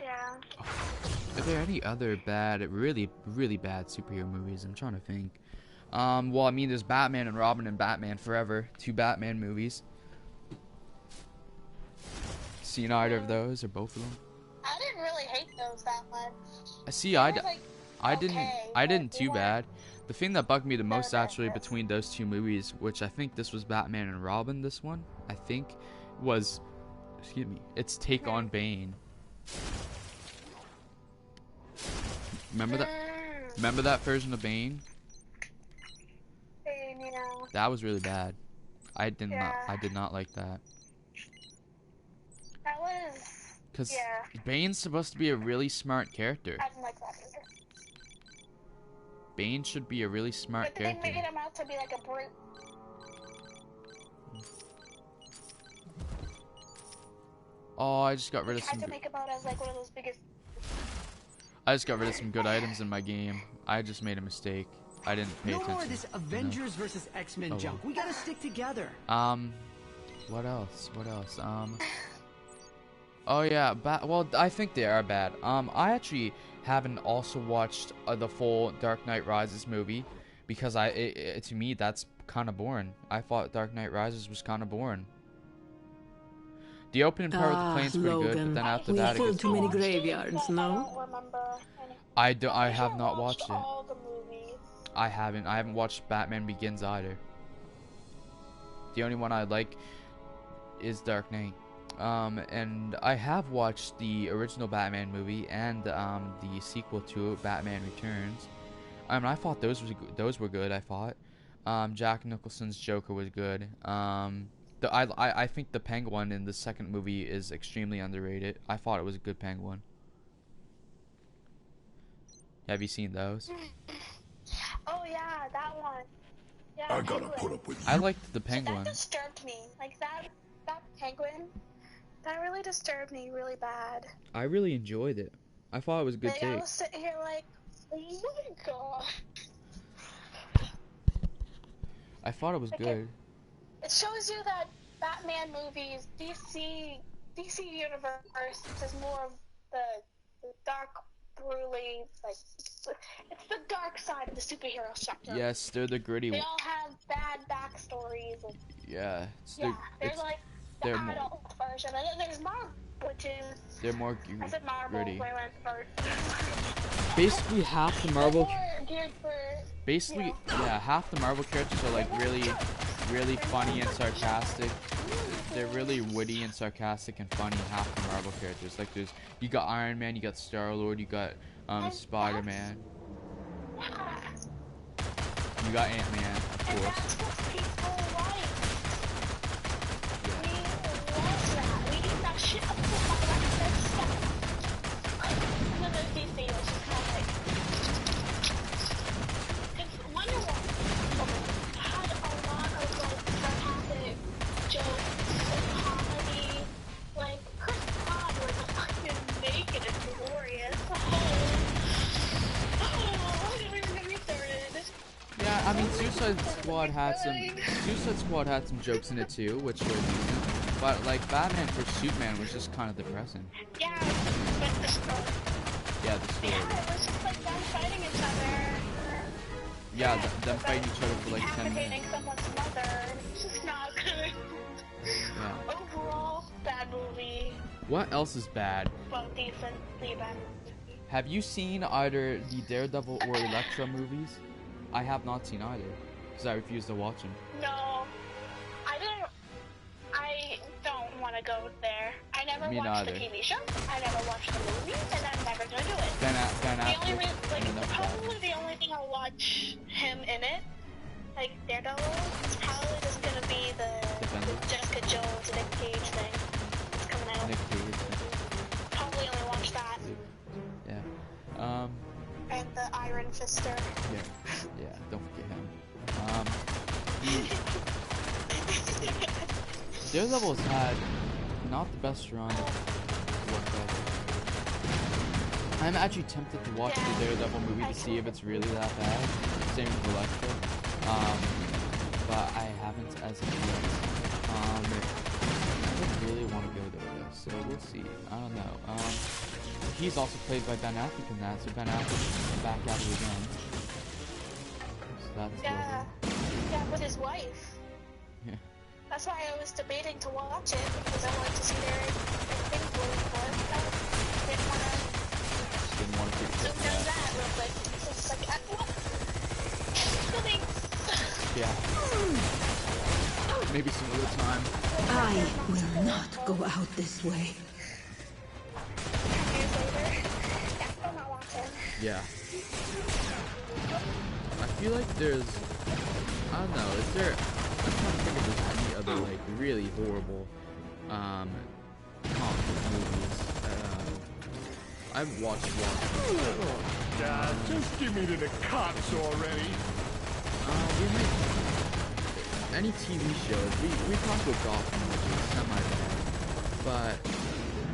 Yeah. Are there any other really bad superhero movies? I'm trying to think. Well, I mean, there's Batman and Robin and Batman Forever, 2 Batman movies. Seen either of those or both of them? I didn't really hate those that much. I didn't too bad. The thing that bugged me the most actually between those 2 movies, which I think this was Batman and Robin, this one, I think, was, excuse me, its take on Bane. Remember that version of Bane? Bane, you know. That was really bad. I did not like that. That was... Because Bane's supposed to be a really smart character. I didn't like that either. Bane should be a really smart character. They made him out to be like a brute. Oh, I just got rid of some... To make him out as like one of those biggest... I just got rid of some good items in my game. I just made a mistake. I didn't pay attention. No more of this Avengers versus X-Men junk. We gotta stick together. What else? Oh yeah, well, I think they are bad. I actually haven't also watched the full Dark Knight Rises movie because to me that's kind of boring. I thought Dark Knight Rises was kind of boring. The opening part with the plane's pretty good, but then after that, it gets too many graveyards, no? I have not watched it. I haven't watched Batman Begins either. The only one I like is Dark Knight. And I have watched the original Batman movie and the sequel to it, Batman Returns. I thought those were good. I thought Jack Nicholson's Joker was good. I think the Penguin in the second movie is extremely underrated. I thought it was a good Penguin. Have you seen those? Oh yeah, that one. Yeah, I gotta put up with you. I liked the Penguin. That disturbed me. Like that Penguin. That really disturbed me really bad. I really enjoyed it. I thought it was a good take. I was sitting here like, oh my god. I thought it was good. It shows you that Batman movies, DC universe is more of the dark, brooding, like it's the dark side of the superhero sector. Yes, they're the gritty. They all have bad backstories. And, yeah. They're like the adult version, and then there's Marvel, which is I said Marvel, gritty. First. Basically, half the Marvel. Basically, half the Marvel characters are like really funny and sarcastic. They're really witty and sarcastic and funny. Half the Marvel characters, like you got Iron Man, you got Star-Lord, you got Spider-Man, you got Ant-Man, of course. That's what people like. We love that. We eat that shit up. And then there's DC, which is kind of like. Because Wonder Woman had a lot of like sarcastic jokes and comedy. Like Chris Pratt was fucking naked and glorious. Oh, don't even get me started. Yeah, I mean, Suicide Squad had some jokes in it too, which were decent. But like Batman vs Superman was just kind of depressing. Yeah, but the story. Yeah, the story. Yeah, it was just like them fighting each other. Yeah, them fighting each other for like 10 minutes. Someone's mother. It's just not good. Yeah. Overall, bad movie. What else is bad? Well, decently bad movie. Have you seen either the Daredevil or Elektra movies? I have not seen either, because I refuse to watch them. No, I don't want to go there. I never watched the TV show, I never watched the movies, and I'm never going to do it. Probably the only thing I'll watch him in it, like Daredevil, is probably just going to be the Jessica Jones and Nick Cage thing that's coming out. Nick Cage. Probably only watch that. Yeah. And the Iron Fister. Yeah, don't forget him. Daredevil's had not the best run whatsoever. I'm actually tempted to watch the Daredevil movie to see if it's really that bad. Same with Elektra. But I haven't as of yet. I don't really want to go there though, so we'll see. I don't know. He's also played by Ben Affleck in that, so Ben Affleck's back at it again. So that's yeah, with his wife. Yeah. That's why I was debating to watch it, because I wanted to see their things going for it. I didn't want to zoom down that real quick. So it's like, yeah. Maybe some other time. I will not go out this way. Yeah. I feel like there's, I don't know, is there, I'm trying to think if there's any other, like, really horrible, comic movies that, I've watched God, just give me to the cops already. Any TV shows, we talked about Gotham, which is semi-bad, but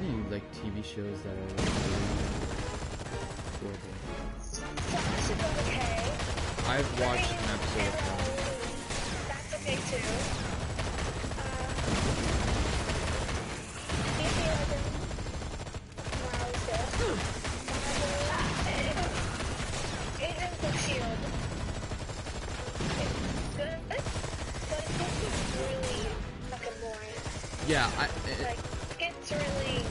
any, like, TV shows that are, like, really horrible. Okay. I've watched an episode of that. That's okay too. Agents of S.H.I.E.L.D. It's good, but it's really fucking boring. Yeah, it's really...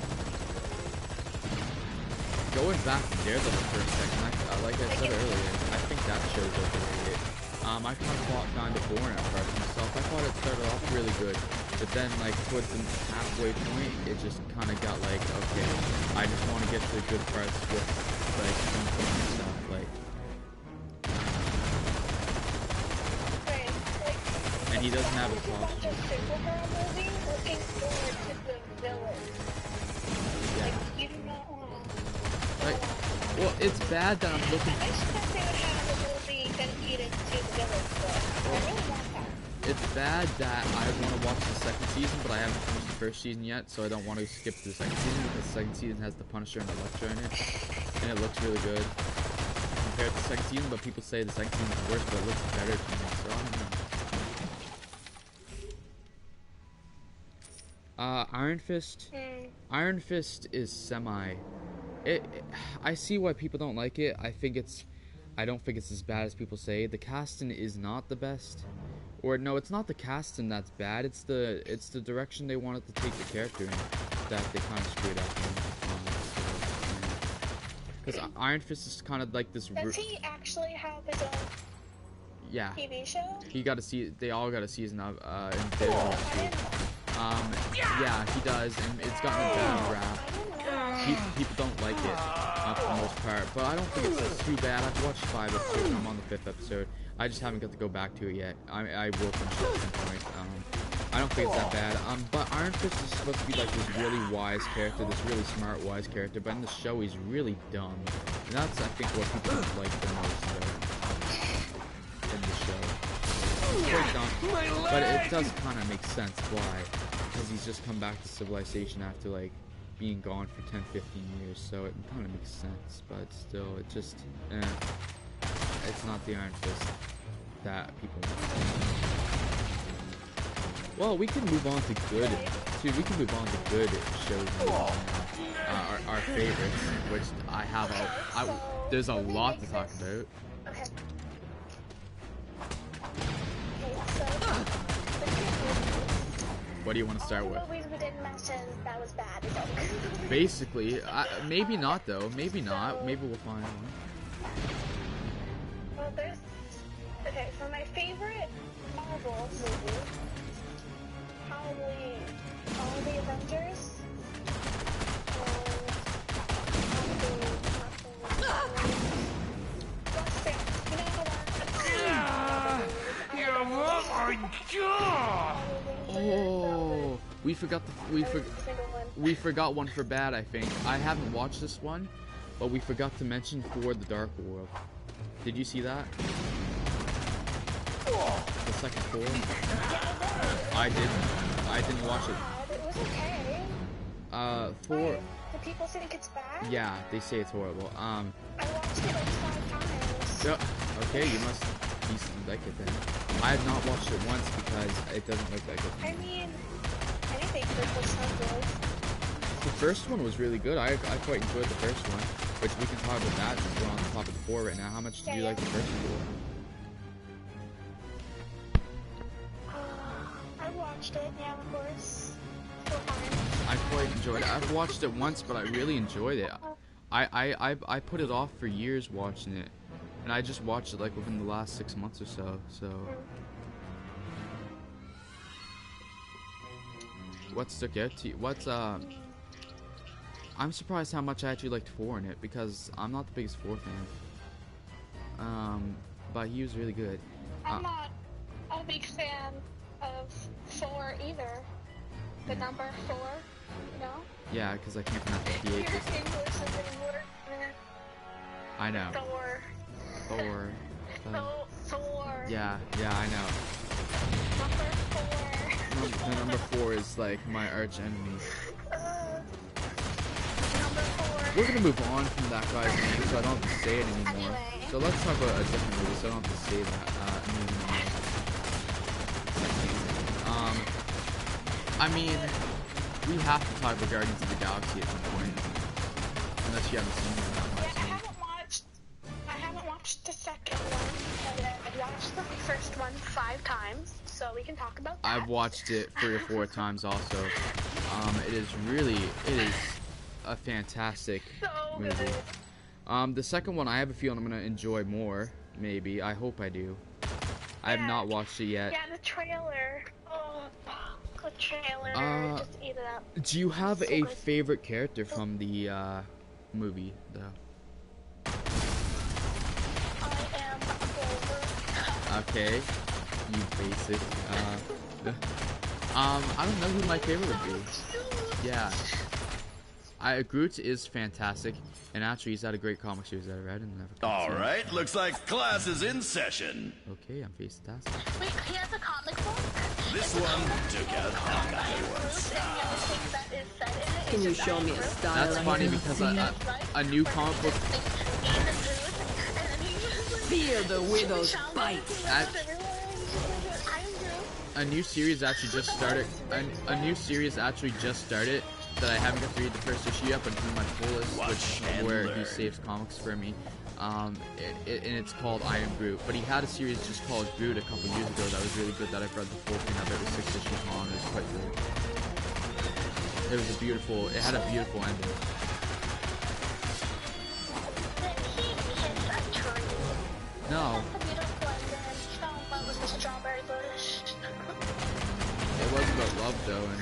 Going back to Daredevil for a second, like I said earlier, I think that show's overrated. I kind of thought kind of boring at first myself. I thought it started off really good, but then like towards the halfway point, it just kind of got like, okay, I just want to get to the good parts with like something and stuff. And he doesn't have a costume. Looking forward to the villain. Yeah. You do not want to. Well, it's bad that I'm looking. I wish that they would have a movie dedicated to the villain, but I really want that. It's bad that I want to watch the second season, but I haven't finished the first season yet, so I don't want to skip to the second season, because the second season has the Punisher and Elektra in it, and it looks really good compared to the second season, but people say the second season is worse, but it looks better to me, so I don't know. Iron Fist is semi. I see why people don't like it. I don't think it's as bad as people say. The casting is not the best, or no, it's not the casting that's bad. It's the direction they wanted to take the character in that they kind of screwed up. Because Iron Fist is kind of like this. Does he actually have his own? Yeah. TV show? They all got a season of in Daredevil too. Yeah, he does, and it's gotten a bad rap. People don't like it for the most part, but I don't think it's too bad. I've watched 5 episodes, and I'm on the 5th episode. I just haven't got to go back to it yet. I will finish it at some point. I don't think it's that bad. But Iron Fist is supposed to be like this really wise character, this really smart, wise character, but in the show he's really dumb. And that's, I think, what people like the most in the show. He's quite dumb, but it does kind of make sense why. Because he's just come back to civilization after, like, being gone for 10, 15 years, so it kind of makes sense, but still, it just, it's not the Iron Fist that people want. Well, we can move on to good, we can move on to good shows, our favorites, which I have there's a lot to talk about. Okay. What do you want to start with? Movies we didn't That says that was bad. Basically, maybe not though. Maybe not. Maybe we'll find one. Well, there's. Okay, so my favorite Marvel movie, probably all the Avengers. Oh, we forgot one for bad. I think I haven't watched this one, but we forgot to mention For the Dark World. Did you see that? The second Thor. I didn't watch it. It was okay. Thor. Do people think it's bad? Yeah, they say it's horrible. I watched it like 5 times. Okay, you must decently like it then. I have not watched it once because it doesn't look like it. I mean, anything for some good. The first one was really good. I quite enjoyed the first one, which we can talk about that since we're on the topic of 4 right now. How much did you like the first one? I watched it, yeah, of course. I quite enjoyed it. I've watched it once, but I really enjoyed it. I put it off for years watching it, and I just watched it like within the last 6 months or so. What stuck out to you? I'm surprised how much I actually liked 4 in it, because I'm not the biggest 4 fan. But he was really good. I'm not a big fan of 4 either. The number 4, you know? Yeah, because I can't pronounce the 8. Your English isn't working. I know. Thor. Thor. Yeah, I know. Number 4. The number 4 is like my arch enemy. Number 4. We're gonna move on from that guy's name, so I don't have to say it anymore. Anyway. So let's talk about a different movie, so I don't have to say that name anymore. I mean, we have to talk about Guardians of the Galaxy at some point, unless you haven't seen it that much. I haven't watched the second one. I've watched the first one 5 times, so we can talk about that. I've watched it 3 or 4 times also. It is a fantastic movie. Good. The second one I have a feeling I'm gonna enjoy more, maybe. I hope I do. I have not watched it yet. Yeah, the trailer. Oh, the trailer. Just eat it up. Do you have a favorite character from the movie, though? I am Grover. Okay, you basic. I don't know who my favorite would be. Yeah. Groot is fantastic, and actually he's had a great comic series that I read and never. Alright, looks like class is in session. Okay, I'm fantastic. Wait, he has a comic book? This one took out half the Can you show me a style? That's funny because a new comic book. Fear the widow's bite. A new series actually just started. A new series actually just started that I haven't got to read the first issue yet, but it's in my full list, where he saves comics for me. And it's called I Am Groot. But he had a series just called Groot a couple years ago that was really good. That I've read the full thing of. It was 6 issues long. It was quite good. It had a beautiful ending. No. It was about love though, and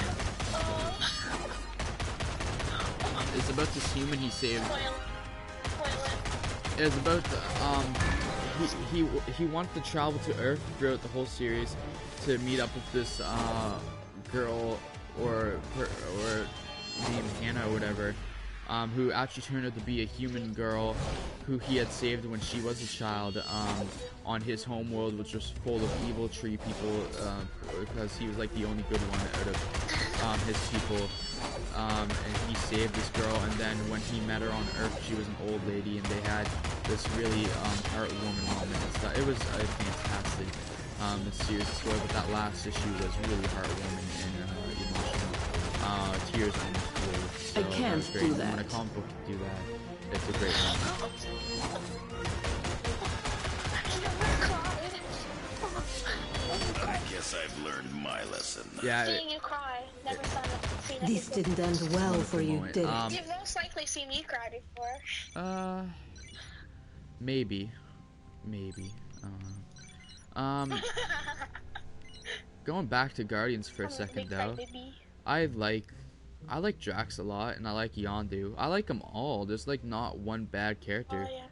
it's about this human he saved. It's about he wanted to travel to Earth throughout the whole series to meet up with this girl or named Hannah or whatever, who actually turned out to be a human girl who he had saved when she was a child, on his home world, which was full of evil tree people, because he was like the only good one out of his people, and he saved this girl. And then when he met her on Earth, she was an old lady, and they had this really heartwarming moment and stuff. It was a fantastic series story, but that last issue was really heartwarming and emotional. Tears almost flowed. So I can't do that. When a comic book can do that, it's a great one. I guess guess I've learned my lesson. Yeah. Seeing you cry. Never seen it This before. didn't end well for you, did it? You've most likely seen me cry before. Maybe. Going back to Guardians for a second though. I like Drax a lot, and I like Yondu. I like them all. There's like not one bad character. Oh,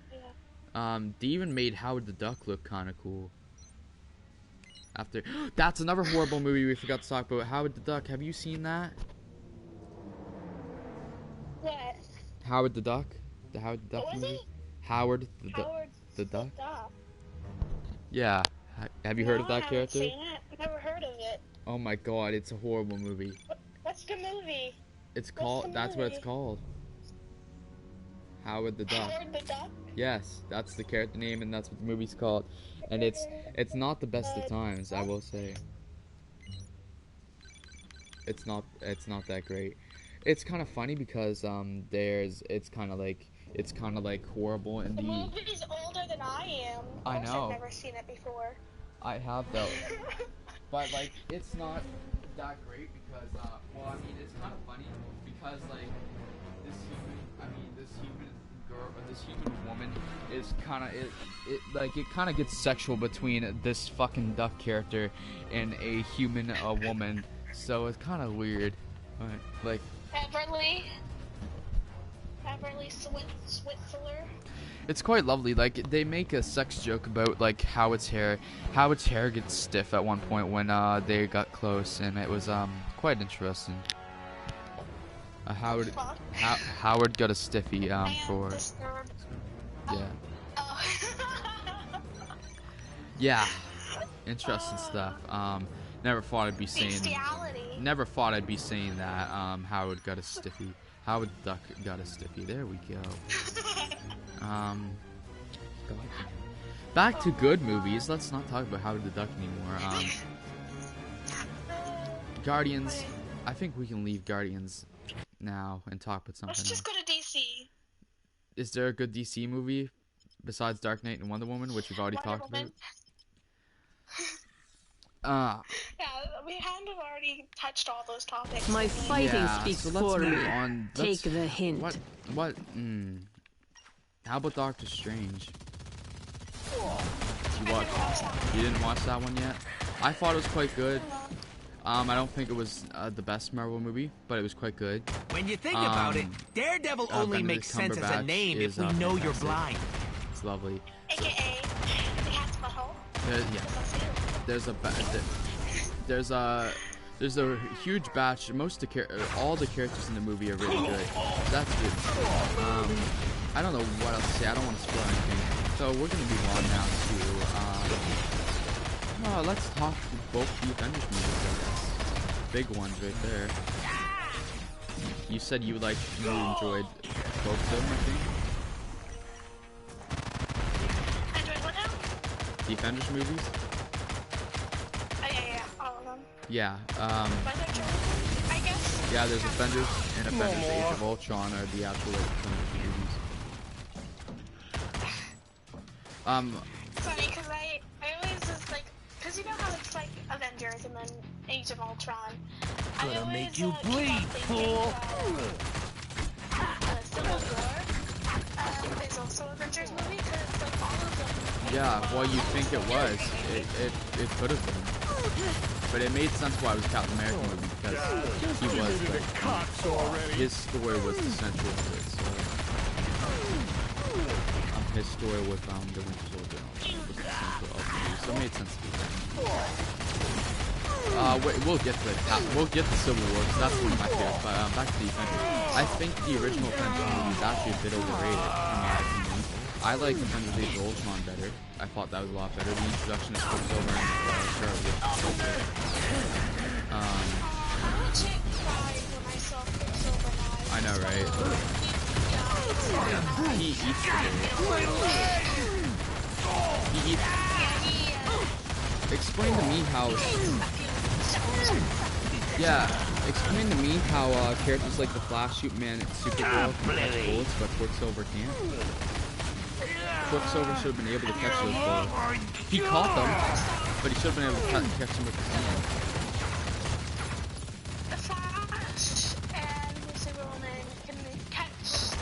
yeah. They even made Howard the Duck look kind of cool. After that's another horrible movie we forgot to talk about. Howard the Duck. Have you seen that? What? Howard the Duck. The Howard the Duck What was movie. it? Howard the Duck. Yeah. Have you heard of that character? Seen it. I've never heard of it. Oh my god, it's a horrible movie. What's the movie? It's called. That's what it's called. Howard the Duck. Howard the Duck? Yes, that's the character name, and that's what the movie's called. And it's not the best of times, I will say. It's not that great. It's kind of funny because it's kind of like horrible in the movie's older than I am. I know. I've never seen it before. I have though. But like it's not that great because well, I mean it's kind of funny because like this human woman is kind of it kind of gets sexual between this fucking duck character and a human woman, so it's kind of weird. Like Everly Switzler. It's quite lovely. Like they make a sex joke about like Howard's hair gets stiff at one point when they got close, and it was quite interesting. Howard got a stiffy for yeah interesting stuff. Never thought I'd be saying that. Howard got a stiffy. Howard the Duck got a stiffy. There we go. Back to good movies. Let's not talk about Howard the Duck anymore. Guardians. I think we can leave Guardians now and talk about something Let's just else. go to DC. Is there a good DC movie besides Dark Knight and Wonder Woman, which we've already talked about? Yeah, we kind of already touched all those topics. My fighting speaks so for me. Take the hint. What? How about Doctor Strange? You didn't watch that one yet? I thought it was quite good. I don't think it was the best Marvel movie, but it was quite good. When you think about it, Daredevil only makes sense as a name if we know you're blind. It's lovely. AKA the cat's butthole. There's a huge batch. All the characters in the movie are really good. That's good. I don't know what else to say. I don't want to spoil anything. So we're gonna move on now to let's talk both the Avengers movies, I guess. Big ones right there. You said you enjoyed both of them, I think. Enjoyed what now? The Avengers movies? Oh yeah, all of them. Yeah, I guess. yeah, there's Avengers and Avengers Age of Ultron are the actual Avengers movies. Funny, because I always just because you know how it's like Avengers and then Age of Ultron. Gonna make you bleed, fool! Civil War is also Avengers movie because all of them. Yeah, well, you think it was. It could have been. But it made sense why it was Captain America movie because he was his story was the central of it. So his story with the Winter Soldier was the central of the movie, so it made sense to be that. We'll get to Civil War because that's one of my favorites. But back to the Avengers. I think the original Avengers movie is actually a bit overrated in my opinion. I like Avengers Age of Ultron better. I thought that was a lot better. The introduction of Quicksilver and Scarlet Witch was so good. I know, right? He eats the He eats. Explain to me how. Yeah, explain to me how characters like the Flash, Superman, and Supergirl can catch bullets, but Quicksilver can't. Quicksilver should have been able to catch those bullets. He caught them, But he should have been able to catch him with his hand. The Flash and Superwoman can catch,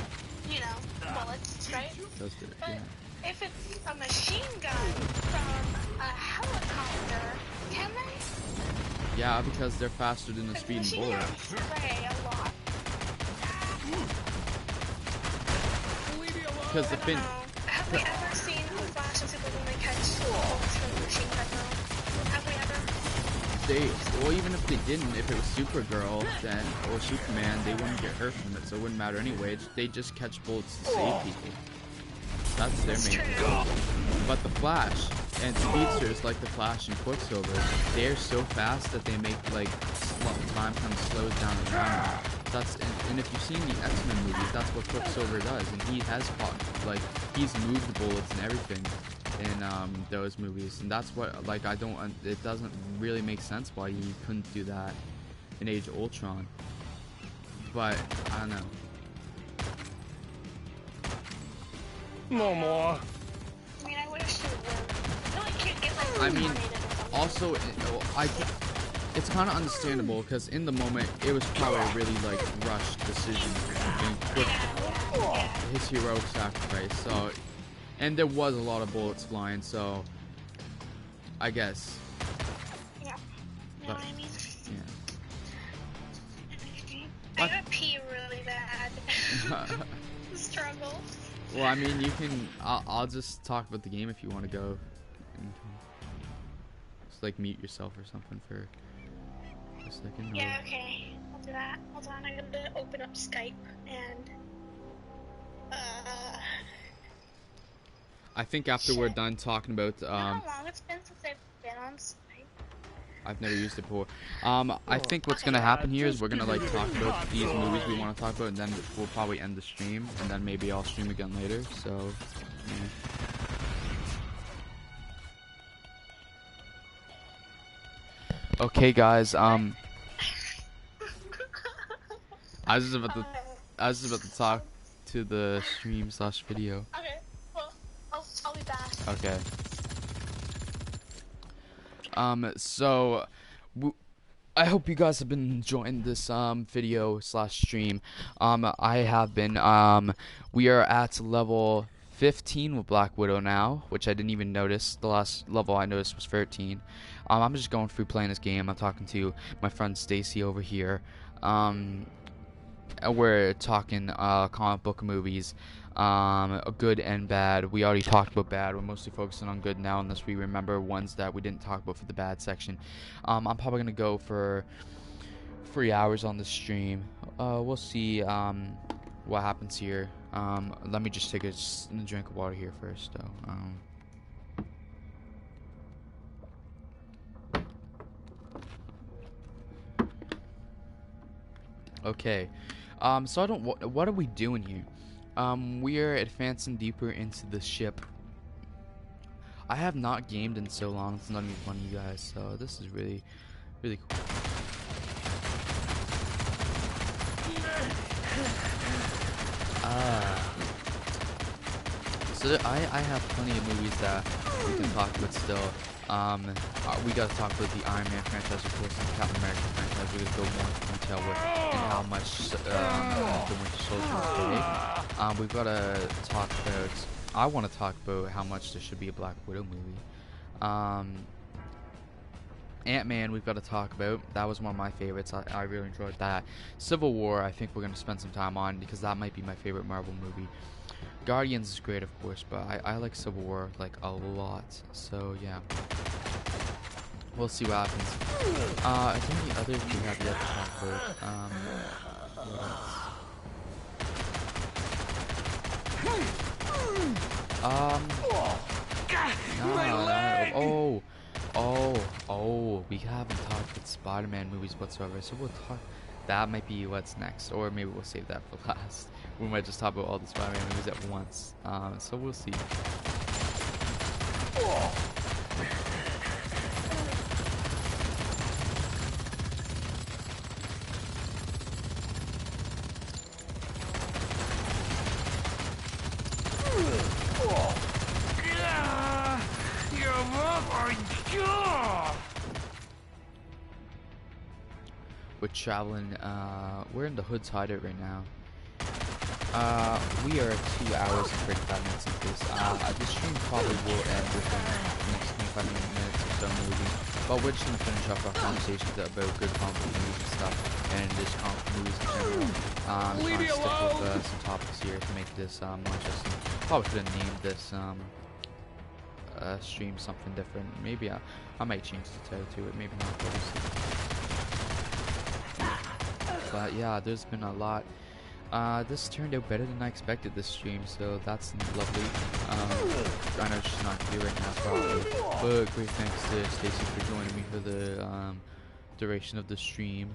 you know, bullets, right? Those did it, but yeah. if it's a machine gun from a helicopter, can they? Yeah, because they're faster than the speeding bullet. Spray a lot. Because the fin. Have we ever seen a Flash and Superwoman catch bullets from a machine gun though? Have we ever? Well, even if they didn't, if it was Supergirl then or Superman, they wouldn't get hurt from it, so it wouldn't matter anyway. They just catch bullets to save people. That's their main goal. But the Flash and speedsters like the Flash and Quicksilver, they're so fast that they make like time kind of slows down around them. That's and if you've seen the X-Men movies, that's what Quicksilver does, and he has fought, like he's moved bullets and everything in those movies, and that's what like it doesn't really make sense why he couldn't do that in Age of Ultron. But I don't know. No more. I mean, I wish you would. No, I can't get like. I mean, also, it's kind of understandable because in the moment it was probably a really like rushed decision and quick, his heroic sacrifice. So, and there was a lot of bullets flying. So, I guess. Yeah. You know what I mean? Yeah. I gotta pee really bad. Struggle. Well, I mean, you can. I'll just talk about the game if you want to go. Just like mute yourself or something for a second. Yeah, okay. I'll do that. Hold on, I'm gonna open up Skype and. I think after we're done talking about. How long it's been since I've been on Skype? I've never used it before. I think what's gonna happen here is we're gonna like talk about these movies we want to talk about, and then we'll probably end the stream, and then maybe I'll stream again later. So, yeah. Okay, guys. I was just about to talk to the stream/video. Okay. Well, I'll be back. Okay. So, I hope you guys have been enjoying this, video/stream. I have been, we are at level 15 with Black Widow now, which I didn't even notice. The last level I noticed was 13. I'm just going through playing this game. I'm talking to my friend Stacy over here. We're talking, comic book movies. Good and bad. We already talked about bad. We're mostly focusing on good now, unless we remember ones that we didn't talk about for the bad section. I'm probably gonna go for 3 hours on the stream. We'll see what happens here. Let me just take a drink of water here first, though. Okay. So I don't. What are we doing here? We are advancing deeper into the ship. I have not gamed in so long. It's not even funny, you guys. So this is really, really cool. So I have plenty of movies that we can talk about still. We gotta talk about the Iron Man franchise, of course, and Captain America franchise. We're gonna go more into detail with and how much the Winter Soldier will take. We've gotta talk about. I want to talk about how much there should be a Black Widow movie. Ant-Man, we've got to talk about. That was one of my favorites. I really enjoyed that. Civil War, I think we're gonna spend some time on because that might be my favorite Marvel movie. Guardians is great, of course, but I like Civil War like a lot. So yeah, we'll see what happens. Is there any others we have yet to talk about? What else? We haven't talked about Spider-Man movies whatsoever, so we'll talk. That might be what's next, or maybe we'll save that for last. We might just talk about all the Spider-Man movies at once. So we'll see. we're traveling. We're in the Hood's hideout right now. We are 2 hours and 35 minutes into this. The stream probably will end within the next 25 minutes or so, maybe. But we're just gonna finish off our conversations about good comic book movies and stuff, and just comic book movies in general. Trying to stick with some topics here to make this more interesting. Probably could have named this stream something different. Maybe I might change the title to it. Maybe not. But yeah, there's been a lot. This turned out better than I expected this stream, so that's lovely. I know she's not here right now probably, but great thanks to Stacy for joining me for the duration of the stream.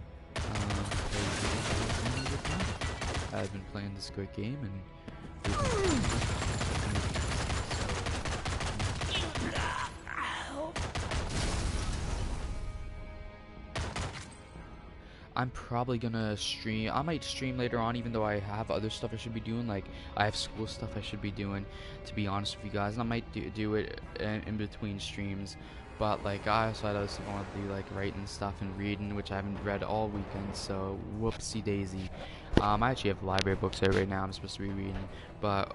I've been playing this great game, and I'm probably gonna stream. I might stream later on, even though I have other stuff I should be doing. Like, I have school stuff I should be doing, to be honest with you guys. And I might do it in between streams. But, like, I also had other stuff I want to do, like writing stuff and reading, which I haven't read all weekend, so whoopsie daisy. I actually have library books out right now I'm supposed to be reading. But,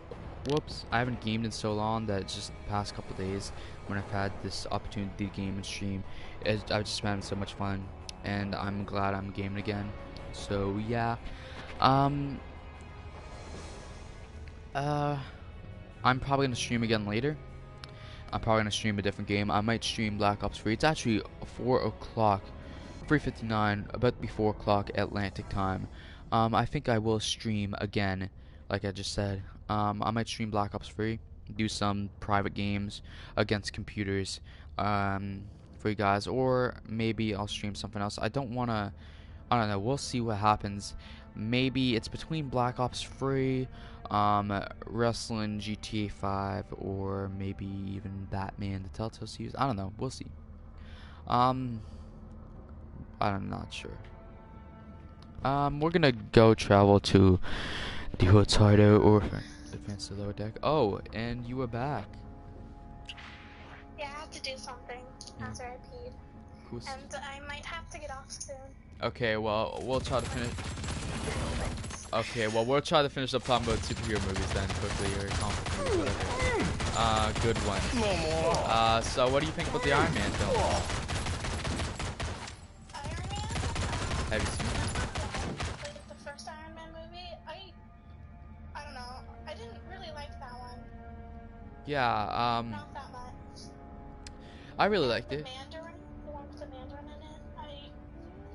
whoops, I haven't gamed in so long that it's just the past couple days when I've had this opportunity to game and stream. I've just been having so much fun. And I'm glad I'm gaming again. So yeah, I'm probably gonna stream again later. I'm probably gonna stream a different game. I might stream Black Ops 3. It's actually 4 o'clock, 3:59, about to be 4 o'clock Atlantic time. I think I will stream again, like I just said. I might stream Black Ops 3, do some private games against computers. For you guys, or maybe I'll stream something else. I don't know, we'll see what happens. Maybe it's between Black Ops 3, wrestling, GTA 5, or maybe even Batman, the Telltale series. I don't know, we'll see. I'm not sure. We're gonna go travel to the Hood's hideout, or advance to the lower deck. Oh, and you were back. Yeah, I have to do something after I peed. Cool. And I might have to get off soon. Okay, well, we'll try to finish. Okay, well, we'll try to finish up talking about superhero movies then quickly, or comic movies, whatever. Good one. So what do you think about the Iron Man film? Iron Man? Have you seen it? Like the first Iron Man movie? I don't know. I didn't really like that one. Yeah, Not that much. I really liked it. Mandarin, the one with the Mandarin in it,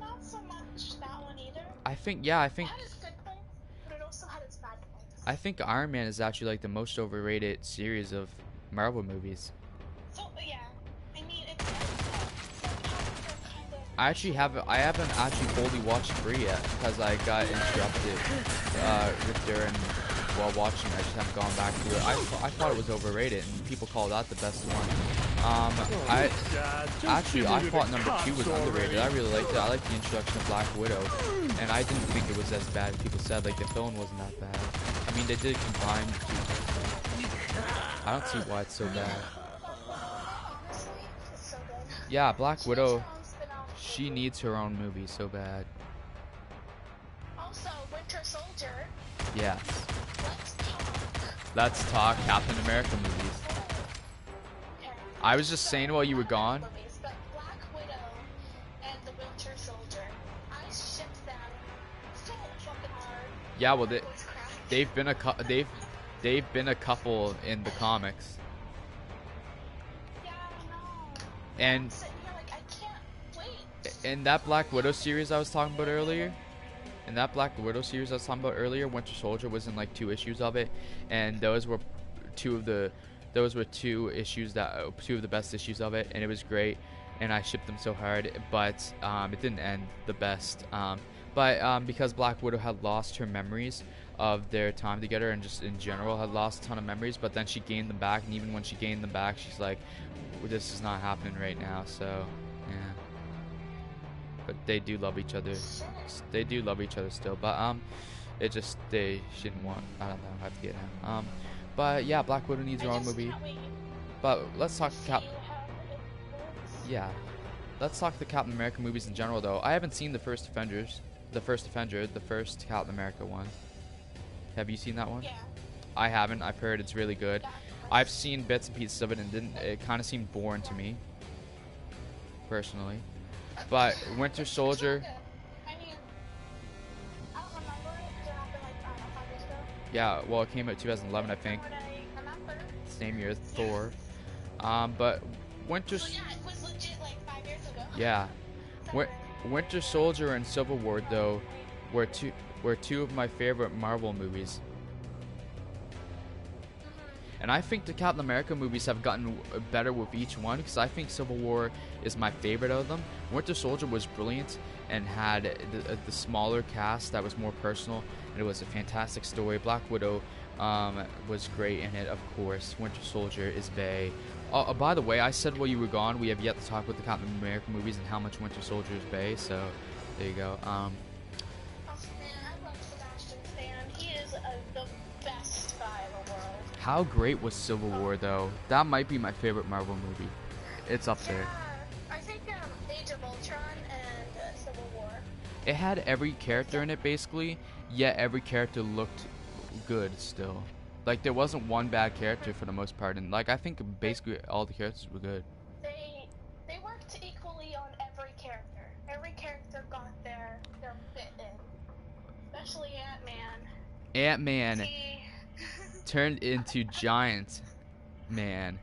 not so much that one either. I think it had its good points, but it also had its bad points. I think Iron Man is actually like the most overrated series of Marvel movies. So yeah, I mean it's I haven't actually fully watched 3 yet because I got interrupted during while watching. I just haven't gone back to it. I thought it was overrated, and people call that the best one. I thought number 2 was underrated. I really liked it. I liked the introduction of Black Widow, and I didn't think it was as bad as people said. Like, the film wasn't that bad. I mean, they did combine the 2. I don't see why it's so bad. Yeah, Black Widow, she needs her own movie so bad. Also, Winter Soldier. Yes. Let's talk Captain America movies. I was just saying while you were gone. But Black Widow and the Winter Soldier, I shipped them so fucking hard. Yeah, well, they've been a couple in the comics. Yeah, I know. And I'm sitting here like, I can't wait. In that Black Widow series I was talking about earlier, Winter Soldier was in like 2 issues of it, and those were two of the best issues of it, and it was great, and I shipped them so hard, but it didn't end the best. But because Black Widow had lost her memories of their time together, and just in general had lost a ton of memories, but then she gained them back, and even when she gained them back, she's like, this is not happening right now. So yeah, but they do love each other. They do love each other still, but she didn't want. I don't know. I have to get him. But yeah, Black Widow needs her own movie. But let's talk Cap. Yeah. let's talk the Captain America movies in general, though. I haven't seen the first Avengers, the first Captain America one. Have you seen that one? Yeah. I haven't. I've heard it's really good. I've seen bits and pieces of it, and it kind of seemed boring to me, personally. But Winter Soldier. I mean, I don't remember it. Did it happen like, I don't know, 5 years ago? Yeah, well, it came out 2011, I think. What I remember. Same year as Thor. But Winter. So yeah, it was legit like 5 years ago. Yeah. Winter Soldier and Civil War, though, were two of my favorite Marvel movies. And I think the Captain America movies have gotten better with each one, because I think Civil War is my favorite of them. Winter Soldier was brilliant and had the smaller cast that was more personal, and it was a fantastic story. Black Widow was great in it, of course. Winter Soldier is bae. By the way, I said while you were gone, we have yet to talk about the Captain America movies and how much Winter Soldier is bae, so there you go. Oh man, I love Sebastian Stan. He is the best guy in the world. How great was Civil War, though? That might be my favorite Marvel movie. It's up there. I think Age of Ultron and Civil War. It had every character in it, basically, yet every character looked good still. Like, there wasn't one bad character for the most part, and like, I think basically all the characters were good. They worked equally on every character. Every character got their bit in. Especially Ant-Man. Ant-Man turned into Giant Man,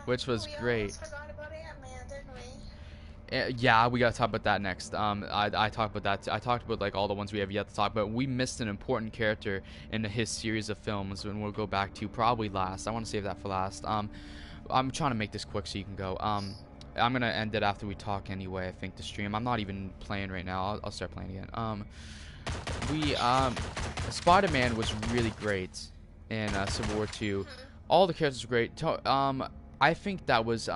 which was great. We forgot about Ant-Man, didn't we? Yeah, we gotta talk about that next. I talked about that. I talked about like all the ones we have yet to talk about. We missed an important character in his series of films, and we'll go back to probably last. I want to save that for last. I'm trying to make this quick so you can go. I'm gonna end it after we talk anyway. I think the stream. I'm not even playing right now. I'll start playing again. Spider-Man was really great in Civil War 2. All the characters were great. I think that was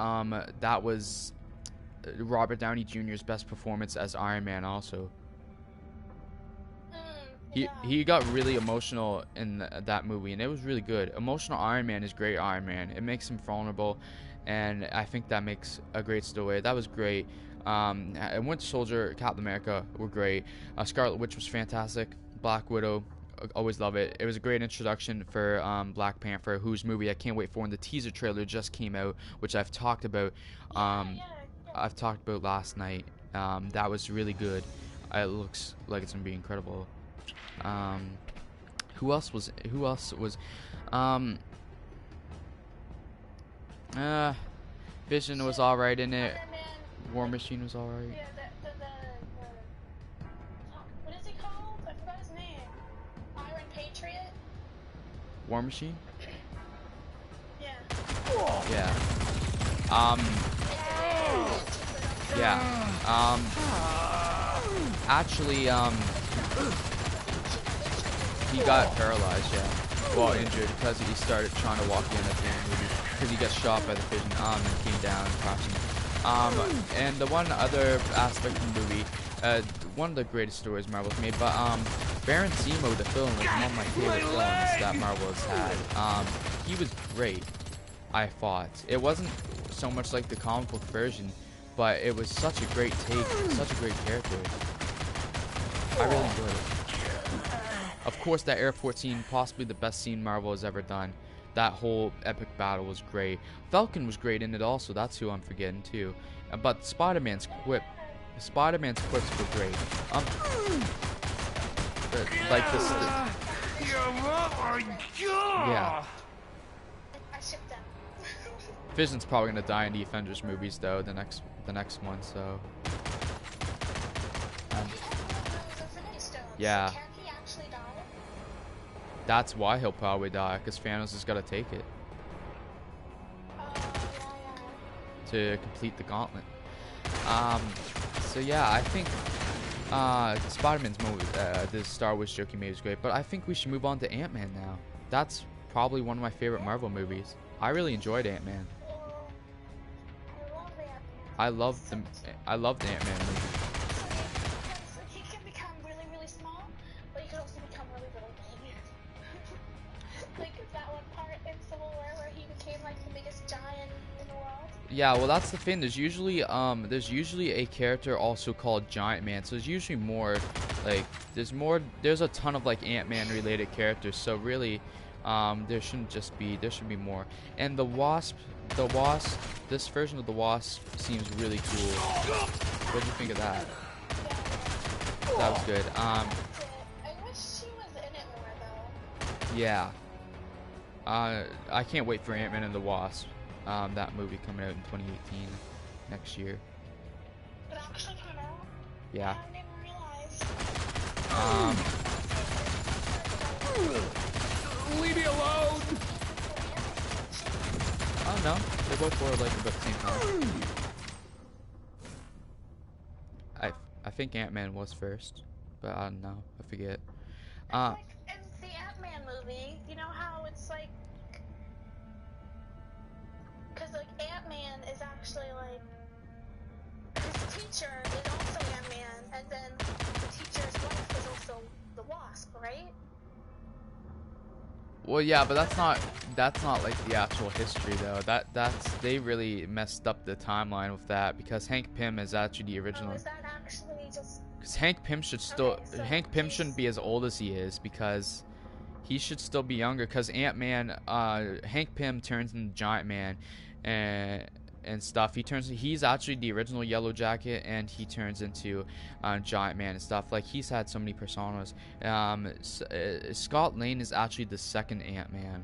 Robert Downey Jr.'s best performance as Iron Man also. He got really emotional in that movie, and it was really good. Emotional Iron Man is great Iron Man. It makes him vulnerable, and I think that makes a great story. That was great. Winter Soldier, Captain America were great. Scarlet Witch was fantastic. Black Widow, always love it. It was a great introduction for Black Panther, whose movie I can't wait for, and the teaser trailer just came out, which I've talked about. I've talked about last night. That was really good. It looks like it's gonna be incredible. Who else was? Vision was alright in it. War Machine was alright. Yeah, what is he called? I forgot his name. Iron Patriot? War Machine? Yeah. Yeah. Actually, he got paralyzed, well, injured, because he started trying to walk in at the end of the movie, because he got shot by the Vision, and came down and crashing. And the one other aspect of the movie, one of the greatest stories Marvel's made, but, Baron Zemo, the film, was one of my favorite films that Marvel has had. He was great, I thought. It wasn't so much like the comic book version, but it was such a great take, such a great character. I really enjoyed it. Of course, that airport scene, possibly the best scene Marvel has ever done. That whole epic battle was great. Falcon was great in it also, that's who I'm forgetting too. But Spider-Man's quips were great. Like this. Yeah. Vision's probably gonna die in the Avengers movies though, the next one, so. Yeah. That's why he'll probably die, because Thanos has got to take it to complete the gauntlet. So yeah, I think Spider-Man's movie, the Star Wars joke he made was great, but I think we should move on to Ant-Man now. That's probably one of my favorite Marvel movies. I really enjoyed Ant-Man. I loved the Ant-Man movie. He can become really, really small, but he could also become really, really big. Like that one part in Civil War where he became like the biggest giant in the world. Yeah, well, that's the thing. There's usually a character also called Giant Man. So there's usually more, like, there's a ton of like Ant-Man related characters. So really, there should be more. And the Wasp, this version of the Wasp seems really cool. What do you think of that? That was good. I wish she was in it more though. Yeah. I can't wait for Ant-Man and the Wasp. That movie coming out in 2018 next year. It actually came out? Yeah. I didn't realize. Leave me alone! Oh no, they both were like about the same time. I think Ant-Man was first, but I don't know. I forget. Like in the Ant-Man movie, you know how it's like, because like Ant-Man is actually like his teacher is also Ant-Man, and then the teacher's wife is also the Wasp, right? Well, yeah, but that's not like the actual history though. They really messed up the timeline with that because Hank Pym is actually the original. Oh, is that actually just? Because Hank Pym shouldn't be as old as he is because he should still be younger. Because Ant-Man, Hank Pym turns into Giant Man, and stuff. He's actually the original Yellow Jacket, and he turns into Giant Man and stuff. Like, he's had so many personas. Scott Lang is actually the second Ant-Man,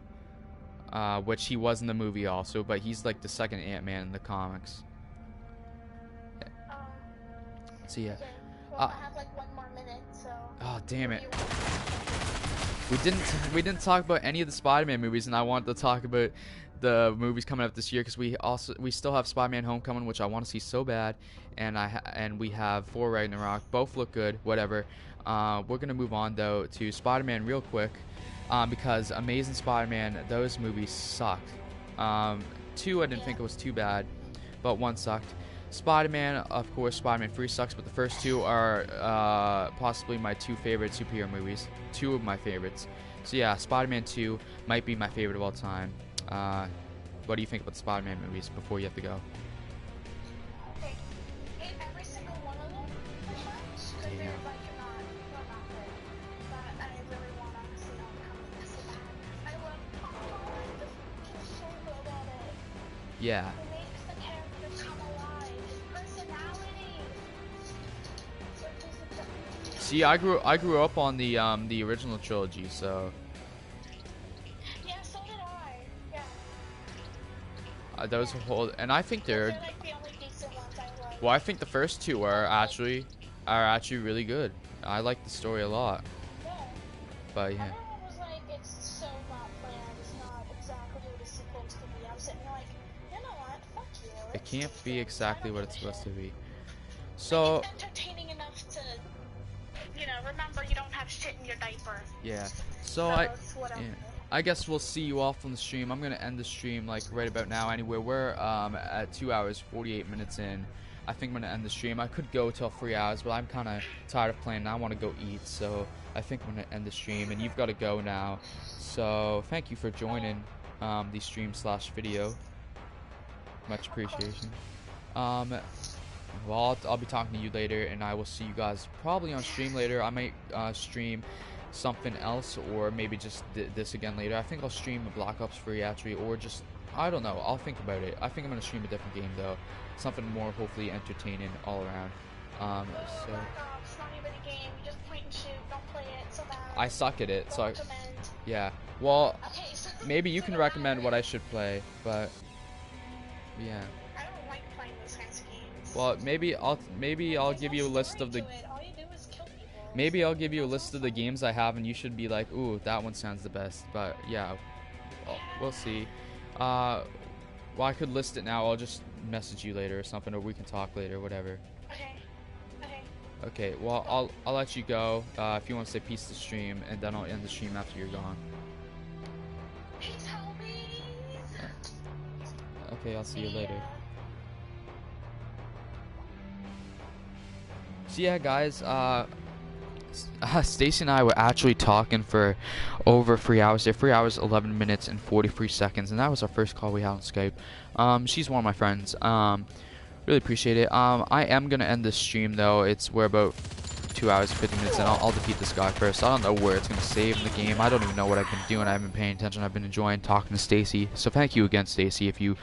which he was in the movie also, but he's like the second Ant-Man in the comics. So yeah. Well, I have like 1 more minute, so. Oh damn it! We didn't talk about any of the Spider-Man movies, and I wanted to talk about the movies coming up this year because we still have Spider-Man Homecoming, which I want to see so bad, and we have Thor Ragnarok. Both look good. Whatever. We're gonna move on though to Spider-Man real quick, because Amazing Spider-Man, those movies sucked. 2 I didn't think it was too bad, but 1 sucked. Spider-Man, of course, Spider-Man 3 sucks, but the first 2 are possibly my 2 favorite superhero movies. 2 of my favorites. So yeah, Spider-Man 2 might be my favorite of all time. What do you think about the Spider-Man movies before you have to go? Okay, hate every single one of them pretty much, because they're like not good. But I really want to see Homecoming so bad. I love Tom Holland. He's so good at it. Yeah. It makes the character come alive. His personality. See, I grew up on the original trilogy, so. Yeah, so did I. Yeah. Those whole, and I think they're. Like the only decent ones I like. Well, I think the first 2 are actually really good. I like the story a lot. Yeah. But yeah. Everyone was like, it's so not planned. It's not exactly what it's supposed to be. I'm sitting there like, you know what? Fuck you. It can't be exactly what it's supposed to be. So. Like, it's entertaining enough to, you know, remember you don't have shit in your diaper. Yeah. So I guess we'll see you off on the stream. I'm gonna end the stream like right about now. Anyway, we're at 2 hours 48 minutes in. I think I'm gonna end the stream. I could go till 3 hours, but I'm kind of tired of playing. I want to go eat, so I think I'm gonna end the stream. And you've got to go now. So thank you for joining the stream/video. Much appreciation. Well, I'll be talking to you later, and I will see you guys probably on stream later. I might stream something else, or maybe just this again later. I think I'll stream a Black Ops 3 actually, or just, I don't know, I'll think about it. I think I'm gonna stream a different game though, something more hopefully entertaining all around. So Black Ops, not even a game. You just point and shoot. Don't play it. So bad. I suck at it, so recommend. Yeah. Well, Okay, so maybe you can recommend what I should play, but yeah. I don't like playing those kinds of games. Well, maybe I'll give you a list of the. All you do is kill people. Maybe I'll give you a list of the games I have, and you should be like, ooh, that one sounds the best. But yeah, we'll see. Well, I could list it now. I'll just message you later or something, or we can talk later, whatever. Okay. Okay. Okay. Well, I'll let you go. If you want to say peace to the stream, and then I'll end the stream after you're gone. Peace, homies. Okay. I'll see you later. So yeah, guys. Stacy and I were actually talking for over 3 hours. 3 hours, 11 minutes, and 43 seconds, and that was our first call we had on Skype. She's one of my friends. Really appreciate it. I am gonna end this stream though. We're about 2 hours and 50 minutes, and I'll defeat this guy first. I don't know where it's gonna save in the game. I don't even know what I've been doing. I haven't been paying attention. I've been enjoying talking to Stacy. So thank you again, Stacy. If you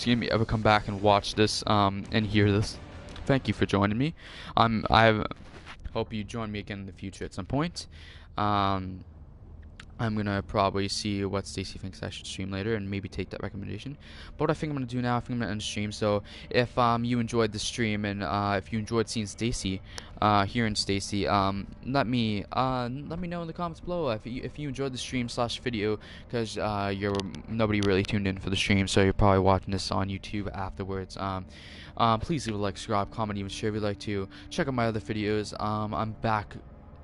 ever come back and watch this and hear this, thank you for joining me. I hope you join me again in the future at some point. I'm gonna probably see what Stacy thinks I should stream later and maybe take that recommendation. But what I think I'm gonna do now, I think I'm gonna end the stream. So if you enjoyed the stream and if you enjoyed seeing Stacy, hearing Stacy, let me know in the comments below if you enjoyed the stream / video, because nobody really tuned in for the stream, so you're probably watching this on YouTube afterwards. Please leave a like, subscribe, comment, even share if you'd like to. Check out my other videos. I'm back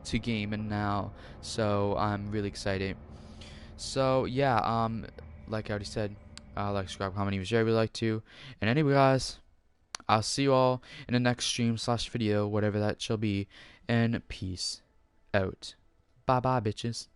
to gaming now, so I'm really excited. So yeah, like I already said, like, subscribe, comment, even share if you'd like to. And anyway, guys, I'll see you all in the next stream / video, whatever that shall be, and peace out. Bye bye, bitches.